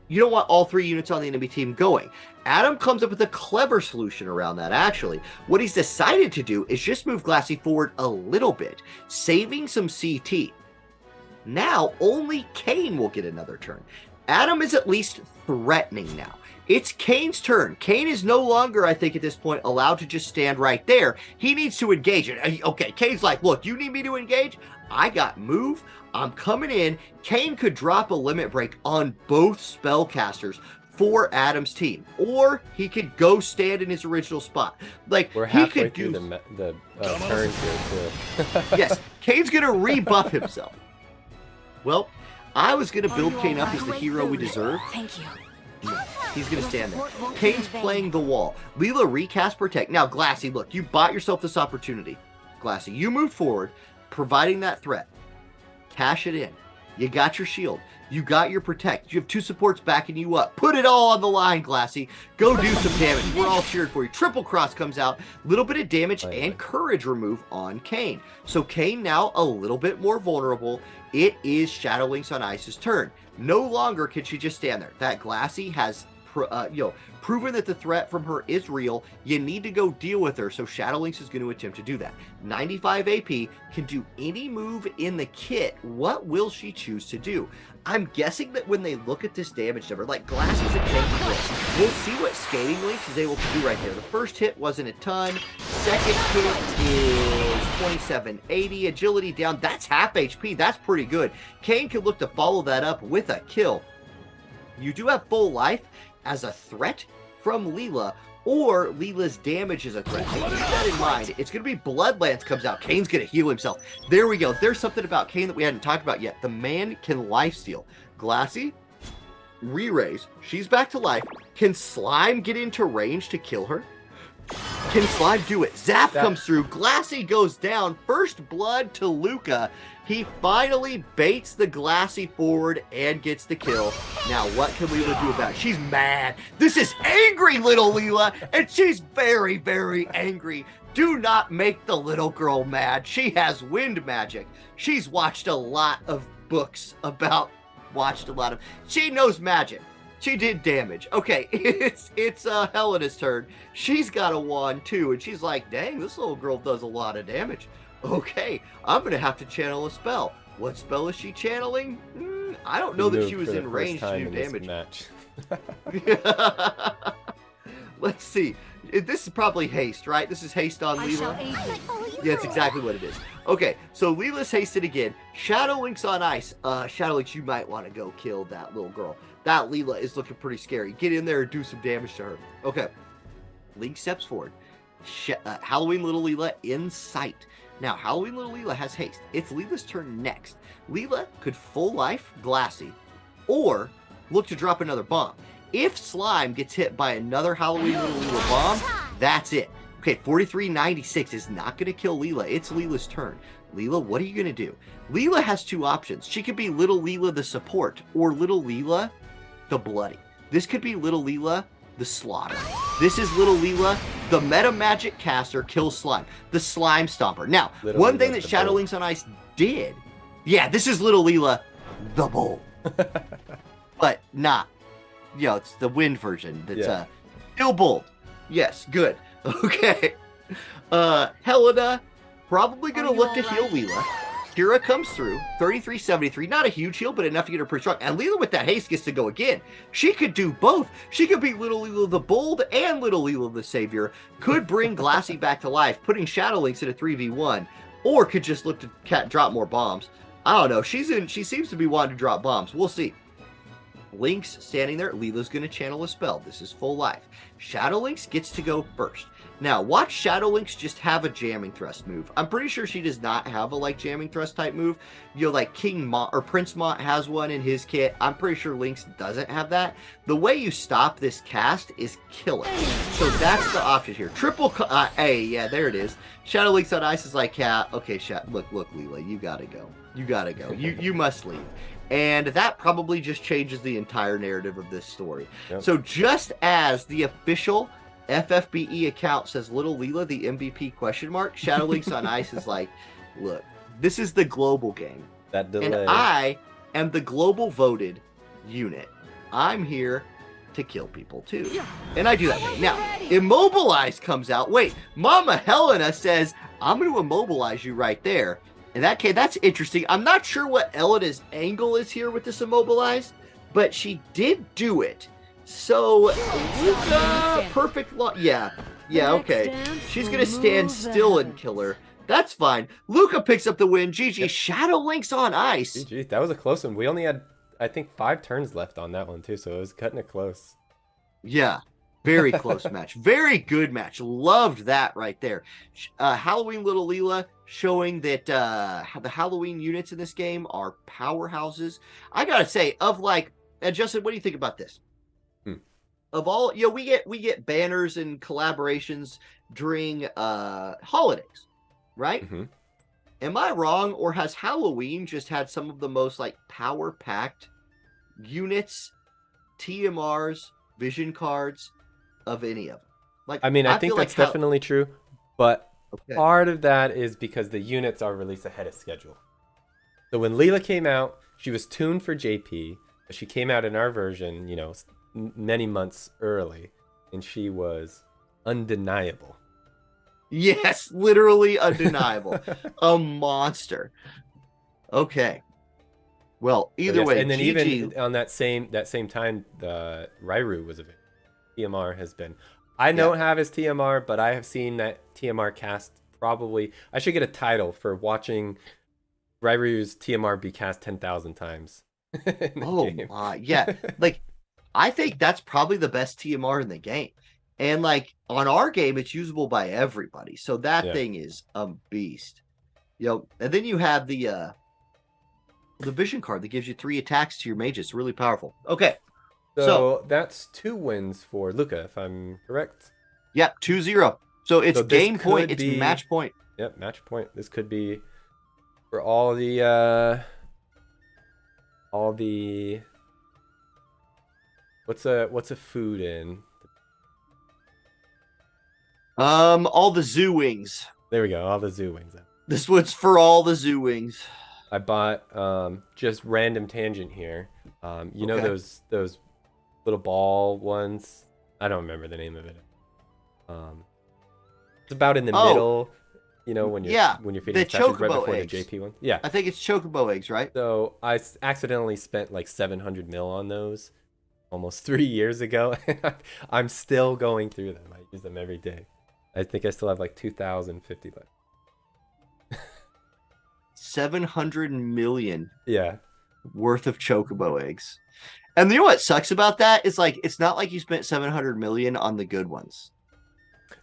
You don't want all 3 units on the enemy team going. Adam comes up with a clever solution around that, actually. What he's decided to do is just move Glassy forward a little bit, saving some CT. Now, only Kane will get another turn. Adam is at least threatening now. It's Kane's turn. Kane is no longer, I think, at this point, allowed to just stand right there. He needs to engage. Okay, Kane's like, look, you need me to engage? I got move. I'm coming in. Kane could drop a limit break on both spellcasters for Adam's team, or he could go stand in his original spot. Like, we're he halfway could through do the turn here too. Yes, Kane's gonna rebuff himself. Well, I was gonna build Kane up as the hero we deserve. Thank you. He's gonna stand there. Kane's playing the wall. Leela recast protect. Now, Glassy, look, you bought yourself this opportunity. Glassy, you move forward, providing that threat. Cash it in. You got your shield. You got your protect. You have 2 supports backing you up. Put it all on the line, Glassy. Go do some damage. We're all cheered for you. Triple cross comes out. Little bit of damage and courage remove on Kane. So Kane now a little bit more vulnerable. It is Shadow Lynx on Ice's turn. No longer can she just stand there. That Glassy has proven that the threat from her is real. You need to go deal with her, so Shadow Lynx is going to attempt to do that. 95 AP, can do any move in the kit. What will she choose to do? I'm guessing that when they look at this damage number, like Glassy's at 10, we'll see what Skating Lynx is able to do right there. The first hit wasn't a ton. Second hit is 2780. Agility down. That's half HP. That's pretty good. Kane can look to follow that up with a kill. You do have full life as a threat from Leela, or Leela's damage is a threat. So keep that in mind. It's going to be Bloodlance comes out. Kane's going to heal himself. There we go. There's something about Kane that we hadn't talked about yet. The man can lifesteal. Glassy, re-raise. She's back to life. Can Slime get into range to kill her? Can Slime do it? Zap comes through. Glassy goes down. First blood to Luca. He finally baits the Glassy forward and gets the kill. Now, what can Leela do about it? She's mad. This is angry little Leela, and she's very, very angry. Do not make the little girl mad. She has wind magic. She's watched a lot of books about, she knows magic. She did damage. Okay, it's Helena's turn. She's got a wand too, and she's like, dang, this little girl does a lot of damage. Okay, I'm going to have to channel a spell. What spell is she channeling? I don't know that she was in range to do damage. Let's see. This is probably haste, right? This is haste on Leela? Yeah, that's exactly what it is. Okay, so Leela's hasted again. Shadow Lynx on ice. Shadow Lynx, you might want to go kill that little girl. That Leela is looking pretty scary. Get in there and do some damage to her. Okay. Link steps forward. Halloween Little Leela in sight. Now, Halloween Little Leela has haste. It's Leela's turn next. Leela could full life Glassy or look to drop another bomb. If Slime gets hit by another Halloween Little Leela bomb, that's it. Okay, 4396 is not going to kill Leela. It's Leela's turn. Leela, what are you going to do? Leela has 2 options. She could be Little Leela the support or Little Leela the bloody. This could be Little Leela the slaughter. This is Little Leela, the meta magic caster, kills Slime, the slime stomper. Now, one thing that Shadow Lynx on Ice did, yeah, this is Little Leela, the bull, but not, it's the wind version. That's still bold. Yes, good. Okay. Helena probably gonna look to heal Leela. Kira comes through, 3373, not a huge heal, but enough to get her pretty strong. And Leela with that haste gets to go again. She could do both. She could be Little Leela the Bold and Little Leela the Savior. Could bring Glassy back to life, putting Shadow Lynx in a 3v1. Or could just look to drop more bombs. I don't know. She seems to be wanting to drop bombs. We'll see. Lynx standing there. Leela's going to channel a spell. This is full life. Shadow Lynx gets to go first. Now, watch Shadow Lynx just have a jamming thrust move. I'm pretty sure she does not have a like jamming thrust type move. You know, like King Mont or Prince Mont has one in his kit. I'm pretty sure Lynx doesn't have that. The way you stop this cast is kill it. So that's the option here. Triple A, yeah, there it is. Shadow Lynx on ice is like, yeah, okay, look, Leela, you gotta go. You gotta go. You must leave. And that probably just changes the entire narrative of this story. Yep. So just as the official FFBE account says Little Leela, the MVP question mark, Shadow Lynx on ice is like, look, this is the global game. That delay. And I am the global voted unit. I'm here to kill people too. And I do that way. Now, Immobilize comes out. Wait, Mama Helena says, I'm going to immobilize you right there. In that case, that's interesting. I'm not sure what Elena's angle is here with this Immobilize, but she did do it. So, Luca, perfect law. Yeah, okay. She's going to stand still and kill her. That's fine. Luca picks up the win. GG. Shadow Lynx on ice. GG. That was a close one. We only had, I think, 5 turns left on that one, too, so it was cutting it close. Yeah, very close match. Very good match. Loved that right there. Halloween Little Leela showing that the Halloween units in this game are powerhouses. I got to say, of like, Justin, what do you think about this? Of all, you know, we get banners and collaborations during holidays, right? Mm-hmm. Am I wrong, or has Halloween just had some of the most like power-packed units, TMRs, vision cards of any of them? Like, I mean, I think that's definitely true, but part of that is because the units are released ahead of schedule. So when Leela came out, she was tuned for JP, but she came out in our version, you know, many months early, and she was undeniable. Yes, literally undeniable. A monster. Okay. Well, either way, and then even on that same time, the Rairu was available. TMR has been. I don't have his TMR, but I have seen that TMR cast. Probably, I should get a title for watching Rairu's TMR be cast 10,000 times. Oh my, yeah, like. I think that's probably the best TMR in the game. And like on our game, it's usable by everybody. So that thing is a beast. You know, and then you have the vision card that gives you 3 attacks to your mages. It's really powerful. Okay. So that's 2 wins for Luca, if I'm correct. Yep, 2-0. So it's game point, it's match point. Yep, match point. This could be for all the what's a food in? All the zoo wings. There we go, all the zoo wings. This one's for all the zoo wings. I bought just random tangent here. You know those little ball ones? I don't remember the name of it. It's about in the middle, you know, when you're feeding the right before eggs. The JP one. Yeah. I think it's chocobo eggs, right? So I accidentally spent like 700 mil on those almost 3 years ago. I'm still going through them. I use them every day. I think I still have like 2,050 left. 700 million. Yeah. Worth of chocobo eggs. And you know what sucks about that? It's like, it's not like you spent 700 million on the good ones.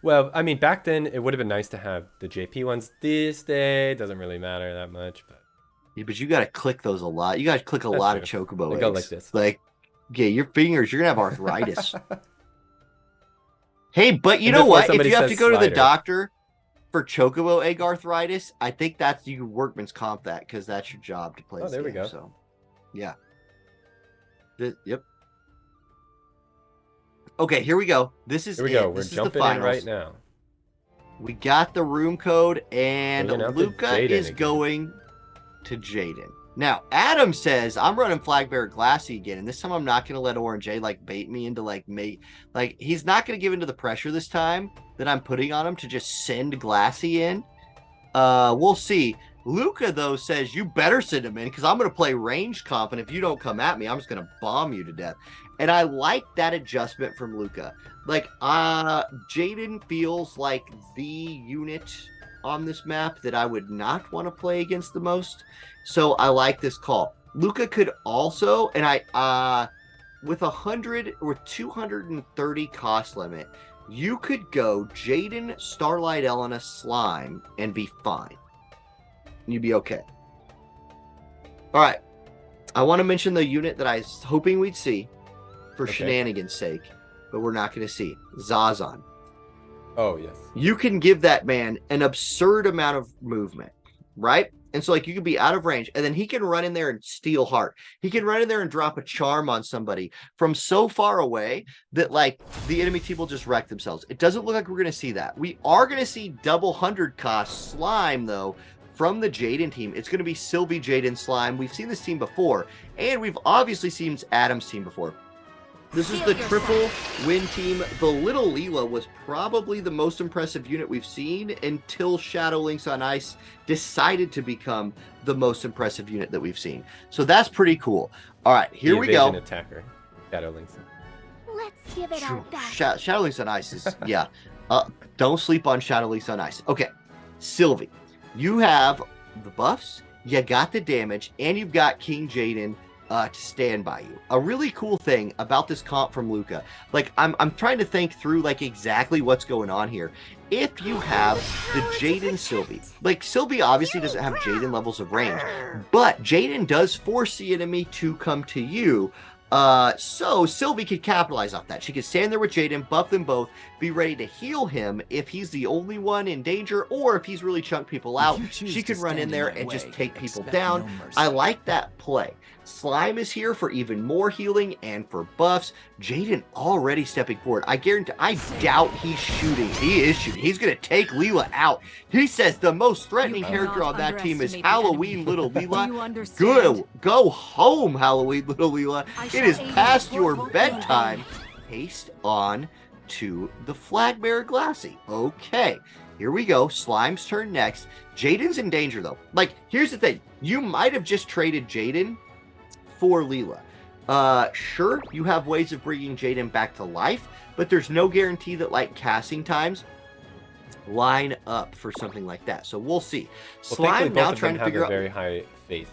Well, I mean, back then it would have been nice to have the JP ones. This day doesn't really matter that much, but yeah, but you got to click those a lot. You got to click a lot of chocobo eggs. Go like this. Like, yeah, your fingers, you're gonna have arthritis. Hey, but you know what? If you have to go to the doctor for chocobo egg arthritis, I think that's you workman's comp that because that's your job to play. Oh, there we go. So, yeah. Yep. Okay, here we go. This is We're jumping in right now. We got the room code, and Luca is going to Jaden. Now, Adam says, I'm running Flagbearer Glassy again, and this time I'm not going to let Orange A, like, bait me into, like, he's not going to give into the pressure this time that I'm putting on him to just send Glassy in. We'll see. Luca, though, says, you better send him in, because I'm going to play ranged comp, and if you don't come at me, I'm just going to bomb you to death. And I like that adjustment from Luca. Like, Jaden feels like the unit on this map that I would not want to play against the most. So I like this call. Luca could also, and with 100 or 230 cost limit, you could go Jaden, Starlight Elena, Slime, and be fine. You'd be okay. All right. I want to mention the unit that I was hoping we'd see for shenanigans' sake, but we're not going to see. Zazan. Oh, yes. You can give that man an absurd amount of movement, right? And so, like, you could be out of range, and then he can run in there and steal heart. He can run in there and drop a charm on somebody from so far away that, like, the enemy team will just wreck themselves. It doesn't look like we're going to see that. We are going to see double 100 cost Slime, though, from the Jaden team. It's going to be Sylvie, Jaden, Slime. We've seen this team before, and we've obviously seen Adam's team before. This is the triple win team. The little Leela was probably the most impressive unit we've seen until Shadow Lynx on Ice decided to become the most impressive unit that we've seen. So that's pretty cool. All right, here we go. Attacker, Shadow Lynx. Let's give it our best. Shadow Lynx on Ice is, yeah. Don't sleep on Shadow Lynx on Ice. Okay, Sylvie, you have the buffs, you got the damage, and you've got King Jaden to stand by you. A really cool thing about this comp from Luca, like I'm trying to think through like exactly what's going on here. If you have the Jaden Sylvie, like Sylvie obviously doesn't have Jaden levels of range, but Jaden does force the enemy to come to you. So Sylvie could capitalize off that. She could stand there with Jaden, buff them both, be ready to heal him if he's the only one in danger, or if he's really chunked people out, she could run in there and just take people down. I like that play. Slime is here for even more healing and for buffs. Jaden already stepping forward. I doubt he's shooting. He is shooting. He's going to take Leela out. He says the most threatening character on that team is Halloween Little Leela. Good. Go home, Halloween Little Leela. It is past your bedtime. Haste on to the Flag Bearer Glassy. Okay, here we go. Slime's turn next. Jaden's in danger, though. Like, here's the thing. You might have just traded Jaden for Leela. Sure, you have ways of bringing Jaden back to life, but there's no guarantee that, like, casting times line up for something like that. So we'll see. Well, Slime now trying to figure out very high faith.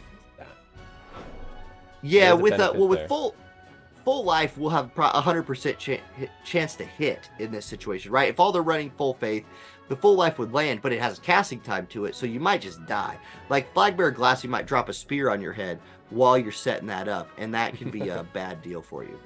Yeah, with full life, we'll have 100% chance to hit in this situation, right? If all they're running full faith, the full life would land, but it has a casting time to it, so you might just die. Like Flag Bearer Glassy might drop a spear on your head while you're setting that up, and that can be a bad deal for you.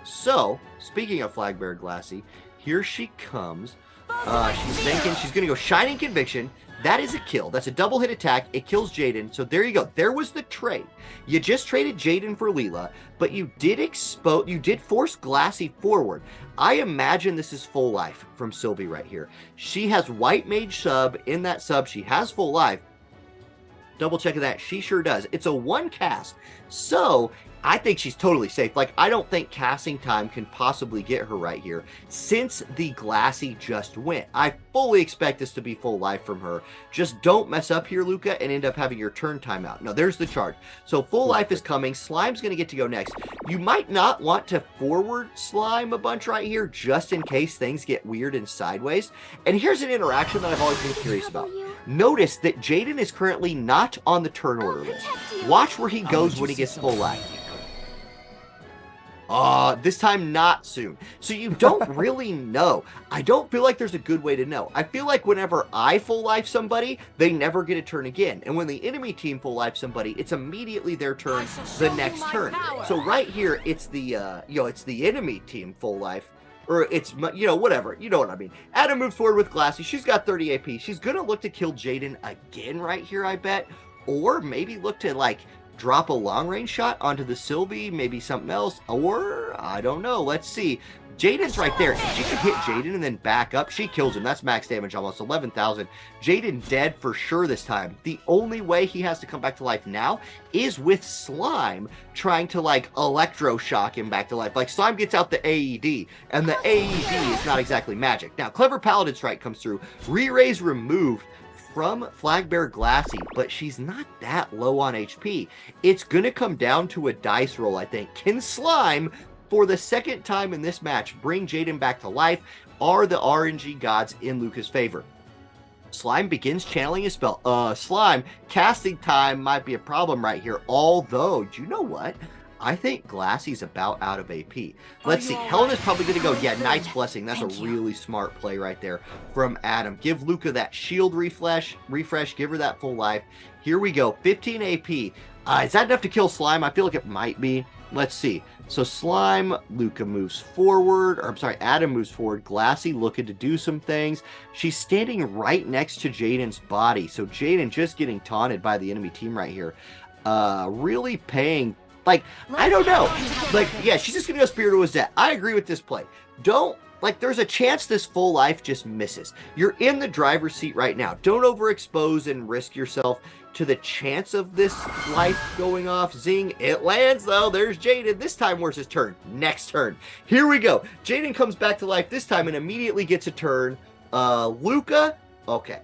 So, speaking of Flag Bearer Glassy, here she comes. She's thinking she's going to go Shining Conviction. That is a kill. That's a double hit attack. It kills Jaden. So there you go. There was the trade. You just traded Jaden for Leela, but you did force Glassy forward. I imagine this is full life from Sylvie right here. She has White Mage sub. In that sub, she has full life. Double checking that. She sure does. It's a one cast. So I think she's totally safe. Like, I don't think casting time can possibly get her right here since the Glassy just went. I fully expect this to be full life from her. Just don't mess up here, Luca, and end up having your turn timeout. No, there's the charge. So full life is coming. Slime's going to get to go next. You might not want to forward Slime a bunch right here just in case things get weird and sideways. And here's an interaction that I've always been curious about. Notice that Jaden is currently not on the turn order list. Watch where he goes when he gets full life. This time not soon. So you don't really know. I don't feel like there's a good way to know. I feel like whenever I full life somebody, they never get a turn again. And when the enemy team full life somebody, it's immediately their turn the next turn. So right here, it's the it's the enemy team full life. Or it's, whatever. You know what I mean. Adam moves forward with Glassy. She's got 30 AP. She's going to look to kill Jaden again right here, I bet. Or maybe look to, like, drop a long-range shot onto the Sylvie, maybe something else. Or, I don't know. Let's see. Jaden's right there. If she could hit Jaden and then back up, she kills him. That's max damage, almost 11,000. Jaden dead for sure this time. The only way he has to come back to life now is with Slime trying to, like, electroshock him back to life. Like, Slime gets out the AED, and the AED is not exactly magic. Now, Clever Paladin Strike comes through. Re-raise removed from Flag Bearer Glassy, but she's not that low on HP. It's going to come down to a dice roll, I think. Can Slime, for the second time in this match, bring Jaden back to life? Are the RNG gods in Luca's favor? Slime begins channeling his spell. Slime, casting time might be a problem right here. Although, do you know what? I think Glassy's about out of AP. Let's see. Helena's probably going to go, yeah, Knight's Blessing. That's a really smart play right there from Adam. Give Luca that shield refresh. Give her that full life. Here we go. 15 AP. Is that enough to kill Slime? I feel like it might be. Let's see. So Slime, Luca moves forward. Or I'm sorry, Adam moves forward. Glassy looking to do some things. She's standing right next to Jaden's body. So Jaden just getting taunted by the enemy team right here. Really paying... Like, I don't know. Like, yeah, she's just going to go Spirit to his death. I agree with this play. Don't, like, there's a chance this full life just misses. You're in the driver's seat right now. Don't overexpose and risk yourself to the chance of this life going off. Zing. It lands, though. There's Jaden. This time, where's his turn? Next turn. Here we go. Jaden comes back to life this time and immediately gets a turn. Luca. Okay.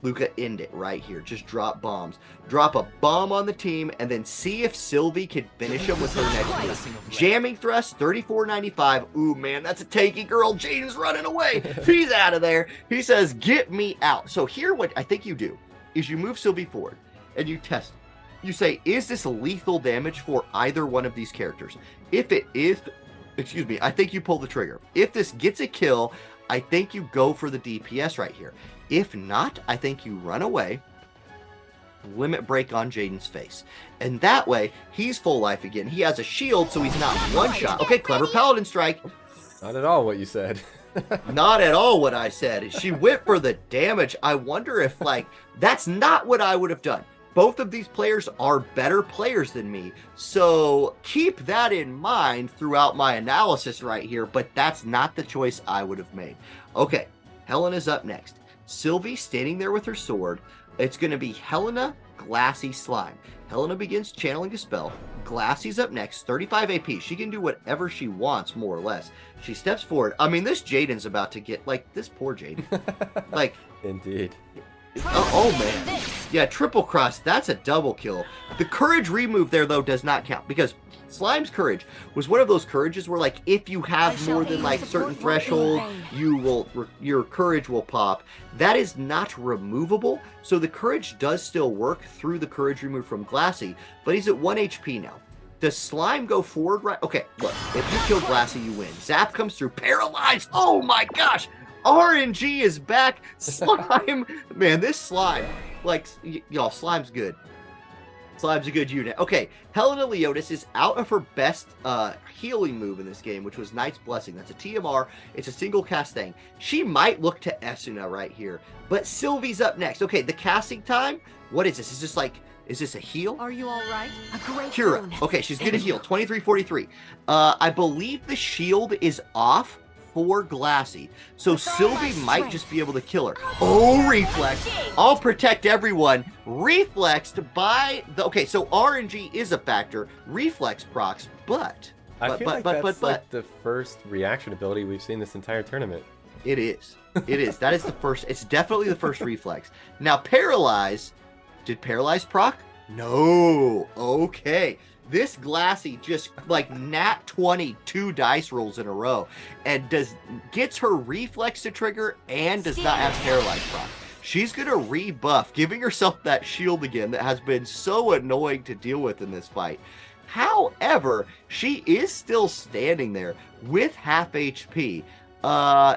Luca, end it right here. Just drop bombs. Drop a bomb on the team, and then see if Sylvie can finish him with her next move. Jamming thrust, 34.95. Ooh, man, that's a tanky girl. Jaden's running away. He's out of there. He says, get me out. So here, what I think you do is you move Sylvie forward, and you test. You say, is this lethal damage for either one of these characters? If it is, excuse me, I think you pull the trigger. If this gets a kill, I think you go for the DPS right here. If not, I think you run away, limit break on Jaden's face. And that way, he's full life again. He has a shield, so he's not one shot. Okay, clever Paladin strike. Not at all what you said. Not at all what I said. She went for the damage. I wonder if, like, that's not what I would have done. Both of these players are better players than me, so keep that in mind throughout my analysis right here, but that's not the choice I would have made. Okay, Helena's up next. Sylvie standing there with her sword. It's going to be Helena, Glassy, Slime. Helena begins channeling a spell. Glassy's up next, 35 AP. She can do whatever she wants, more or less. She steps forward. I mean, this Jaden's about to get, like, this poor Jaden. Like, indeed. Oh, man. Yeah, triple cross. That's a double kill. The courage remove there, though, does not count because Slime's courage was one of those courages where, like, if you have more than, like, certain threshold, your courage will pop. That is not removable, so the courage does still work through the courage remove from Glassy, but he's at 1 HP now. Does Slime go forward right? Okay, look, if you kill Glassy, you win. Zap comes through, paralyzed. Oh my gosh! RNG is back. Slime, man, this Slime, like, y'all, Slime's good. Slime's a good unit. Okay, Helena Leotis is out of her best healing move in this game, which was Knight's Blessing. That's a TMR. It's a single cast thing. She might look to Esuna right here, but Sylvie's up next. Okay, the casting time. What is this? Is this like, is this a heal? Are you all right? A great Kira. boon. Okay, she's gonna heal. 2343. I believe the shield is off for Glassy, so Sylvie might just be able to kill her. Oh, reflex. I'll protect everyone. Reflexed by the... Okay, so RNG is a factor. Reflex procs, but I feel like that's like the first reaction ability we've seen this entire tournament. It is. It is. That is the first. It's definitely the first reflex. Now, Paralyze. Did Paralyze proc? No. Okay. This Glassy just, like, nat 20 2 dice rolls in a row and gets her reflex to trigger and does not have Paralyze proc. She's going to rebuff, giving herself that shield again that has been so annoying to deal with in this fight. However, she is still standing there with half HP.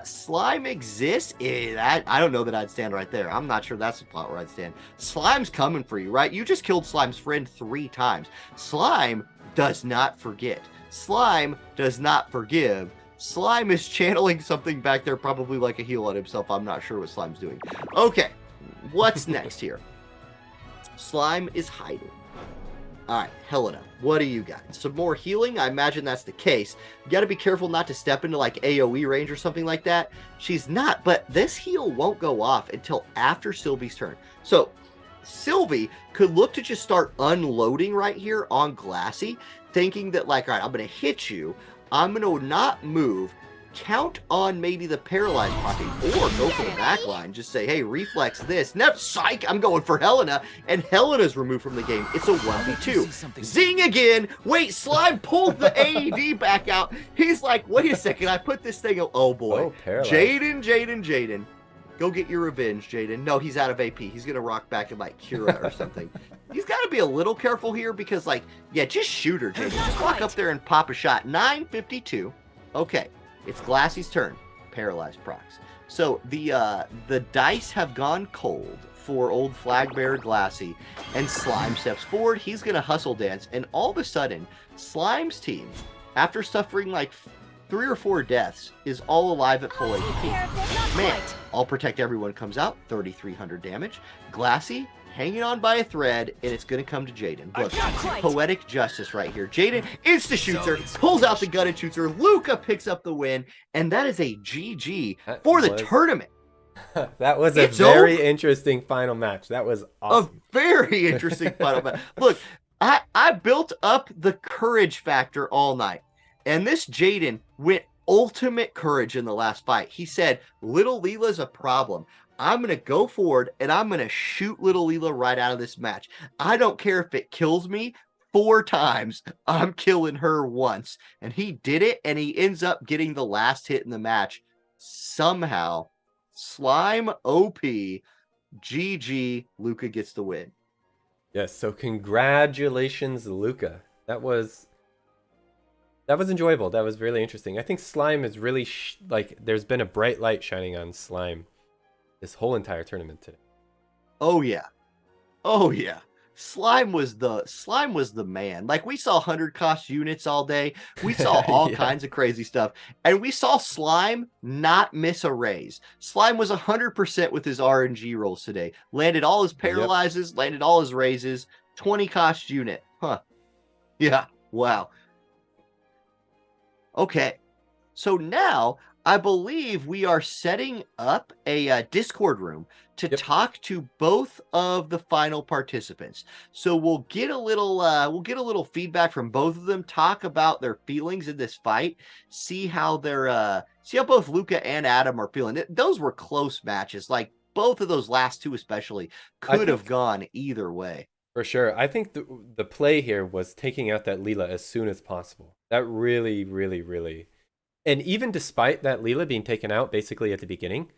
Slime exists. I don't know that I'd stand right there. I'm not sure that's the plot where I'd stand. Slime's coming for you, right? You just killed Slime's friend 3 times. Slime does not forget. Slime does not forgive. Slime is channeling something back there, probably like a heal on himself. I'm not sure what Slime's doing. Okay, what's next here? Slime is hiding. All right, Helena, what do you got? Some more healing? I imagine that's the case. You got to be careful not to step into, like, AoE range or something like that. She's not, but this heal won't go off until after Sylvie's turn. So Sylvie could look to just start unloading right here on Glassy, thinking that, like, all right, I'm going to hit you. I'm going to not move. Count on maybe the paralyzed pocket or go for the back line. Just say, hey, reflex this. Never, psych, I'm going for Helena. And Helena's removed from the game. It's a 1v2. Zing again. Wait, Slime pulled the AED back out. He's like, wait a second. I put this thing. Oh, boy. Oh, Jaden. Go get your revenge, Jaden. No, he's out of AP. He's going to rock back in like Kira or something. He's got to be a little careful here because like, yeah, just shoot her, Jaden. Just walk up there and pop a shot. 952. Okay. It's Glassy's turn. Paralyzed procs. So the dice have gone cold for old flag bearer Glassy, and Slime steps forward. He's going to hustle dance, and all of a sudden, Slime's team, after suffering like 3 or 4 deaths, is all alive at full HP. Man, I'll protect everyone comes out, 3,300 damage. Glassy hanging on by a thread, and it's going to come to Jaden. Look, poetic justice right here. Jaden insta-shoots her, pulls out the gun and shoots her. Luca picks up the win, and that is a GG for the tournament. That was a very interesting final match. That was awesome. A very interesting final match. Look, I built up the courage factor all night, and this Jaden went ultimate courage in the last fight. He said, Little Leela's a problem. I'm going to go forward, and I'm going to shoot Little Leela right out of this match. I don't care if it kills me 4 times. I'm killing her once. And he did it, and he ends up getting the last hit in the match. Somehow, Slime OP, GG, Luca gets the win. Yes, so congratulations, Luca. That was enjoyable. That was really interesting. I think Slime is really, there's been a bright light shining on Slime this whole entire tournament today. Oh yeah. Oh yeah. Slime was the man. Like, we saw 100 cost units all day. We saw all kinds of crazy stuff. And we saw Slime not miss a raise. Slime was 100% with his RNG rolls today. Landed all his paralyzes, landed all his raises. 20 cost unit. Huh. Yeah. Wow. Okay. So now I believe we are setting up a Discord room to talk to both of the final participants. So we'll get a little feedback from both of them, talk about their feelings in this fight, see how both Luca and Adam are feeling. Those were close matches. Like, both of those last two especially could have gone either way. For sure. I think the play here was taking out that Leela as soon as possible. That really, really, really. And even despite that Leela being taken out basically at the beginning,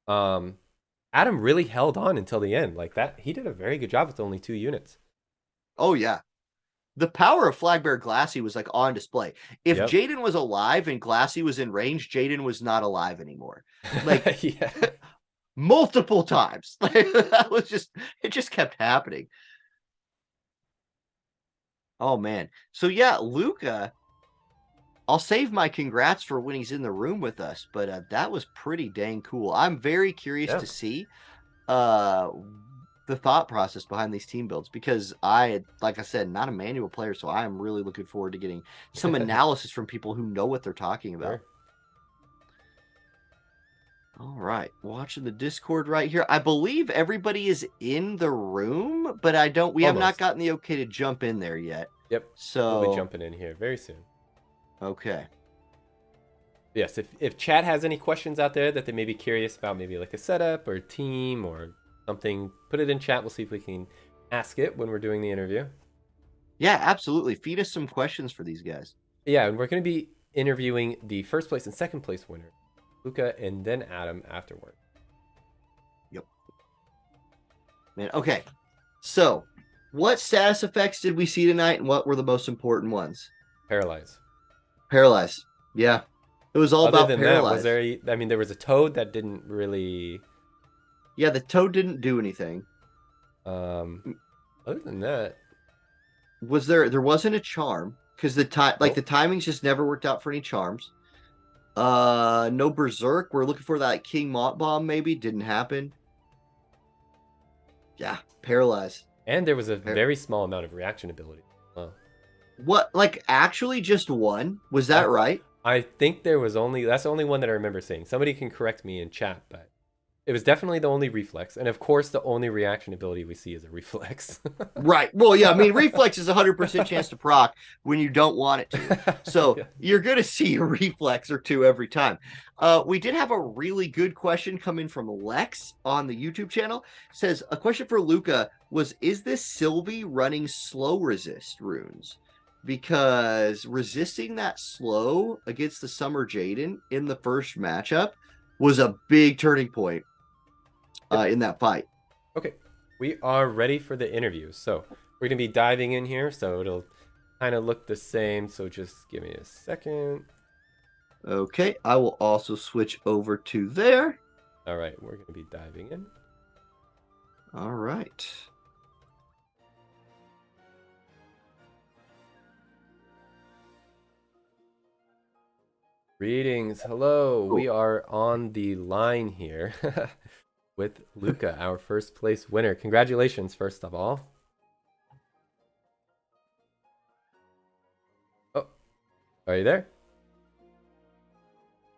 Adam really held on until the end. Like that, he did a very good job with only 2 units. Oh yeah, the power of Flagbearer Glassy was like on display. If Jaden was alive and Glassy was in range, Jaden was not alive anymore. Like multiple times. Like, it just kept happening. Oh man. So yeah, Luca, I'll save my congrats for when he's in the room with us, but that was pretty dang cool. I'm very curious to see the thought process behind these team builds, because like I said, not a manual player, so I am really looking forward to getting some analysis from people who know what they're talking about. All right, watching the Discord right here. I believe everybody is in the room, but we have not gotten the okay to jump in there yet. Yep. So we'll be jumping in here very soon. Okay. Yes, if chat has any questions out there that they may be curious about, maybe like a setup or a team or something, put it in chat. We'll see if we can ask it when we're doing the interview. Yeah, absolutely. Feed us some questions for these guys. Yeah, and we're going to be interviewing the first place and second place winner, Luca, and then Adam afterward. Yep. Man, okay. So, what status effects did we see tonight, and what were the most important ones? Paralyze. Yeah. It was all about Paralyze. There was a toad that didn't really... Yeah, the toad didn't do anything. Other than that... There wasn't a charm, because the timings just never worked out for any charms. No Berserk. We're looking for that King Mont Bomb, maybe. Didn't happen. Yeah, Paralyze. And there was a very small amount of reaction ability. Oh. What, like, actually just one? Was that right? I think that's the only one that I remember seeing. Somebody can correct me in chat, but it was definitely the only reflex. And of course, the only reaction ability we see is a reflex. Right. Well, yeah, I mean, reflex is 100% chance to proc when you don't want it to. So you're going to see a reflex or two every time. We did have a really good question come in from Lex on the YouTube channel. It says, a question for Luca was, is this Sylvie running slow resist runes? Because resisting that slow against the Summer Jaden in the first matchup was a big turning point in that fight. Okay, we are ready for the interview. So we're gonna be diving in here, so it'll kind of look the same. So just give me a second. Okay, I will also switch over to there. All right, we're gonna be diving in. All right. Greetings, hello. We are on the line here with Luca, our first place winner. Congratulations, first of all. Oh, are you there?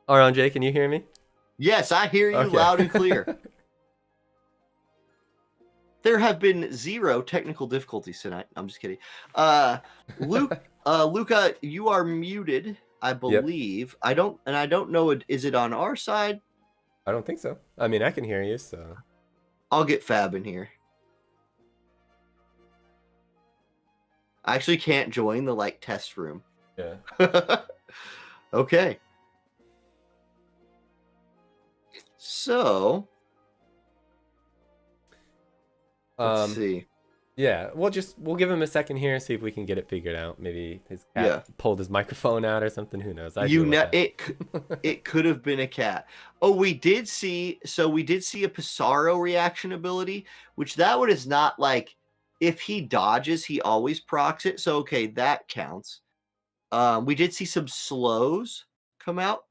RJ, can you hear me? Yes, I hear you loud and clear. There have been 0 technical difficulties tonight. I'm just kidding. Luca, you are muted, I believe. Yep. I don't know, is it on our side? I don't think so. I mean, I can hear you, so. I'll get Fab in here. I actually can't join the, test room. Yeah. Okay. So... Let's see. Yeah, we'll give him a second here and see if we can get it figured out. Maybe his cat pulled his microphone out or something. Who knows? It could have been a cat. Oh, we did see a Pissarro reaction ability, which that one is not if he dodges, he always procs it. So okay, that counts. We did see some slows come out.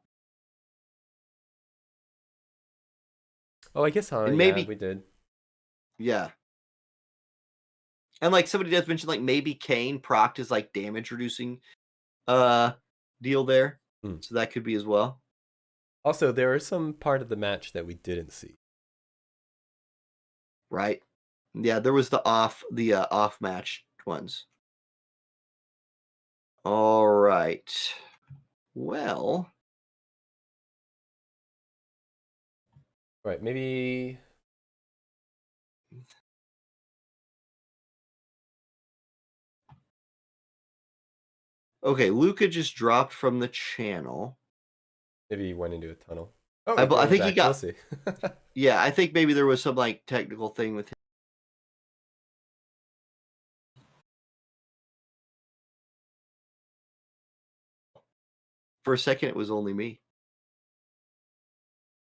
Oh, I guess and maybe we did. Yeah. And somebody does mention maybe Kane procced his damage reducing deal there. So that could be as well. Also, there is some part of the match that we didn't see. Right. Yeah, there was the off match ones. All right. Well. Right, maybe. Okay, Luca just dropped from the channel. Maybe he went into a tunnel. Oh, I think he got. We'll see. Yeah, I think maybe there was some technical thing with him. For a second, it was only me.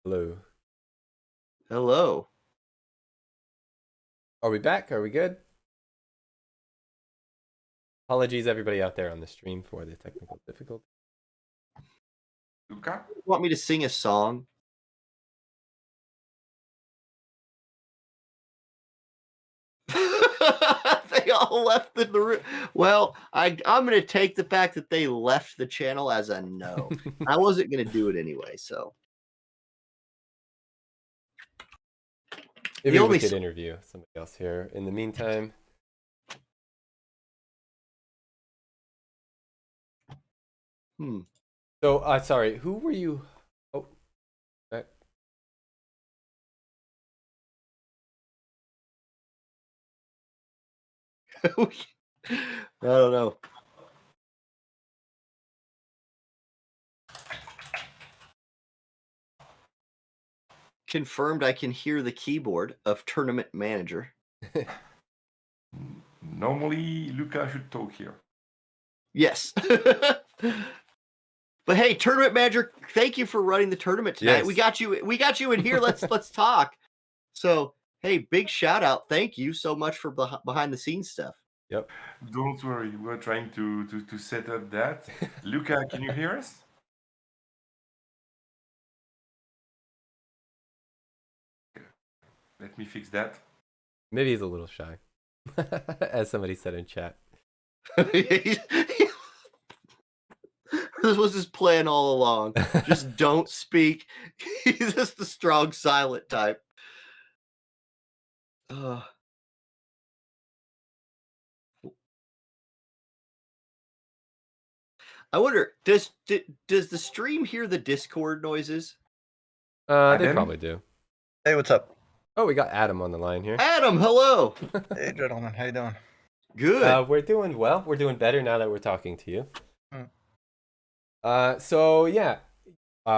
Hello. Hello. Are we back? Are we good? Apologies, everybody out there on the stream, for the technical difficulty. Luca, you want me to sing a song? They all left the room. Well, I'm going to take the fact that they left the channel as a no. I wasn't going to do it anyway, so. Maybe we could interview somebody else here in the meantime. So, sorry, who were you? Oh, that. I don't know. Confirmed I can hear the keyboard of Tournament Manager. Normally, Luca should talk here. Yes. But hey, Tournament Manager, thank you for running the tournament tonight. Yes. We got you in here. Let's talk. So, hey, big shout out. Thank you so much for behind the scenes stuff. Yep. Don't worry, we're trying to set up that. Luca, can you hear us? Let me fix that. Maybe he's a little shy, as somebody said in chat. This was his plan all along. Just don't speak. He's just the strong, silent type. I wonder, does the stream hear the Discord noises? They probably do. Hey, what's up? Oh, we got Adam on the line here. Adam, hello. Hey, gentlemen, how you doing? Good. We're doing well. We're doing better now that we're talking to you. So yeah,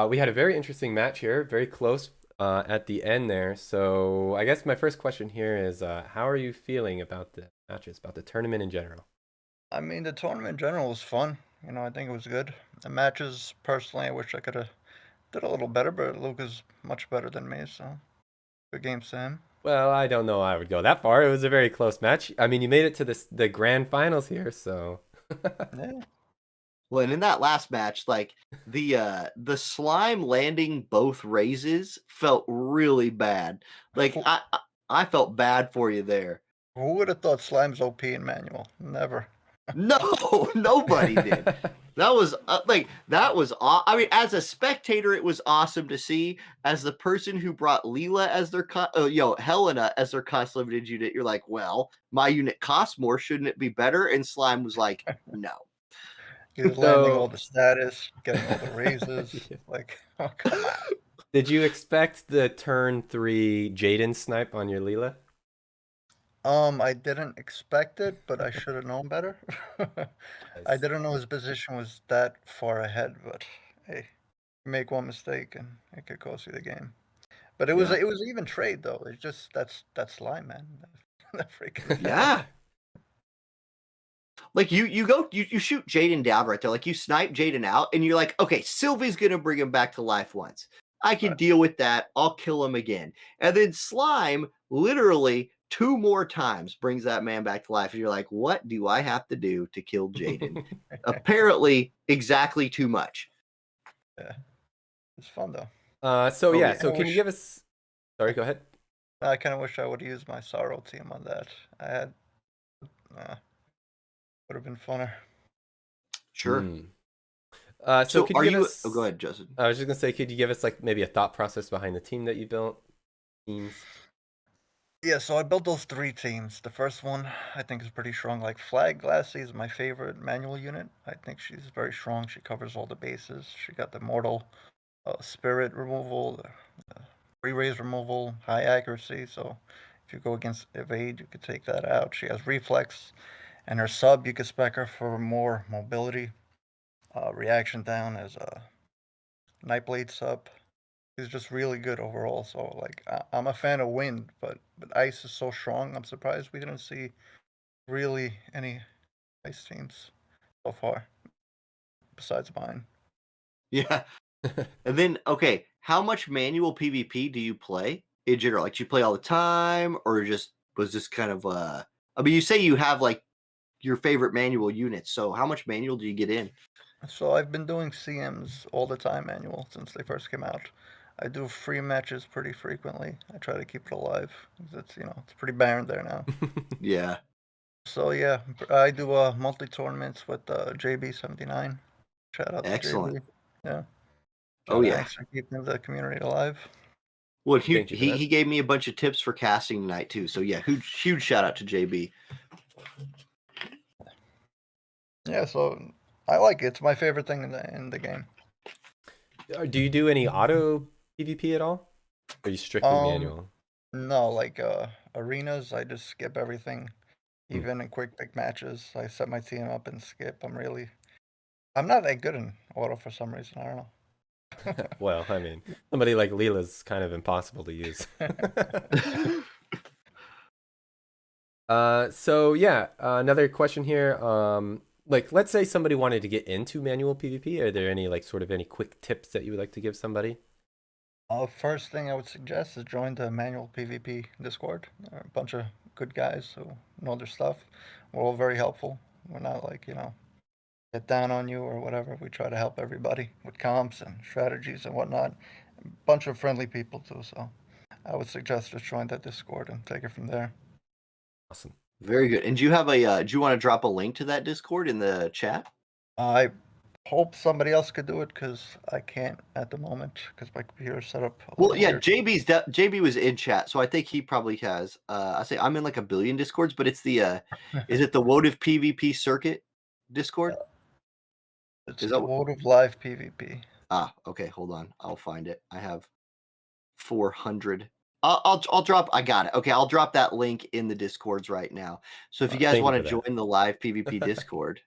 we had a very interesting match here, very close. at the end there. So I guess my first question here is, how are you feeling about the matches, about the tournament in general? I mean, the tournament in general was fun. You know, I think it was good. The matches, personally, I wish I could have did a little better, but Luke is much better than me, so good games to him. Well, I don't know I would go that far. It was a very close match. I mean, you made it to the grand finals here, so. Yeah. Well, and in that last match, like the slime landing both raises felt really bad. Like I felt bad for you there. Who would have thought Slime's OP in manual? Never. No, nobody did. That was I mean, as a spectator, it was awesome to see. As the person who brought Leela as their Helena as their cost limited unit, you're like, well, my unit costs more, shouldn't it be better? And Slime was like, no. He was landing all the status, getting all the raises. Yeah. Like, oh, come on. Did you expect the turn 3 Jaden snipe on your Leela? I didn't expect it, but I should have known better. I didn't know his position was that far ahead, but hey, you make one mistake and it could cost you the game. But it was an even trade though. It's just that's Slime, man. That freaking yeah. Like you shoot Jaden down right there. Like you snipe Jaden out, and you're like, okay, Sylvie's gonna bring him back to life once. I can deal with that. I'll kill him again. And then Slime literally 2 more times brings that man back to life. And you're like, what do I have to do to kill Jaden? Apparently exactly too much. Yeah. It's fun though. So can you give us... Sorry, go ahead. I kind of wish I would have used my Sorrow team on that. I had... would have been funner. Sure. So could you give us... Oh, go ahead, Justin. I was just going to say, could you give us like maybe a thought process behind the team that you built? Teams? Yeah, so I built those 3 teams. The first one I think is pretty strong. Like Flag Glassy is my favorite manual unit. I think she's very strong. She covers all the bases. She got the mortal spirit removal, re-raise removal, high accuracy. So if you go against evade, you could take that out. She has reflex. And her sub, you could spec her for more mobility. Reaction down as a Nightblade sub. She's just really good overall. So like I'm a fan of wind, but ice is so strong. I'm surprised we didn't see really any ice teams so far, besides mine. Yeah. And then okay, how much manual PvP do you play in general? Like, do you play all the time, or just was this kind of I mean, you say you have like your favorite manual units. So how much manual do you get in? So I've been doing CMs all the time manual since they first came out. I do free matches pretty frequently. I try to keep it alive. It's it's pretty barren there now. Yeah. So yeah, I do monthly tournaments with JB79. Shout out to JB. Yeah. Oh yeah. Thanks for keeping the community alive. Well, he gave me a bunch of tips for casting tonight too. So yeah, huge shout out to JB. Yeah, so I like it. It's my favorite thing in the game. Do you do any auto PvP at all? Or are you strictly manual? No, like arenas, I just skip everything. Even in quick pick matches, I set my team up and skip. I'm not that good in auto for some reason. I don't know. Well, I mean, somebody like Leela's kind of impossible to use. So yeah, another question here. Like, let's say somebody wanted to get into manual PvP. Are there any any quick tips that you would like to give somebody? First thing I would suggest is join the manual PvP Discord. There are a bunch of good guys who know their stuff. We're all very helpful. We're not get down on you or whatever. We try to help everybody with comps and strategies and whatnot. A bunch of friendly people too. So I would suggest just join that Discord and take it from there. Awesome. Very good. And do you have do you want to drop a link to that Discord in the chat? I hope somebody else could do it because I can't at the moment because my computer's set up. Well, yeah, JB was in chat, so I think he probably has. I say I'm in like a billion Discords, but it's the is it the WOTV PvP Circuit Discord? It's the WOTV Live PvP. Ah, okay, hold on. I'll find it. I have 400. I'll drop. I got it. Okay, I'll drop that link in the Discords right now. So if you guys want to join the live PvP Discord,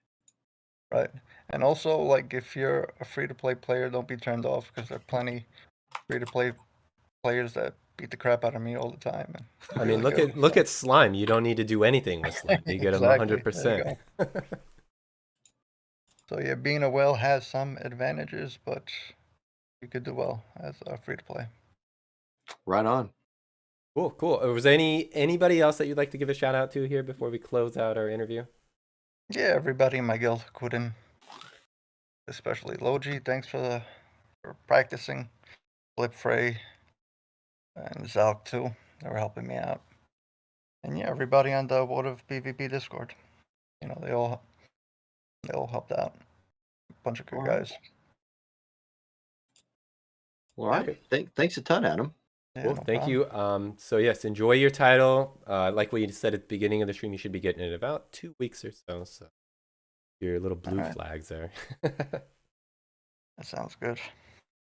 right? And also, like, if you're a free-to-play player, don't be turned off because there are plenty free-to-play players that beat the crap out of me all the time. And I mean, look at Slime. You don't need to do anything with Slime. You get him Exactly. 100%. So yeah, being a whale has some advantages, but you could do well as a free to play. Right on. Cool. Was anybody else that you'd like to give a shout out to here before we close out our interview? Yeah, everybody in my guild, Kudin, especially Logi. Thanks for practicing. Flip Frey and Zalk too. They were helping me out. And yeah, everybody on the WOTV PvP Discord. You know, they all helped out. A bunch of good guys. All right. Thanks a ton, Adam. Yeah, Cool. no Thank problem. you. So yes, enjoy your title. Like what you said at the beginning of the stream, you should be getting it in about 2 weeks or so. So your little blue flags there. That sounds good.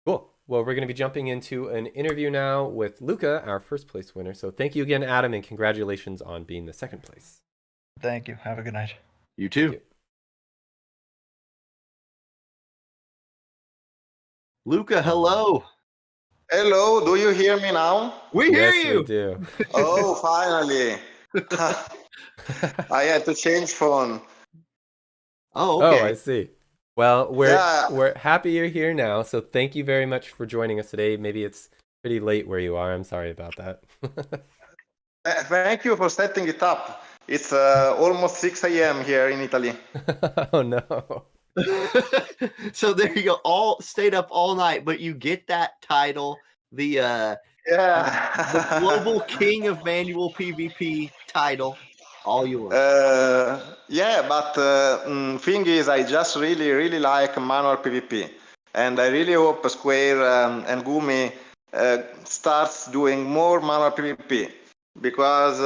Cool. Well, we're going to be jumping into an interview now with Luca, our first place winner. So thank you again, Adam, and congratulations on being the second place. Thank you. Have a good night. You too. Luca, hello. Hello, do you hear me now? We hear Yes, you. we do. Oh, finally. I had to change phone. Oh, okay. Oh, I see. Well, we're happy you're here now. So thank you very much for joining us today. Maybe it's pretty late where you are. I'm sorry about that. Thank you for setting it up. It's almost 6 a.m. here in Italy. Oh, no. So there you go. Stayed up all night, but you get that title, the global king of manual PvP title, all yours. Yeah, but thing is, I just really like manual PvP, and I really hope Square and Gumi starts doing more manual PvP, because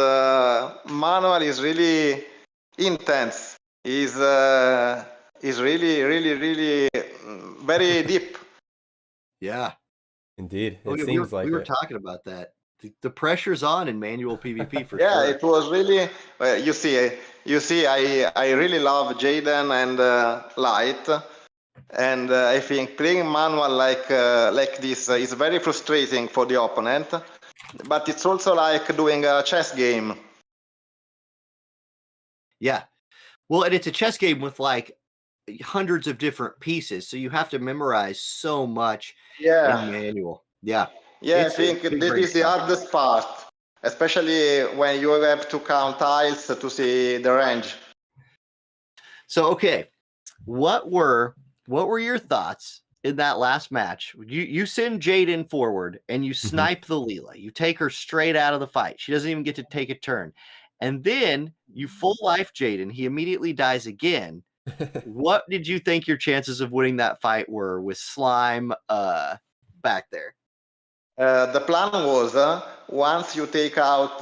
manual is really intense. Is really very deep. Yeah, indeed. We were talking about that. The pressure's on in manual PvP for sure. Yeah, it was really. You see, I really love Jaden and Light, and I think playing manual like this is very frustrating for the opponent. But it's also like doing a chess game. Yeah, well, and it's a chess game with like hundreds of different pieces, so you have to memorize so much in manual. Yeah, I think this is the hardest part, especially when you have to count tiles to see the range. So okay, what were your thoughts in that last match? You send Jaden forward and you snipe the Leela. You take her straight out of the fight. She doesn't even get to take a turn, and then you full life Jaden. He immediately dies again. What did you think your chances of winning that fight were with Slime back there? The plan was once you take out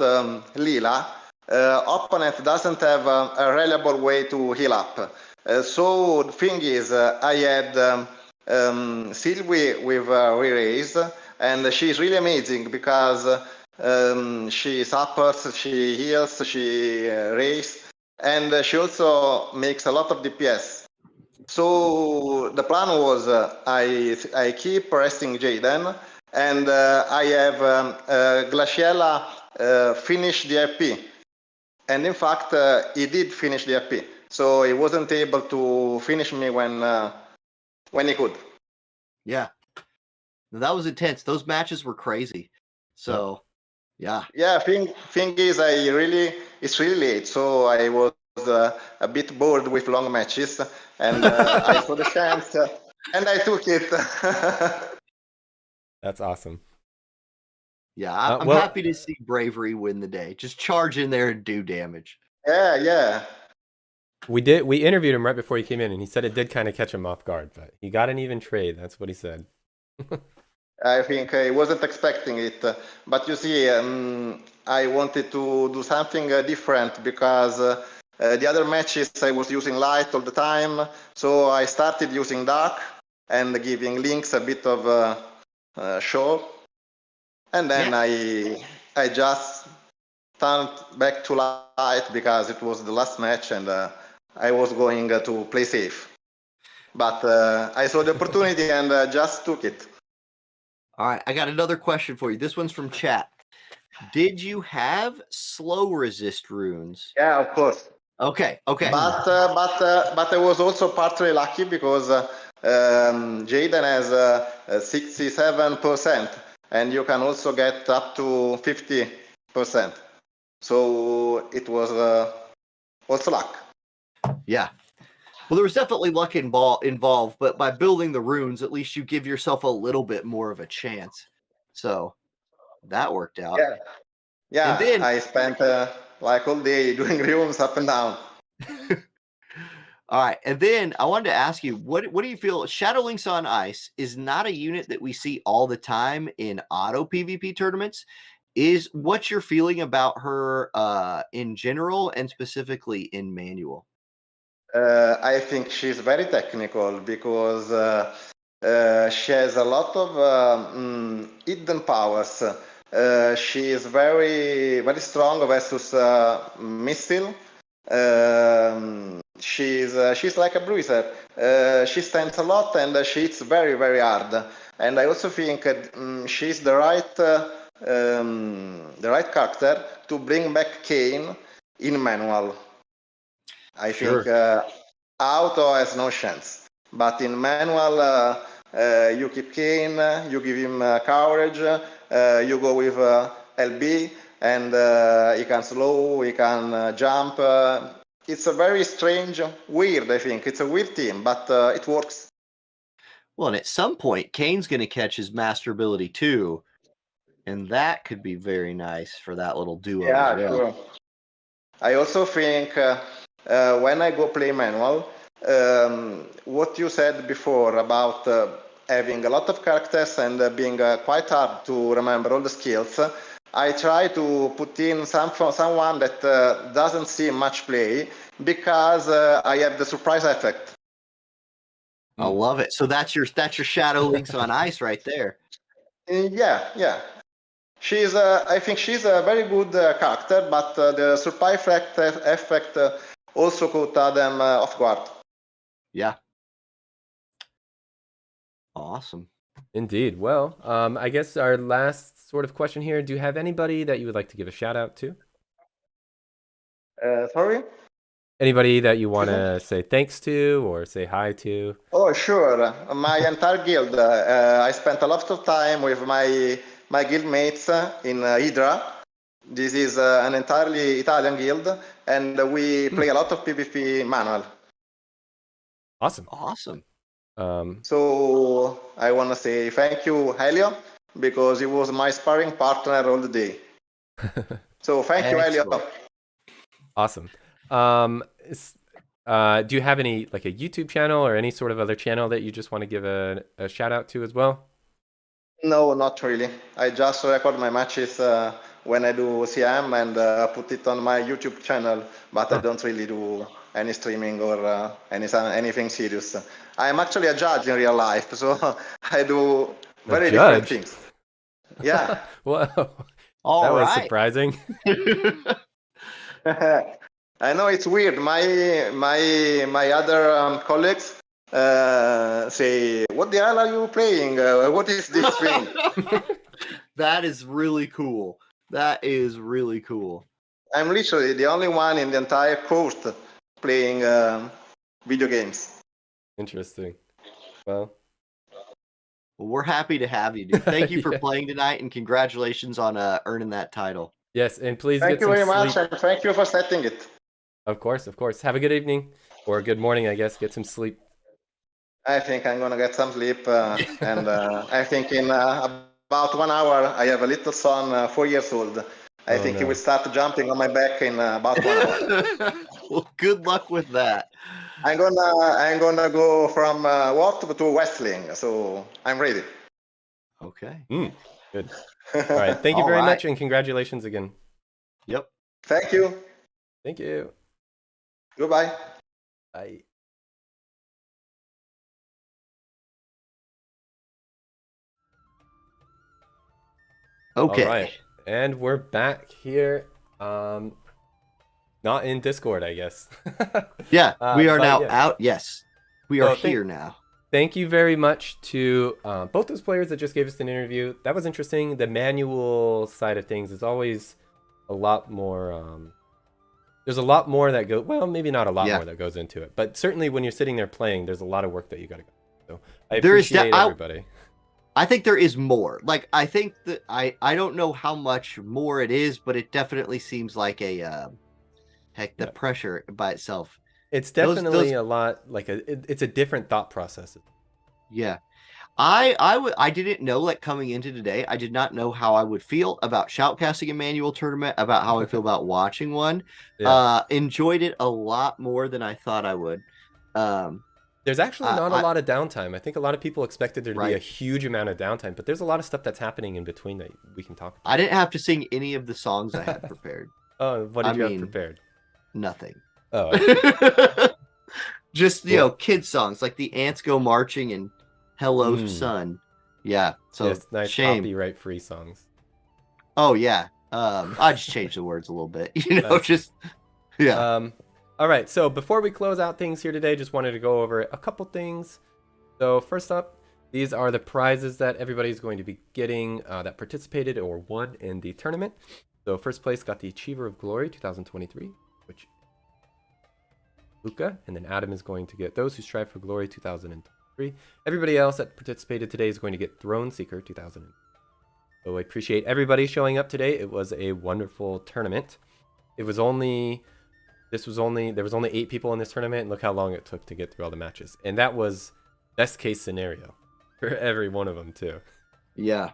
Leela, opponent doesn't have a reliable way to heal up. So the thing is, I had Sylvie with re-raise, and she's really amazing because she suffers, she heals, she raise. And she also makes a lot of DPS. So the plan was I keep resting Jaden, and I have Glaciella finish the RP. And in fact, he did finish the RP. So he wasn't able to finish me when he could. Yeah, that was intense. Those matches were crazy. So. Yeah. Thing is, it's really late, so I was a bit bored with long matches, and I saw the chance, and I took it. That's awesome. Yeah, I'm happy to see Bravery win the day. Just charge in there and do damage. Yeah. We interviewed him right before he came in, and he said it did kind of catch him off guard, but he got an even trade. That's what he said. I think I wasn't expecting it, but you see, I wanted to do something different because the other matches I was using light all the time, so I started using dark and giving Lynx a bit of show, and then I just turned back to light because it was the last match and I was going to play safe. But I saw the opportunity and just took it. All right, I got another question for you. This one's from chat. Did you have slow resist runes? Yeah, of course. Okay. But I was also partly lucky because Jaden has 67%, and you can also get up to 50%. So it was also luck. Yeah. Well, there was definitely luck involved, but by building the runes, at least you give yourself a little bit more of a chance. So that worked out. Yeah. And then, I spent like all day doing rooms up and down. All right, and then I wanted to ask you, what do you feel? Shadowlinks on Ice is not a unit that we see all the time in auto PvP tournaments. Is what you're feeling about her in general and specifically in manual? I think she's very technical because she has a lot of hidden powers. She is very, very strong versus missile. She's like a bruiser. She stands a lot and she hits very, very hard. And I also think she's the right character to bring back Kane in manual. I think auto has no chance, but in manual you keep Kane, you give him courage, you go with LB, and he can slow, he can jump. It's a very strange, weird, I think. It's a weird team, but it works. Well, and at some point, Kane's going to catch his master ability too, and that could be very nice for that little duo as well. Sure. I also think when I go play manual, what you said before about having a lot of characters and being quite hard to remember all the skills, I try to put in someone that doesn't see much play because I have the surprise effect. I love it. So that's your Shadowlinks on Ice right there. Yeah. She's I think she's a very good character, but the surprise effect also caught them off guard. Yeah. Awesome. Indeed. Well, I guess our last sort of question here. Do you have anybody that you would like to give a shout out to? Sorry? Anybody that you want to say thanks to or say hi to? Oh, sure. My entire guild. I spent a lot of time with my guild mates in Hydra. This is an entirely Italian guild, and we play a lot of PvP manual. Awesome. So I want to say thank you, Helio, because he was my sparring partner all the day. So thank you, Helio. Awesome. Do you have any, like a YouTube channel or any sort of other channel that you just want to give a shout out to as well? No, not really. I just record my matches when I do CM and put it on my YouTube channel, but I don't really do any streaming or anything serious. I am actually a judge in real life, so I do very different things. Yeah. Whoa. All that right. was surprising. I know it's weird. My other colleagues say, "What the hell are you playing? What is this thing?" That is really cool. That is really cool. I'm literally the only one in the entire coast playing video games. Interesting. Well, we're happy to have you, dude. Thank you for playing tonight, and congratulations on earning that title. Yes, and please thank get you some very sleep. much, and thank you for setting it. Of course. Have a good evening or a good morning, I guess. Get some sleep. I think I'm gonna get some sleep, and I think in about 1 hour I have a little son, 4 years old. I think he will start jumping on my back in about 1 hour. Well, good luck with that. I'm gonna go from Wart to Westling, so I'm ready. Okay. Good. All right. Thank you very much, and congratulations again. Yep. Thank you. Thank you. Goodbye. Bye. Okay. All right. And we're back here. Not in Discord, I guess. Yeah, we are now yeah. out. Yes. We are here now. thank you very much to both those players that just gave us an interview. That was interesting. The manual side of things is always a lot more. There's a lot more that goes. Well, maybe not a lot more that goes into it, but certainly when you're sitting there playing, there's a lot of work that you got to go. So I appreciate everybody. I think there is more. Like, I think that I don't know how much more it is, but it definitely seems like a the pressure by itself. It's definitely a lot like it's a different thought process. Yeah. I didn't know, like, coming into today, I did not know how I would feel about shoutcasting a manual tournament, about how I feel about watching one. Enjoyed it a lot more than I thought I would. There's actually not a lot of downtime. I think a lot of people expected there to be a huge amount of downtime, but there's a lot of stuff that's happening in between that we can talk about. I didn't have to sing any of the songs I had prepared. Oh, what did you have prepared? Nothing. Oh. Just, you know, kid songs like the ants go marching and Hello Sun. Yeah. So nice copyright-free songs. Oh yeah. I just changed the words a little bit. You know, yeah. All right, so before we close out things here today, just wanted to go over a couple things. So first up, these are the prizes that everybody's going to be getting that participated or won in the tournament. So first place got the Achiever of Glory 2023, which Luca, and then Adam is going to get Those Who Strive for Glory 2023. Everybody else that participated today is going to get Throne Seeker 2000. So I appreciate everybody showing up today. It was a wonderful tournament. There was only 8 people in this tournament, and look how long it took to get through all the matches. And that was best case scenario for every one of them too. Yeah.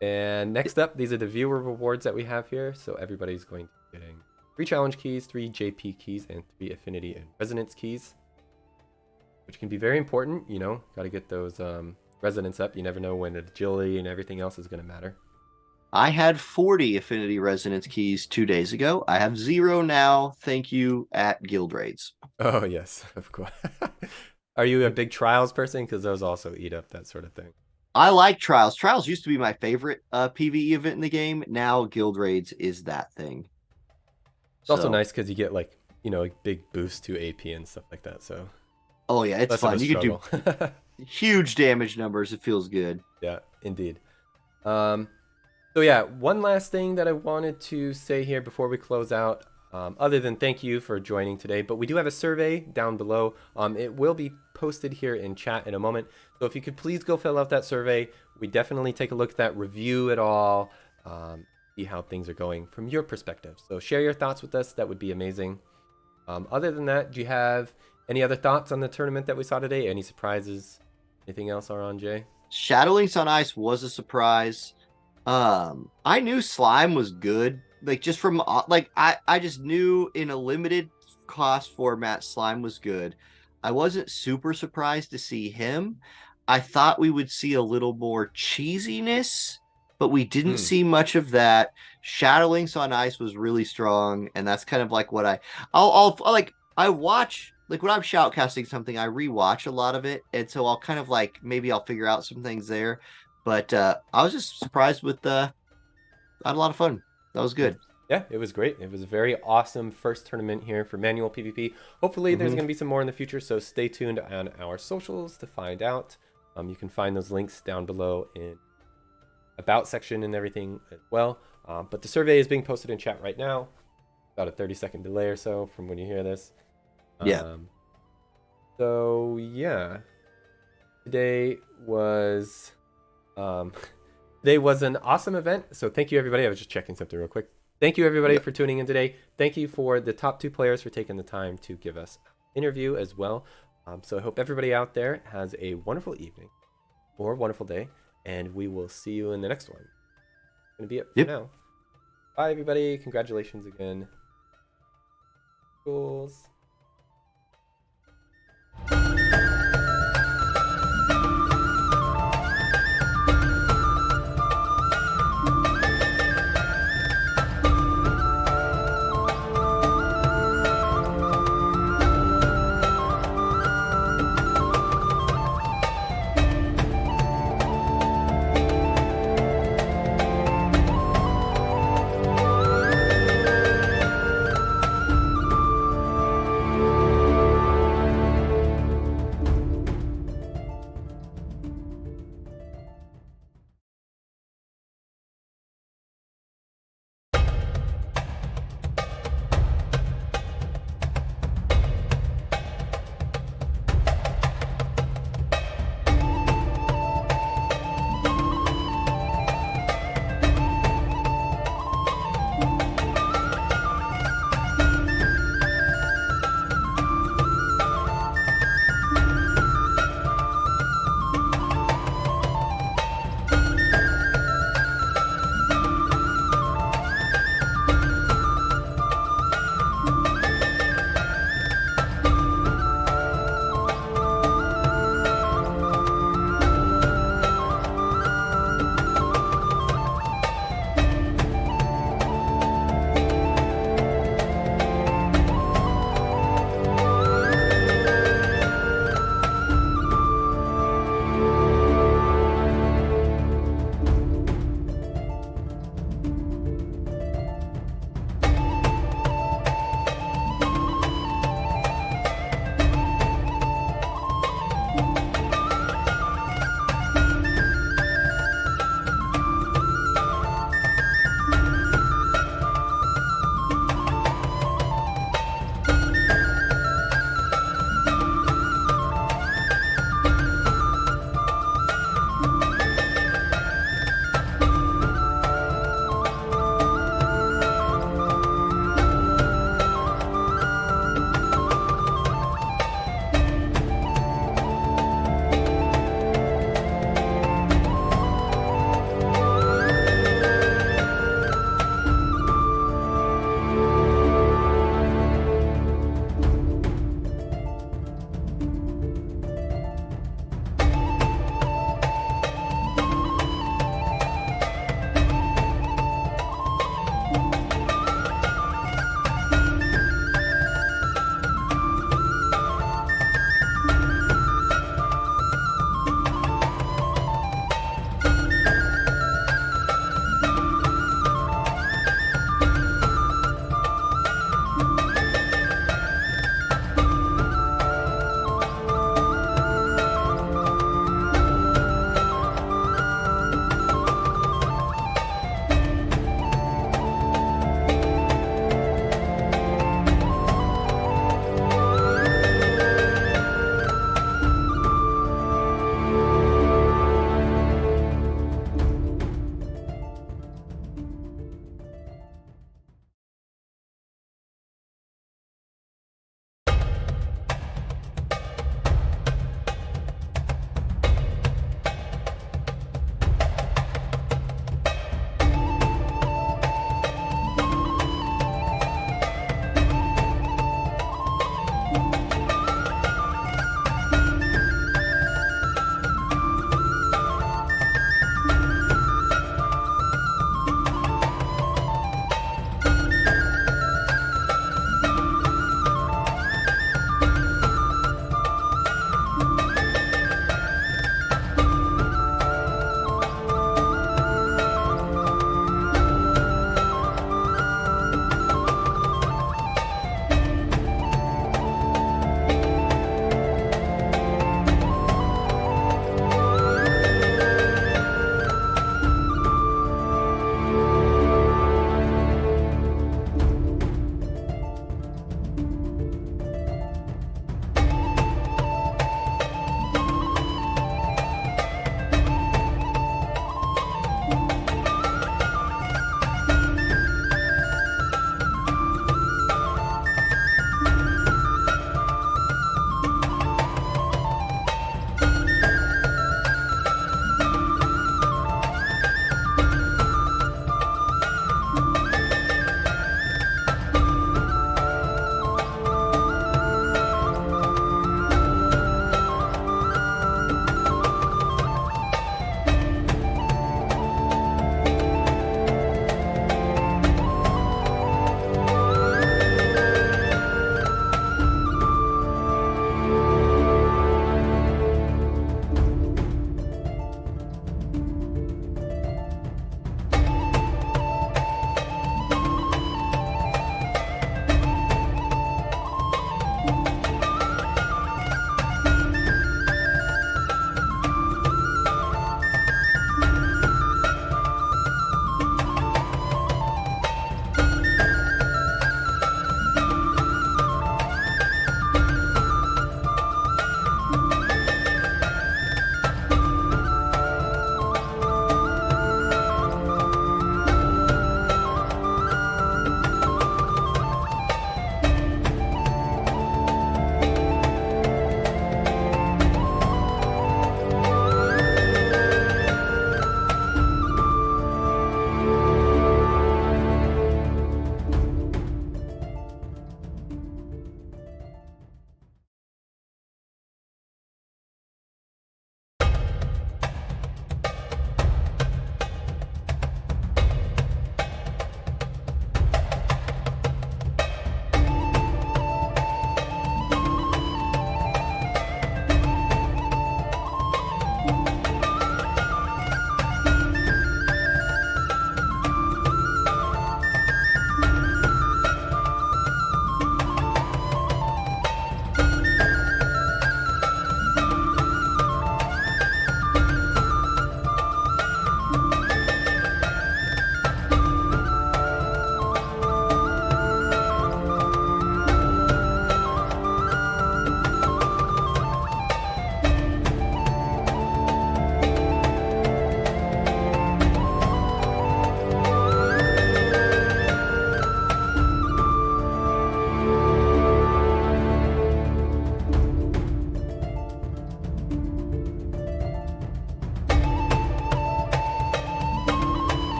And next up, these are the viewer rewards that we have here. So everybody's going to be getting 3 challenge keys, 3 JP keys, and 3 affinity and resonance keys, which can be very important. You know, got to get those resonance up. You never know when agility and everything else is going to matter. I had 40 affinity resonance keys 2 days ago. I have 0 now. Thank you at Guild Raids. Oh, yes, of course. Are you a big Trials person? Because those also eat up that sort of thing. I like Trials. Trials used to be my favorite PvE event in the game. Now Guild Raids is that thing. It's also nice because you get, like, you know, a big boost to AP and stuff like that. So. Oh, yeah, it's fun. You can do huge damage numbers. It feels good. Yeah, indeed. So yeah, one last thing that I wanted to say here before we close out, other than thank you for joining today, but we do have a survey down below. It will be posted here in chat in a moment. So if you could please go fill out that survey, we definitely take a look at that, review it all, see how things are going from your perspective. So share your thoughts with us. That would be amazing. Other than that, do you have any other thoughts on the tournament that we saw today? Any surprises? Anything else, Aron J? Shadowlinks on Ice was a surprise. I knew Slime was good, like, just from, like, I just knew in a limited cost format Slime was good. I wasn't super surprised to see him. I thought we would see a little more cheesiness, but we didn't see much of that. Shadowlinks on Ice was really strong, and that's kind of like what I watch, like, when I'm shoutcasting something, I rewatch a lot of it, and so I'll kind of, like, maybe I'll figure out some things there. But I was just surprised with I had a lot of fun. That was good. Yeah, it was great. It was a very awesome first tournament here for manual PvP. Hopefully there's going to be some more in the future, so stay tuned on our socials to find out. You can find those links down below in about section and everything as well. But the survey is being posted in chat right now. About a 30-second delay or so from when you hear this. So yeah, today was an awesome event. So thank you, everybody. I was just checking something real quick. Thank you, everybody, for tuning in today. Thank you for the top 2 players for taking the time to give us an interview as well. So I hope everybody out there has a wonderful evening or wonderful day, and we will see you in the next one. That's going to be it for now. Bye, everybody. Congratulations again. Goals.